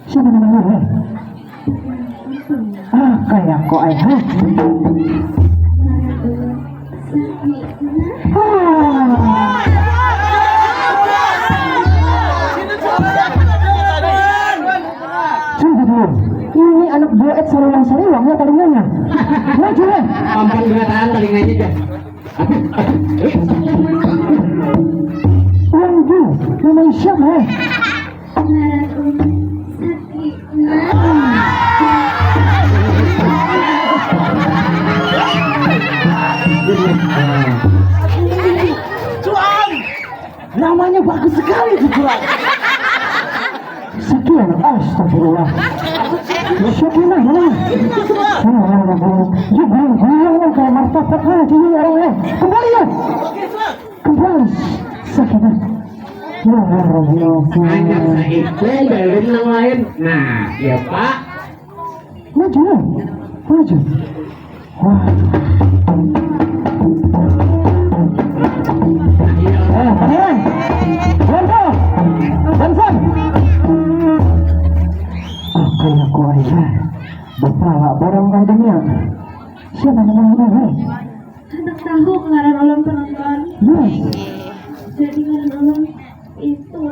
Siapa namanya? Kayak kok ayah. Ini anak duet sariwang ya telinganya. Maju ya. Pampang dua tangan telinganya aja. Waduh, namanya siapa ya? Namanya bagus sekali tuh Tuan. Sekian, astagfirullah. Sekian ya. Ya belum kayak martabak aja ya orangnya. Kembali ya. Kembali. Sekian. Ya Allah. Hanya itu belum yang lain. Nah, ya Pak. Maju ya. Maju. Wah. Pangeran. Bantu. Bansan. Kayak kau aja. Bapak barang adanya. Siapa namanya? Anak tahu ngaran ulang penonton. Yes. Jadi ngaran ulang itu.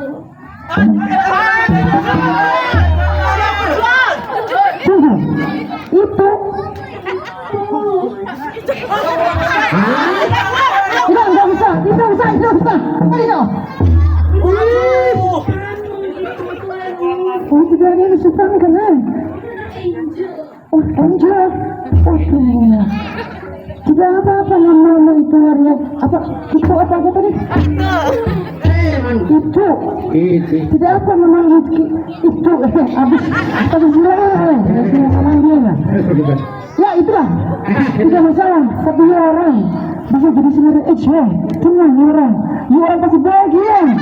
Tunggu. Itu. Tidak bisa. Mari dong. Oh, tidak ada yang suka kan? Oh, Angel. Oh, tidak apa-apa nama itu warnanya apa? Itu apa tadi? Itu. Tidak apa memang itu. Habis memang dia. Ya itulah. Tidak masalah. Tapi ya orang bisa jadi sendiri. Tenang orang. Ya orang pasti bahagia.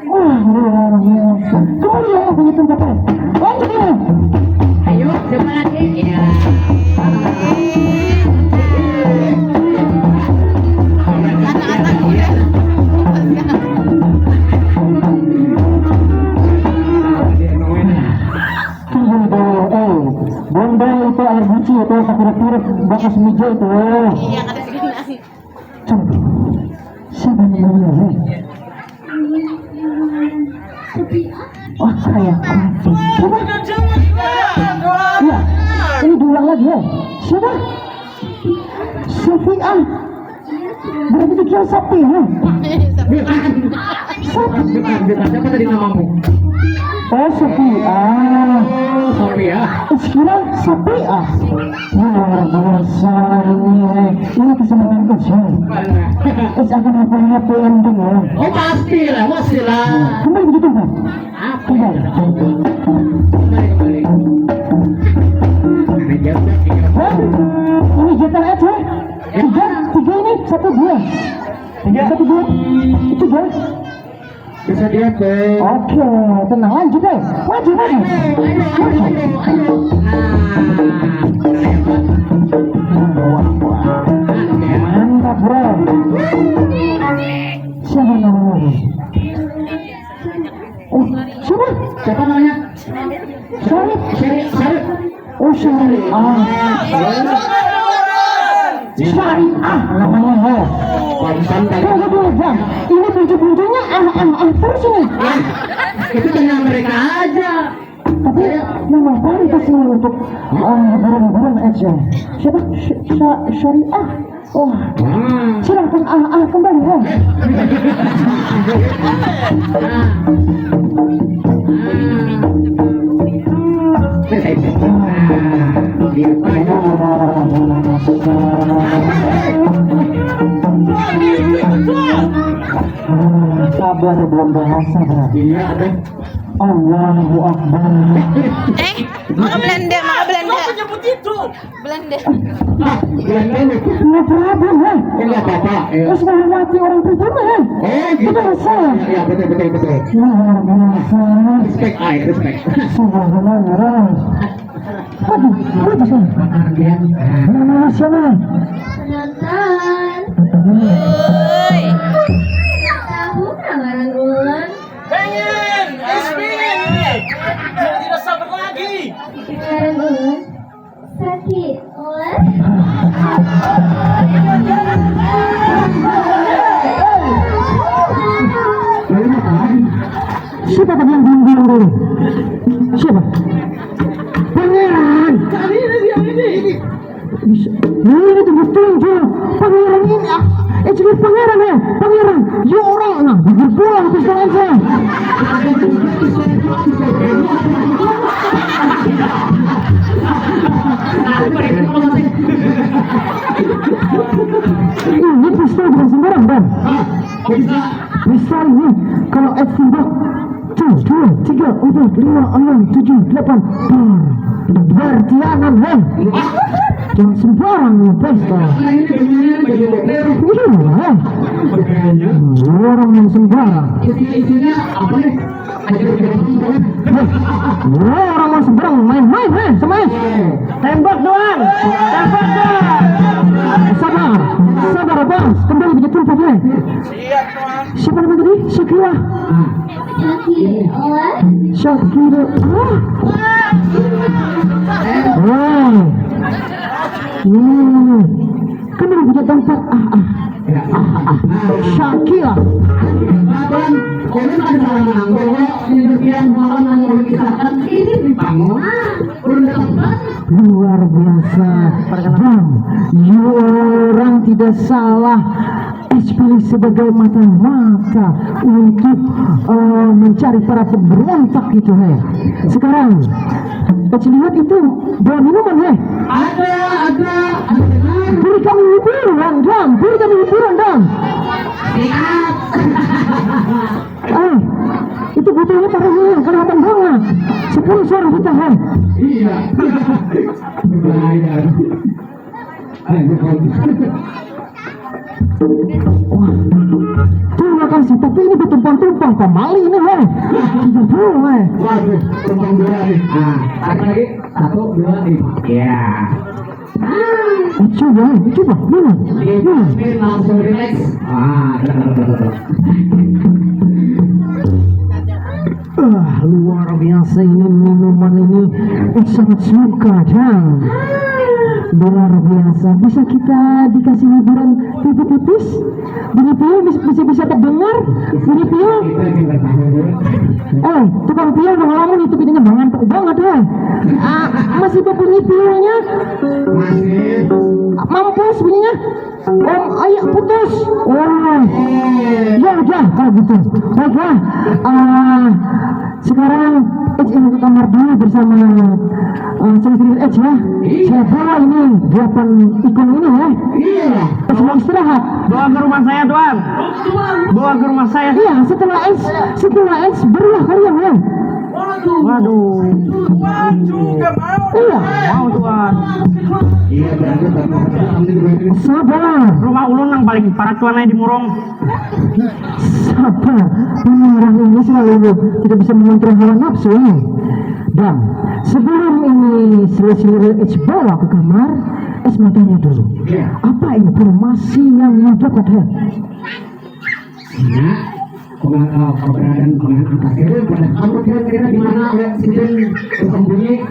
Wah, luar biasa. Kemudian apa itu Bapak? Lanjut ya. Ayo, coba lagi. Ya. Bondo itu air guci itu kira-kira bakas meja itu. Yang ada segini. Siapa namanya? Oh, saya kunci. Siapa? Iya, ini diulang lagi ya. Siapa? Sofian. Berarti dikira sapi ya? Bukan. Siapa tadi namamu? Oh, Sofian. Sophia. Sekarang Sofian. Luar biasa ini. Ini kesenangan kecil. Akan happy ending ya. Oh, pastilah. Kembali begitu kan? Apa Kembali. Ini jatah aja. Tiga ini, 1, 2. 1, 2. Itu 2. Bisa diatur. Oke, tenang lanjut deh. Maju. Mantap bro. Siapa namanya? Oh, siapa namanya? Syarif. Oh, Syarif. syariah namanya he. Tunggu dulu Jam, ini bunyi-bunyinya terus ini. Itu tinggal mereka aja. Tapi memang pantas ini untuk barang-barang aja. Siapa? Syariah. Oh, silahkan kembali ya. Sabar belum bahasa berarti. Allahu Akbar. Maka Belanda. Menyebut itu. Belanda. Nggak apa-apa ya. Enggak apa-apa. Terus menghormati orang pertama ya. Itu masalah. Ya betul. Luar biasa. Respect. Subhanallah. Aduh, apa sih? Nama siapa? Penonton, Woi. tahu pengaran ulun? Pengen. Saya tidak sabar lagi. Pengaran ulun sakit ulun. Siapa tadi yang bilang dulu? Siapa? Pangeran. Ini tuh betul tuh. Pangeran ini jadi pangeran ya. Pangeran. Ya orang nah bikin pulang terus aja. Ini pistol bukan sembarang Dan. Pistol ini kalau X-Timbak 1, 2, 3, 4, 5, 6, 7, 8 bertianan hei. Jangan sembarang nih pesta. Iya orang yang sembarang. Orang yang sembarang main-main hei sama tembak doang. Sabar bos, kembali ke tempat ya. Siap tuan. Siapa nama tadi? Syakira. Syakira. Kembali ke tempat. Syakira. Luar biasa. Dan orang tidak salah pilih sebagai mata-mata untuk mencari para pemberontak itu he. Sekarang lihat itu bawa minuman he. Ada. Beri kami hiburan Dam. Itu butuhnya taruhnya kelihatan banget. 10 suara kita he. Iya. Wah, terima kasih, tapi ini bertumpang-tumpang pemali ini hei. Tidak boleh. Waduh, tumpang dua nih. Nah, tarik lagi. 1, 2, 3. Ya. Coba, mana? Langsung relax. Luar biasa ini minuman ini sangat suka dan luar biasa. Bisa kita dikasih hiburan tipis-tipis? Bunyi pion bisa terdengar? Bunyi pion? Tukang pion udah ngalamin itu pintunya ngantuk banget masih berbunyi pionnya? Mampus bunyinya? Ayo putus. Ya udah kalau gitu. Baiklah. Sekarang yang ke kamar dulu bersama sering-sering ya. Saya bawa ini 8 ikon ini ya. Semua istirahat. Bawa ke rumah saya tuan. Bawa ke rumah saya. Iya, setelah X berilah kalian ya. Waduh. Juga mau. Iya. Mau tuan. Sabar. Rumah ulun yang paling parah tuan di Murong. Sabar. Orang ini selalu tidak bisa mengontrol hawa nafsu ya. Dan sebelum ini selesai X bawa ke kamar, X matanya dulu. Apa informasi yang dapat ya? Keberadaan atas itu kamu kira-kira di mana oleh sendiri bersembunyi?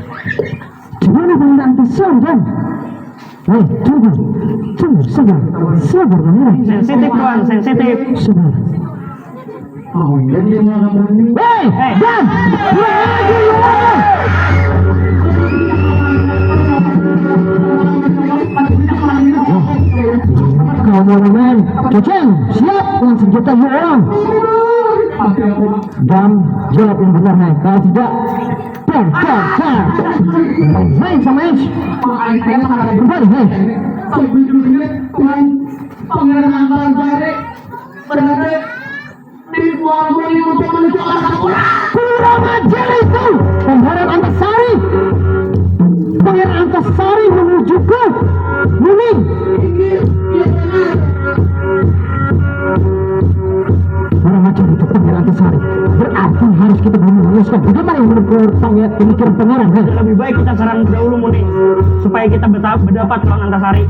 Di mana pengenalan besar dan? Tunggu, sabar Pangeran. Sensitif Tuan, sensitif. Sabar. Dan dia malah ngomongin. Dan! Kameramen, Keceng, siap dengan senjata dua orang. Dan jawab yang benar, hai. Kalau tidak, main sama Ace. Kembali, hai. Pangeran Antasari berada di bawah bumi untuk menuju arah kurang. Kurang ajar itu, Pangeran Antasari. Pangeran Antasari menuju ke Muning. Kurang ajar itu Pangeran Antasari. Berarti harus kita belum memuluskan. Bagaimana yang menurut pemikiran Pangeran? Lebih baik kita serang dahulu Muning, supaya kita berdapat lawan Antasari.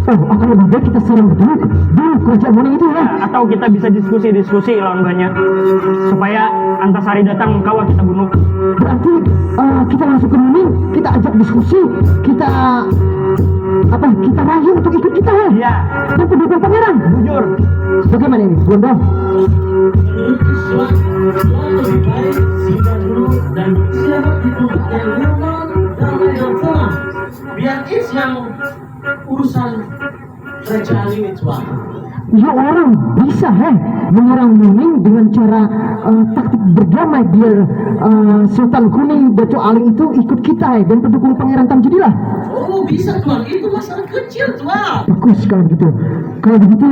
Oh, akan lebih baik kita serang dulu kerajaan Muning itu ya? Atau kita bisa diskusi lawan banyak, supaya Antasari datang kawal kita bunuh. Berarti kita masuk ke Muning, kita ajak diskusi, kita rayu untuk ikut kita ya? Iya. Dan pendukung Pangeran. Jujur. Bagaimana ini, Bondo? Lebih baik singgah dulu dan bersiap untuk yang nyaman, damai dan tenang. Biar Is yang urusan kerajaan ini Tuan. Ya orang bisa menyerang Muning dengan cara taktik berdamai biar Sultan Kuning Datuk Aling itu ikut kita dan pendukung Pangeran Tamjidillah. Oh bisa Tuan, itu masalah kecil Tuan. Bagus kalau begitu. Kalau begitu,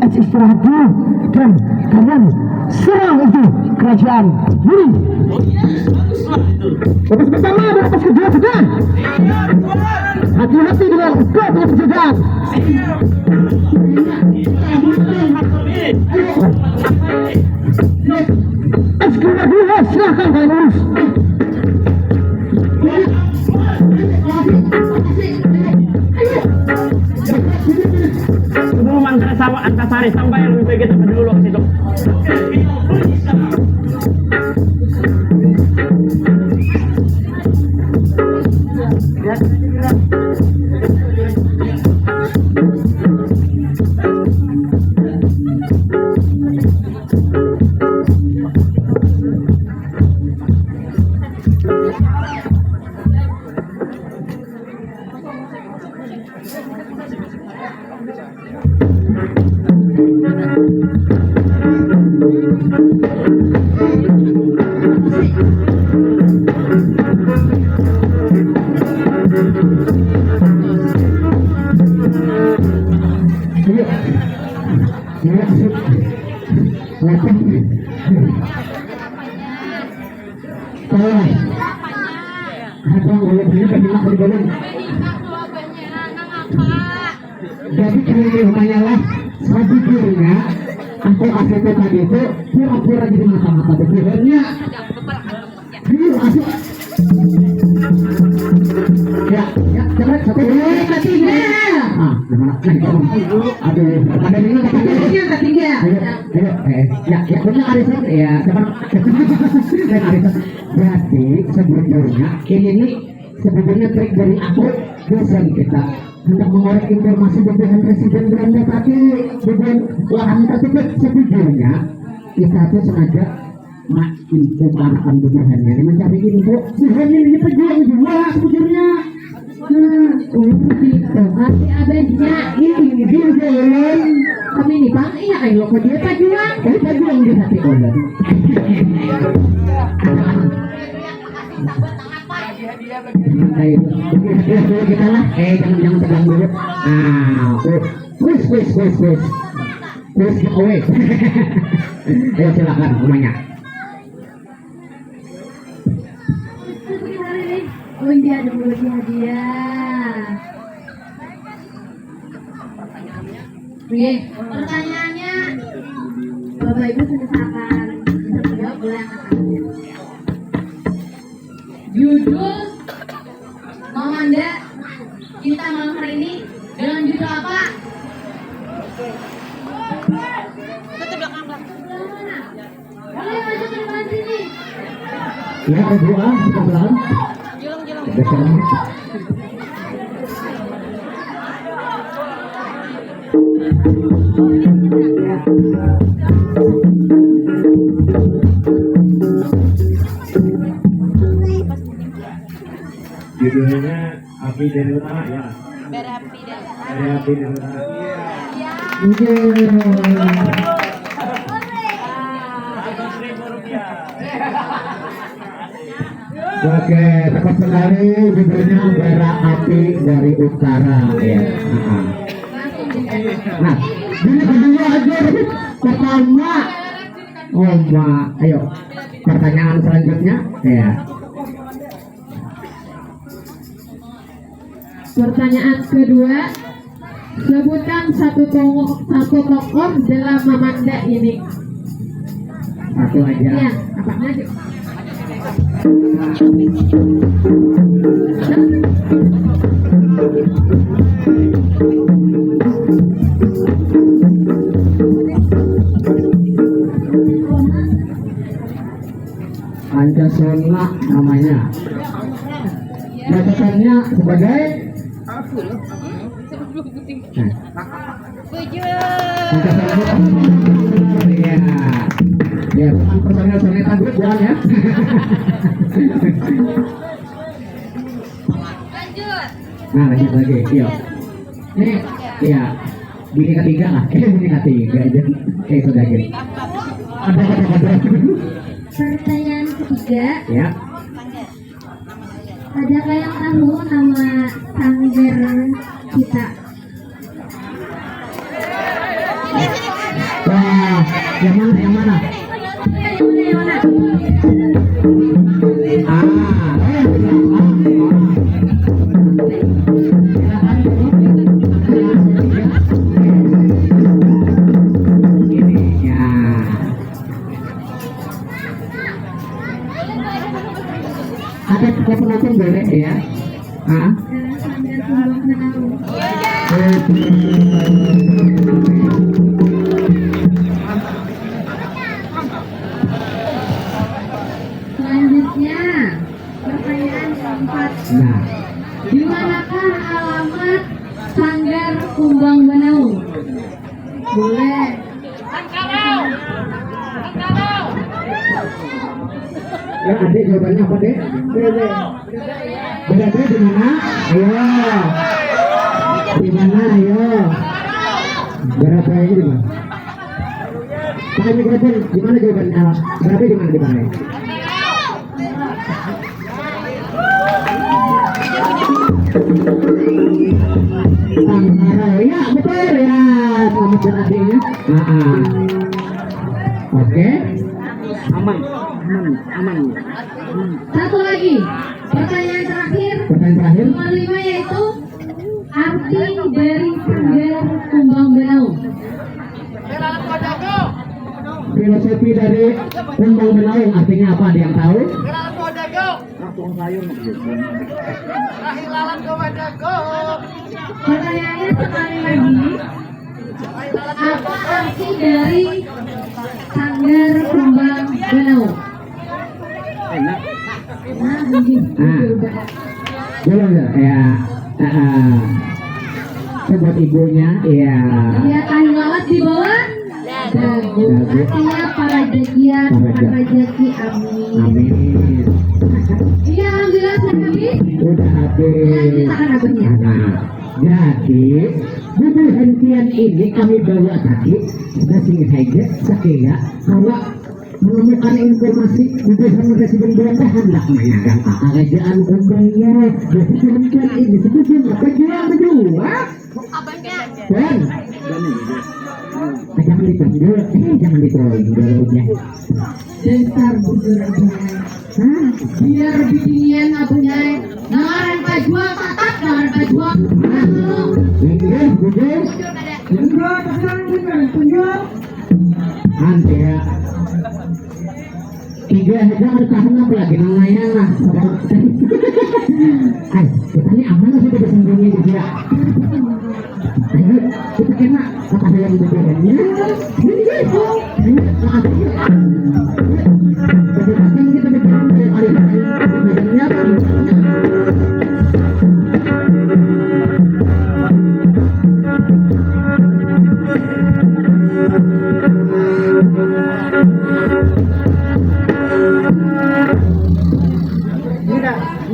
istirahat dulu dan kalian serang itu kerajaan Muning. Oh yes, bagus Tuan itu. Fokus bersama di atas kedua sedang. Hati-hati dengan kau punya penjagaan. Sekarang dulu, silahkan kalian urus. Sebelum Antasari sampai yang lebih baik kita dulu ke situ. Jadi ceritanya lah, sejujurnya aku ACT tadi itu pura-pura jadi mata-mata pikirannya. Asik. Ya, coba satu ketiga. Aduh, ada ini ketiga. Ya, punya Arisan ya, teman. Dan Arisan. Berarti sebetulnya ini sebetulnya trik dari aku dosen kita untuk mengorek informasi dengan Presiden Belanda tadi dengan lahan tertutup. Sebetulnya kita tuh sengaja info arahan beberhannya mencari info sebenarnya ini pejuang juga sebetulnya. Gitu hati abadnya ini dia kami ini bang iya kayak lo dia pejuang di hati orang. Ayo, kita lah. Jangan tegang dulu. Quiz away. Ayo silakan rumahnya. Hadiah dulu hadiah. Oke, pertanyaannya Bapak Ibu sudah akan menjawab oleh angkat-angkat. Judul Mamanda kita malam hari ini dengan judul apa? Itu belakang. Boleh masuk ke depan sini. Ya, berdua, kita pelan. Julung. Judulnya Api dan Utara ya. Berapi dan Dari Api dan Utara. Oke, tepat sekali judulnya Bara Api dari Utara ya. Nah, ini kedua aja pertama. Oh, Mbak, ayo pertanyaan selanjutnya ya. Pertanyaan kedua, sebutkan satu tokoh dalam Mamanda ini. Satu aja. Ya, apa aja? Pancasila namanya. Bacaannya sebagai Iya. Ya, bukan personel grup jangan ya. Nah, lanjut lagi. Yuk. Ini ya bini ketiga lah. Bini ketiga aja. Sudah gitu. Ada. Pertanyaan ketiga, Ya. adakah yang tahu nama sanggar kita? Wah, yang mana? Yang mana? Ada kita penonton boleh ya? Sanggar Kumbang Benau. Selanjutnya, pertanyaan keempat. Nah, Di manakah alamat Sanggar Kumbang Benau? Boleh. ya adik jawabannya apa dek? Berada di mana? Ayo. Di mana? Ayo. Berapa ini di mana? Pakai mikrofon. Di mana jawabannya? Berapa di mana? Di mana? Sangkara, ya betul ya. Selamat adiknya. Oke. Aman. Satu lagi, pertanyaan terakhir. Pertanyaan terakhir. Nomor 5 yaitu arti dari Sanggar Kumbang Benau. Filosofi dari Kumbang Benau artinya apa? Ada yang tahu? Pertanyaannya sekali lagi, apa arti dari Sanggar Kumbang Benau? Belum ya. Buat ibunya ya. Lihat air lalat di bawah dagu. Artinya para jagian, para rezeki, amin. Amin. Iya, alhamdulillah sudah habis. Udah habis. Silakan abahnya. Jadi buku hentian ini kami bawa tadi sudah sengaja sakit kalau menemukan informasi buku presiden Belanda hendak menyagang kerajaan Kumbaya. Jadi hentian ini sebetulnya pejuang dan jangan dipanggil, jangan dipanggil udah. Besar bujurannya. Biar bikinnya abunya. Nangaran pajuang tatak, nangaran pajuang. Nanti ya. Tiga aja harus tahan apa lagi namanya lah. Katanya aman lah sudah bersembunyi di dia. Kita kena apa yang berbedanya?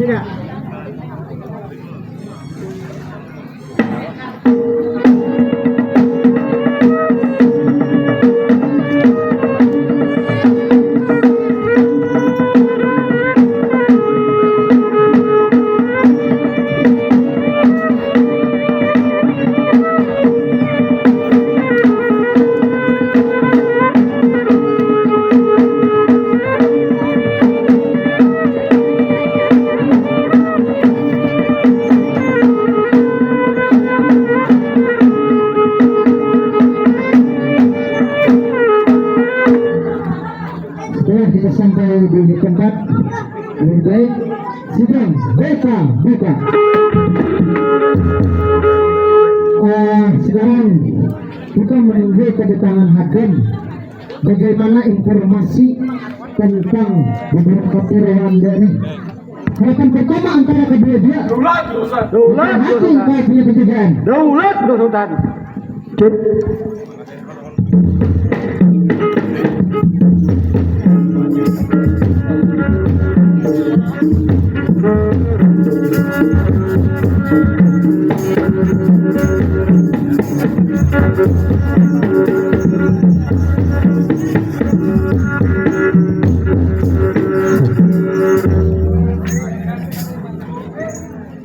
Tidak. Setelah kita sampai di tempat, lebih baik sidang buka. Sekarang kita menunggu kedatangan hakim. Bagaimana informasi tentang beberapa perolehan ini? Harapan pertama antara kedua dia. Hakim kau punya pencegahan. Daulat Sultan.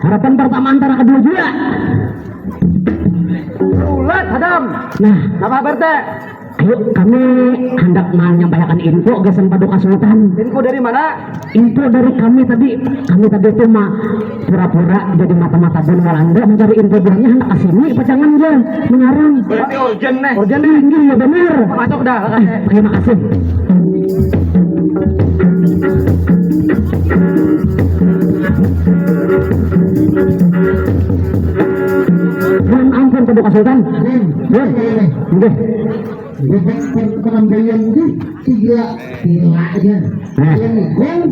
Harapan pertama antara kedua juga. Daulat Hadam. Nah, Apa Berte? ayo kami hendak menyampaikan info ke Paduka Sultan. Info dari mana? Info dari kami tadi itu mah pura-pura jadi mata-mata bun Walanda mencari info buahnya hendak kesini pacangan dia mengarang. Berarti urgent nih. Urgent tinggi ya bener. Masuk dah. Terima kasih. Mohon ampun Paduka Sultan. Bon. Nggih. Penambahan itu tiga aja.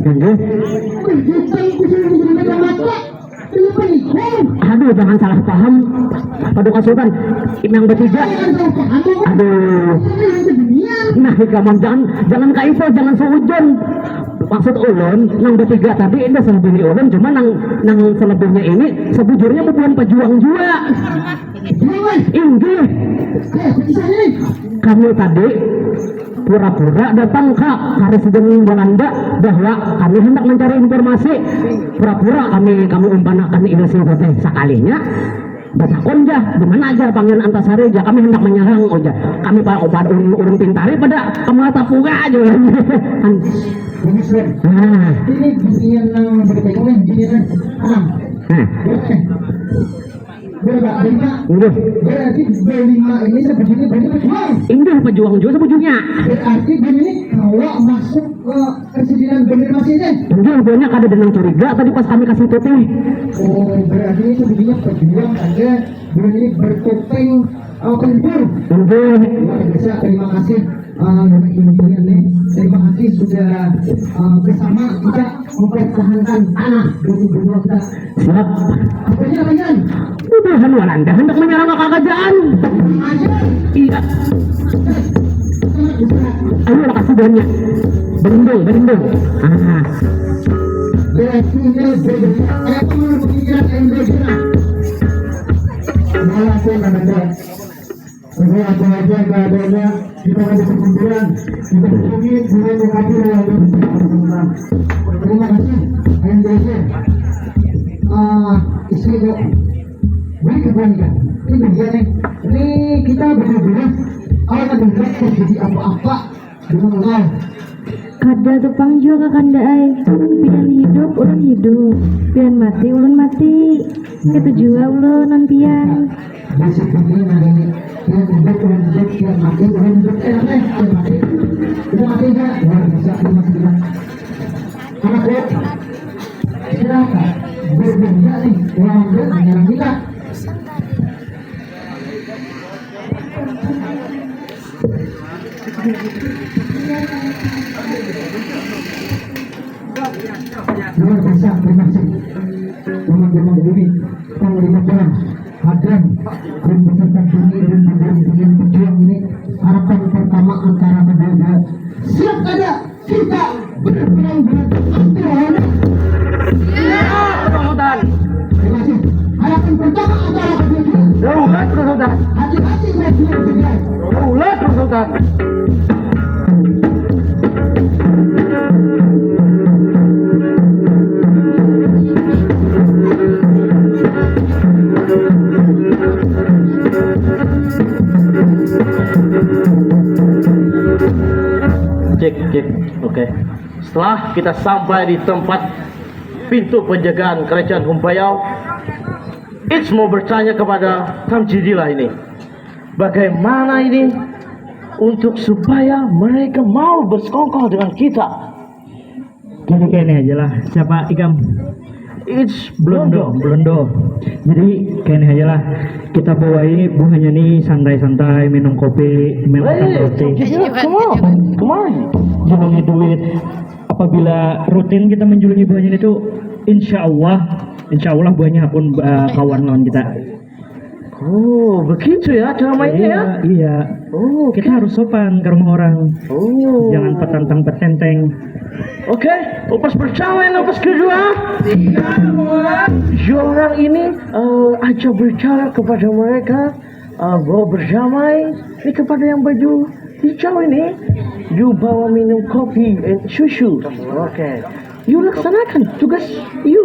Nggih. Aduh, jangan salah paham Paduka Sultan. Yang bertiga. Aduh. Nah, kamu jangan kaifo, jangan seujon. Maksud ulun nang bertiga tadi ini selebihnya ulun, cuma nang selebihnya ini sebujurnya bukan pejuang juga. Inggih. Kami tadi pura-pura datang ke Presiden Belanda bahwa kami hendak mencari informasi. Pura-pura kami umpanakan ini sih sekalinya. Batakon jah, dimana aja Pangeran Antasari aja kami hendak menyerang aja. Kami pada obat urung pintari pada kemata puga aja. Ini yang berpegang giliran berarti berlima ini sebetulnya banyak pejuang. Indah pejuang juga sebujurnya. Berarti ini kalau masuk ke presidenan bener masih ini. Indah banyak ada dengan curiga tadi pas kami kasih tutih. Oh berarti ini sebetulnya pejuang ada ini bertopeng pelipur. Indah. Luar biasa, terima kasih. Terima kasih sudah bersama kita mempertahankan tanah dari berdua kita. Siap. Apa ini namanya? Udahan Walanda hendak menyerang kerajaan. Iya. Ayo kasih banyak. Berindung. Berarti ini berbeda. Aku mau berpikiran yang berbeda. Walaupun ada apa-apa keadaannya, kita ada perkumpulan, kita hubungi dengan mengatur yang terima kasih, NDC. Istri kok beri kebaikan. Ini begini, ini kita benar-benar kalau ada terjadi apa-apa dengan Allah. Kada tupang juga kanda ay. Pian hidup ulun hidup, pian mati ulun mati. Itu juga ulun non pian. Basic begini hari pian hidup ulun hidup, pian mati ulun hidup. Pian mati. Kita mati enggak? Luar biasa, terima kasih. Anakku, silakan berbeda nih orang menyerang kita. Luar biasa, terima kasih teman-teman bumi panglima perang Hadran dan peserta bumi dan pejuang ini. Harapan pertama antara kedua siap ada kita berperang anti Walanda. Oke. Setelah kita sampai di tempat pintu penjagaan kerajaan Humbayau, It's mau bertanya kepada Tamjidillah ini, bagaimana ini untuk supaya mereka mau bersekongkol dengan kita? Kayaknya aja lah. Siapa Ikam? It's Blondo. Jadi kayaknya aja lah. Kita bawain bunganya nih santai-santai, minum kopi, makan roti. Kemari. Julungi duit. Apabila rutin kita menjulungi buahnya itu, insya Allah buahnya pun kawan lawan kita. Oh, begitu ya cara mainnya ya? Iya. Oh, kita harus sopan ke rumah orang. Oh. Jangan petentang-petenteng. Oke, lepas pertama, lepas kedua. Orang ini ajak bicara kepada mereka bahwa berdamai. Ini kepada yang baju hijau ini, you bawa minum kopi and susu. Oke, you laksanakan tugas you.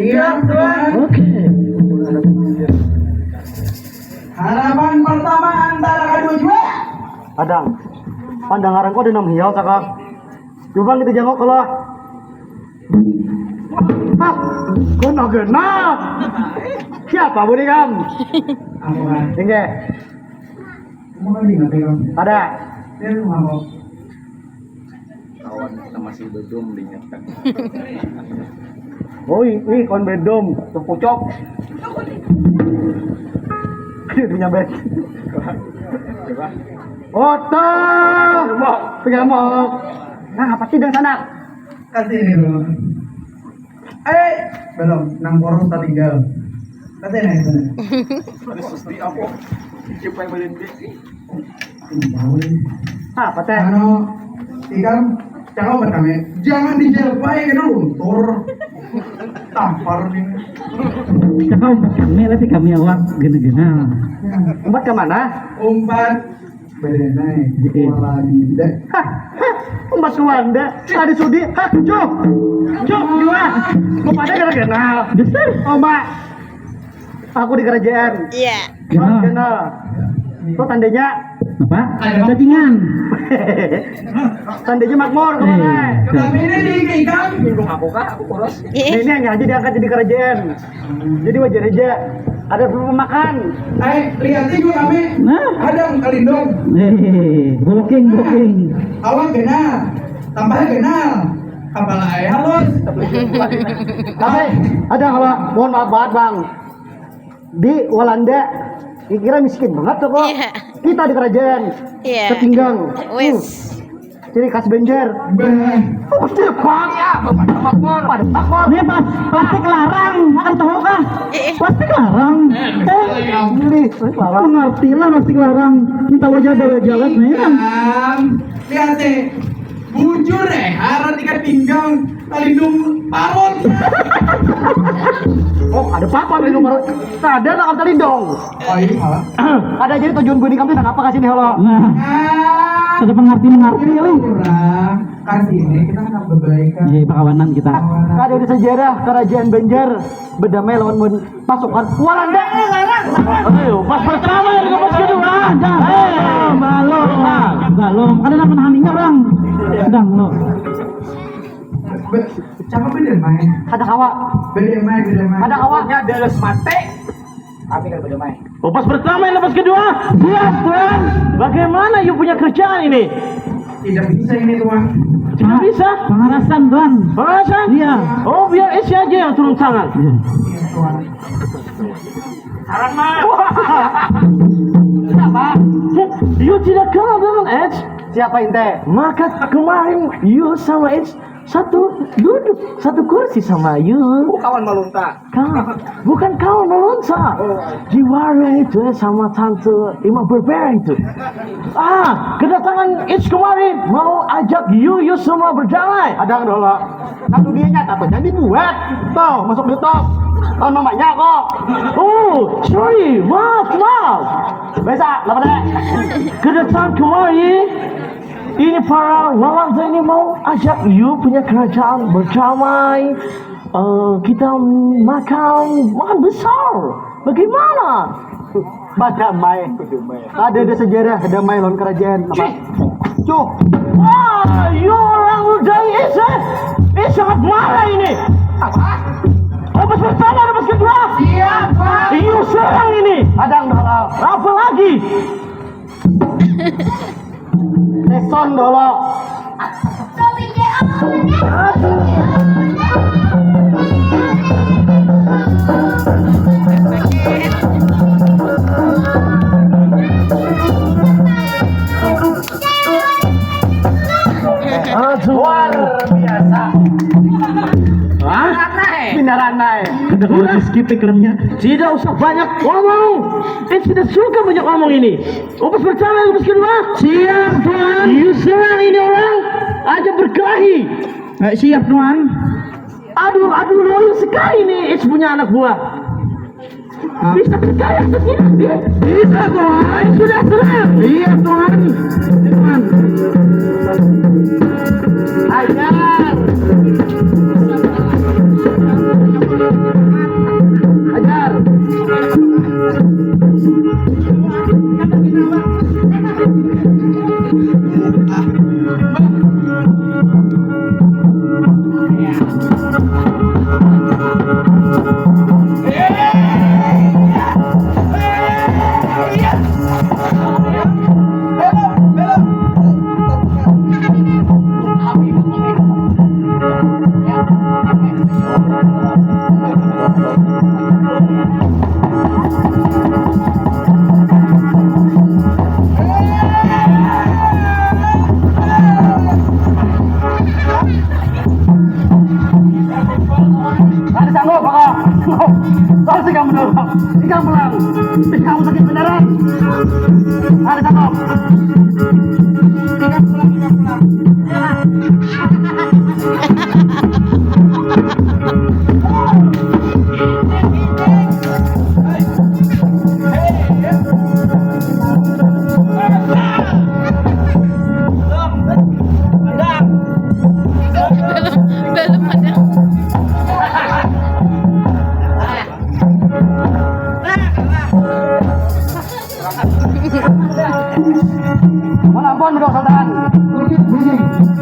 Siap, Tuan. Oke. Harapan pertama antara kedua juara. Adang, pandangan kau ada 6 hiau kakak. Coba kita jengok kalau. Hah, kau nak kenal? Siapa budi kam? Tinggi. Ada. Kawan kita masih bedom diingatkan. Oi, kon bedom, tuh pucok. Dia nyabet. Oto. Pegang mok. Nah, apa sih dari sana? Kasih ini dulu. Belum, 6 porong tak tinggal. Kasih ini sana. Siapa yang berhenti? Apa teh? Ano, Ikam, cakap pertama, jangan dijelpai kena luntur. Tampar nih. Cakap kami tapi kami awak gena-gena. Umpat ke mana? Umpat. Beda naik. Lagi deh. Umpat ke Wanda. Tadi sudi. Hah, cuk. Cuk, juga. Mau pada gara-gara. Justru. Oh, Mbak. Aku di kerajaan. Iya. Kenal. Tuh tandanya. Apa? Cacing. Tandanya makmur kemana? Kami ini di Ikam. Bingung aku kah? Aku poros. Ini yang aja diangkat jadi kerajaan. Jadi wajar aja. Ada pemakan. Lihat itu kami. Nah. Ada kalindong. Booking. Awak kenal. Tambahnya kenal. Apalagi halus. Kami ada kalau mohon maaf banget bang. Di Walanda kira miskin banget tuh kok. Iya. Kita di kerajaan. Iya. Ketinggang. Wes. Ciri khas Banjar. Oh, Jepang ya. Pada makmur. Ini plastik larang, kan tahu kah? Plastik larang. Mengerti lah plastik larang. Kita wajah bawa jalan nih kan. Lihat deh. Bujur harap tiga pinggang kalindung parot. Oh, ada apa di nomor? Ada tak kata lindong. Oh iya. Ada jadi tujuan gue di kampung dan apa kasih nih halo? Nah, ada mengerti loh. Kurang kasih ini kita akan berbaikan. Iya, perkawanan kita. Ada di sejarah kerajaan Banjar berdamai lawan pasukan Walanda. Ayo, pas pertama ya, pas kedua. Belum. Ada yang menahaninya orang. Sedang lo. Cakap beda main. Ada kawa. Beda main. Ada kawanya ada mate. Kami kan beda main. Oh, pas pertama yang lepas kedua. Iya, Tuan. Bagaimana you punya kerjaan ini? Tidak bisa ini tuan. Tidak bisa. Pengarasan, Tuan. Pengarasan? Iya. Oh, biar Esi aja yang turun tangan. Iya tuan. Sarang mah. Kenapa? You tidak kenal dengan Edge. Siapa ente? Maka kemarin you sama Edge duduk satu kursi sama you. Kawan melunta. Bukan kawan melonsa. Di warung itu sama tante Ima Berbera itu. Kedatangan Edge kemarin mau ajak you semua berdamai. Ada dulu. Satu dia nyata tuh jadi buat. Tuh masuk YouTube. Tahu namanya kok. Oh, sorry, maaf. Bisa, apa deh? Kedatangan kemarin ini para Walanda ini mau ajak you punya kerajaan berdamai. Kita makan besar. Bagaimana? Badamai. Ada sejarah damai lawan kerajaan apa? Cuk. Wah, you orang udah sangat marah ini. Apa? Opus pertama, opus kedua. Siap, Pak. You serang ini. Adang dolok. Apa lagi? Teson dolok. Luar biasa. Beneran naik. Udah skip iklannya. Tidak usah banyak ngomong. Tidak suka banyak ngomong ini. Opus pertama, opus kedua. Siap, Tuan. You serang ini orang. Aja berkelahi. Siap, Tuan. Aduh, loyal sekali nih. It's punya anak buah. Bisa percaya atau tidak? Bisa, Tuan. Sudah serang. Iya, Tuan. Tuan. Ajar. Ajar. Ada sanggup, Pak. Kau sih kamu dorong. Tinggal pulang. Kamu sakit beneran. Ada sanggup. Tinggal pulang. Belum ada. Mohon ampun, Bro Sultan.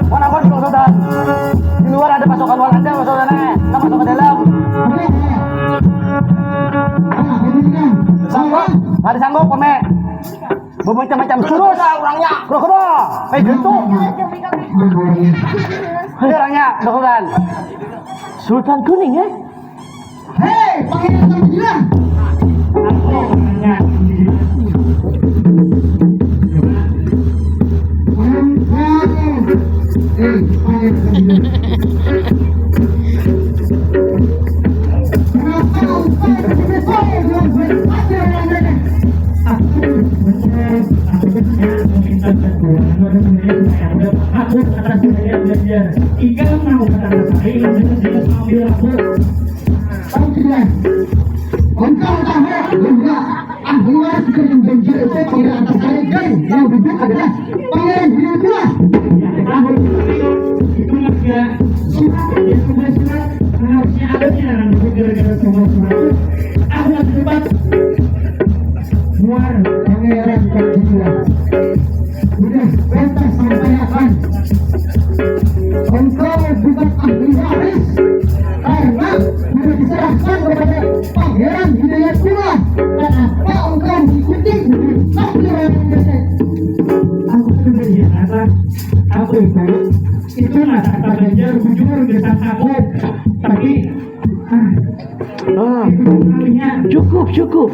Mohon ampun, Bro Sultan. Di luar ada pasukan Walanda, Bro Sultan. Kita masuk ke dalam. Sanggup? Ada sanggup, Peme. Bermacam-macam jurus. Orangnya. Kro-kro. Gitu. Ini orangnya, Bro Sultan. Sultan Kuning ya? Hei, panggilin sama dia.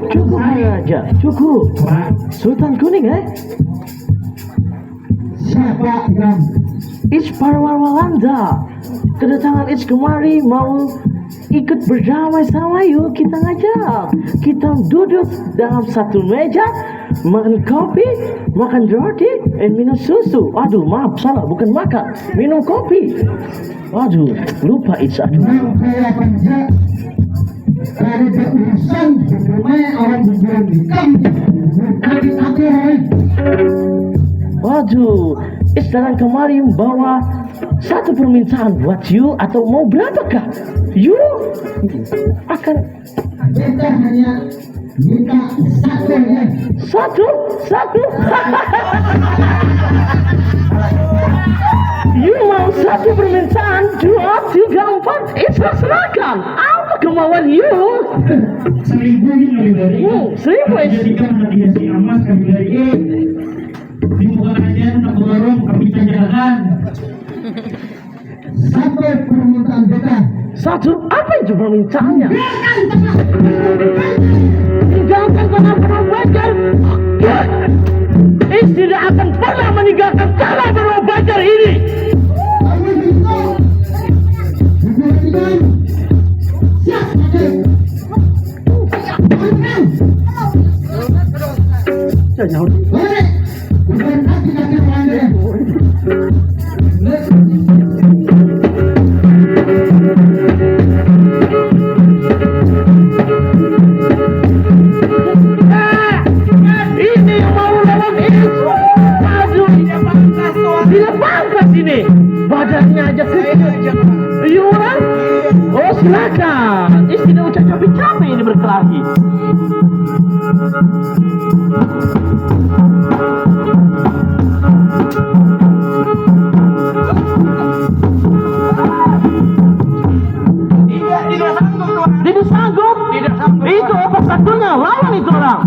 Cukup aja, cukup. Sultan Kuning Siapa Iram? It's Parwar Walanda. Kedatangan It's kemari mau ikut berdamai sama yuk, kita ngajak. Kita duduk dalam satu meja, makan kopi, makan roti, dan minum susu. Aduh, maaf, salah, bukan makan, minum kopi. Aduh, lupa It's. Aduh. Saya Panja. Ada urusan bagaimana orang berjuang di kampung. Waduh, It's datang kemari membawa satu permintaan buat you, atau mau berapakah? You akan Kita hanya minta satu ya. satu. You mau satu permintaan, 2, 3, 4, serahkan. Apa kemauan you? 1000 ini lebih dari 1000 jadikan hadiah si emas kami dari di muka kerajaan nak borong kami tanyakan Sampai permintaan beta. satu. Apa itu permintaannya? Tinggalkan tanah Prabu Bajar. Tidak akan pernah meninggalkan tanah Prabu Bajar ini. Ini yang mau lawan ini. Aduh, tidak pantas ini. Badannya aja kecil. Iya orang? Oh silakan. Tidak usah capek-capek ini berkelahi. Tidak sanggup. Itu apa satunya? Lawan itu orang.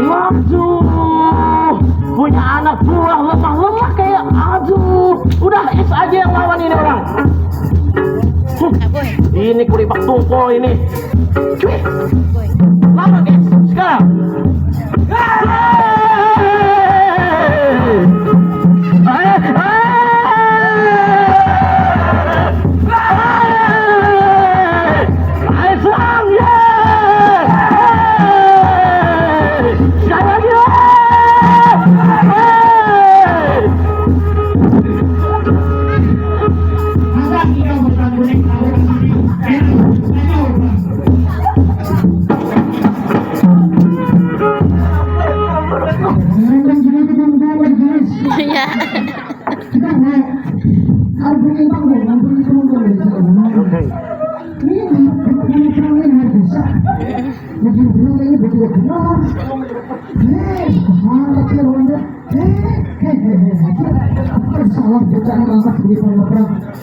Waduh, punya anak buah lemah-lemah kayak, aduh, udah is aja yang lawan ini orang. Ini kuribak tungkol ini. Cuy, lawan guys, sekarang.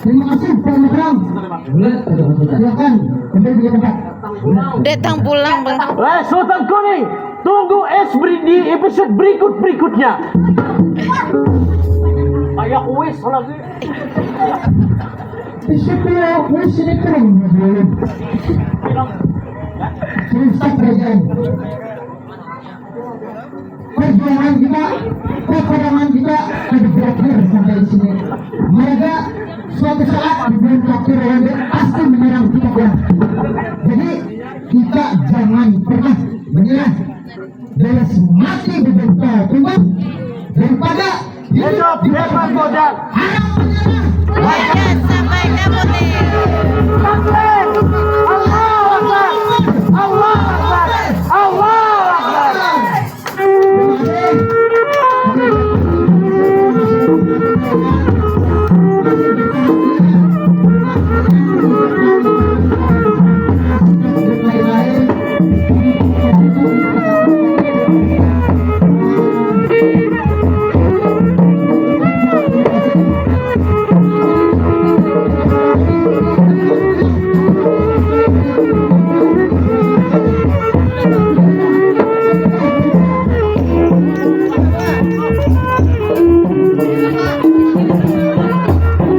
Terima kasih Pak Makram. Silakan kembali di tempat. Datang pulang bang. Sultan Kuning, tunggu di episode berikutnya. Kayak kuis lagi. Setelah kuis ini keren. Selesai kerajaan. Perjuangan kita, peperangan kita sudah berakhir sampai di sini. Mereka suatu saat di kafir pasti menyerang kita pulang. Jadi kita jangan pernah menyerah. Beres mati berbentol tumbang daripada hidup di depan godang. Harap menyerah.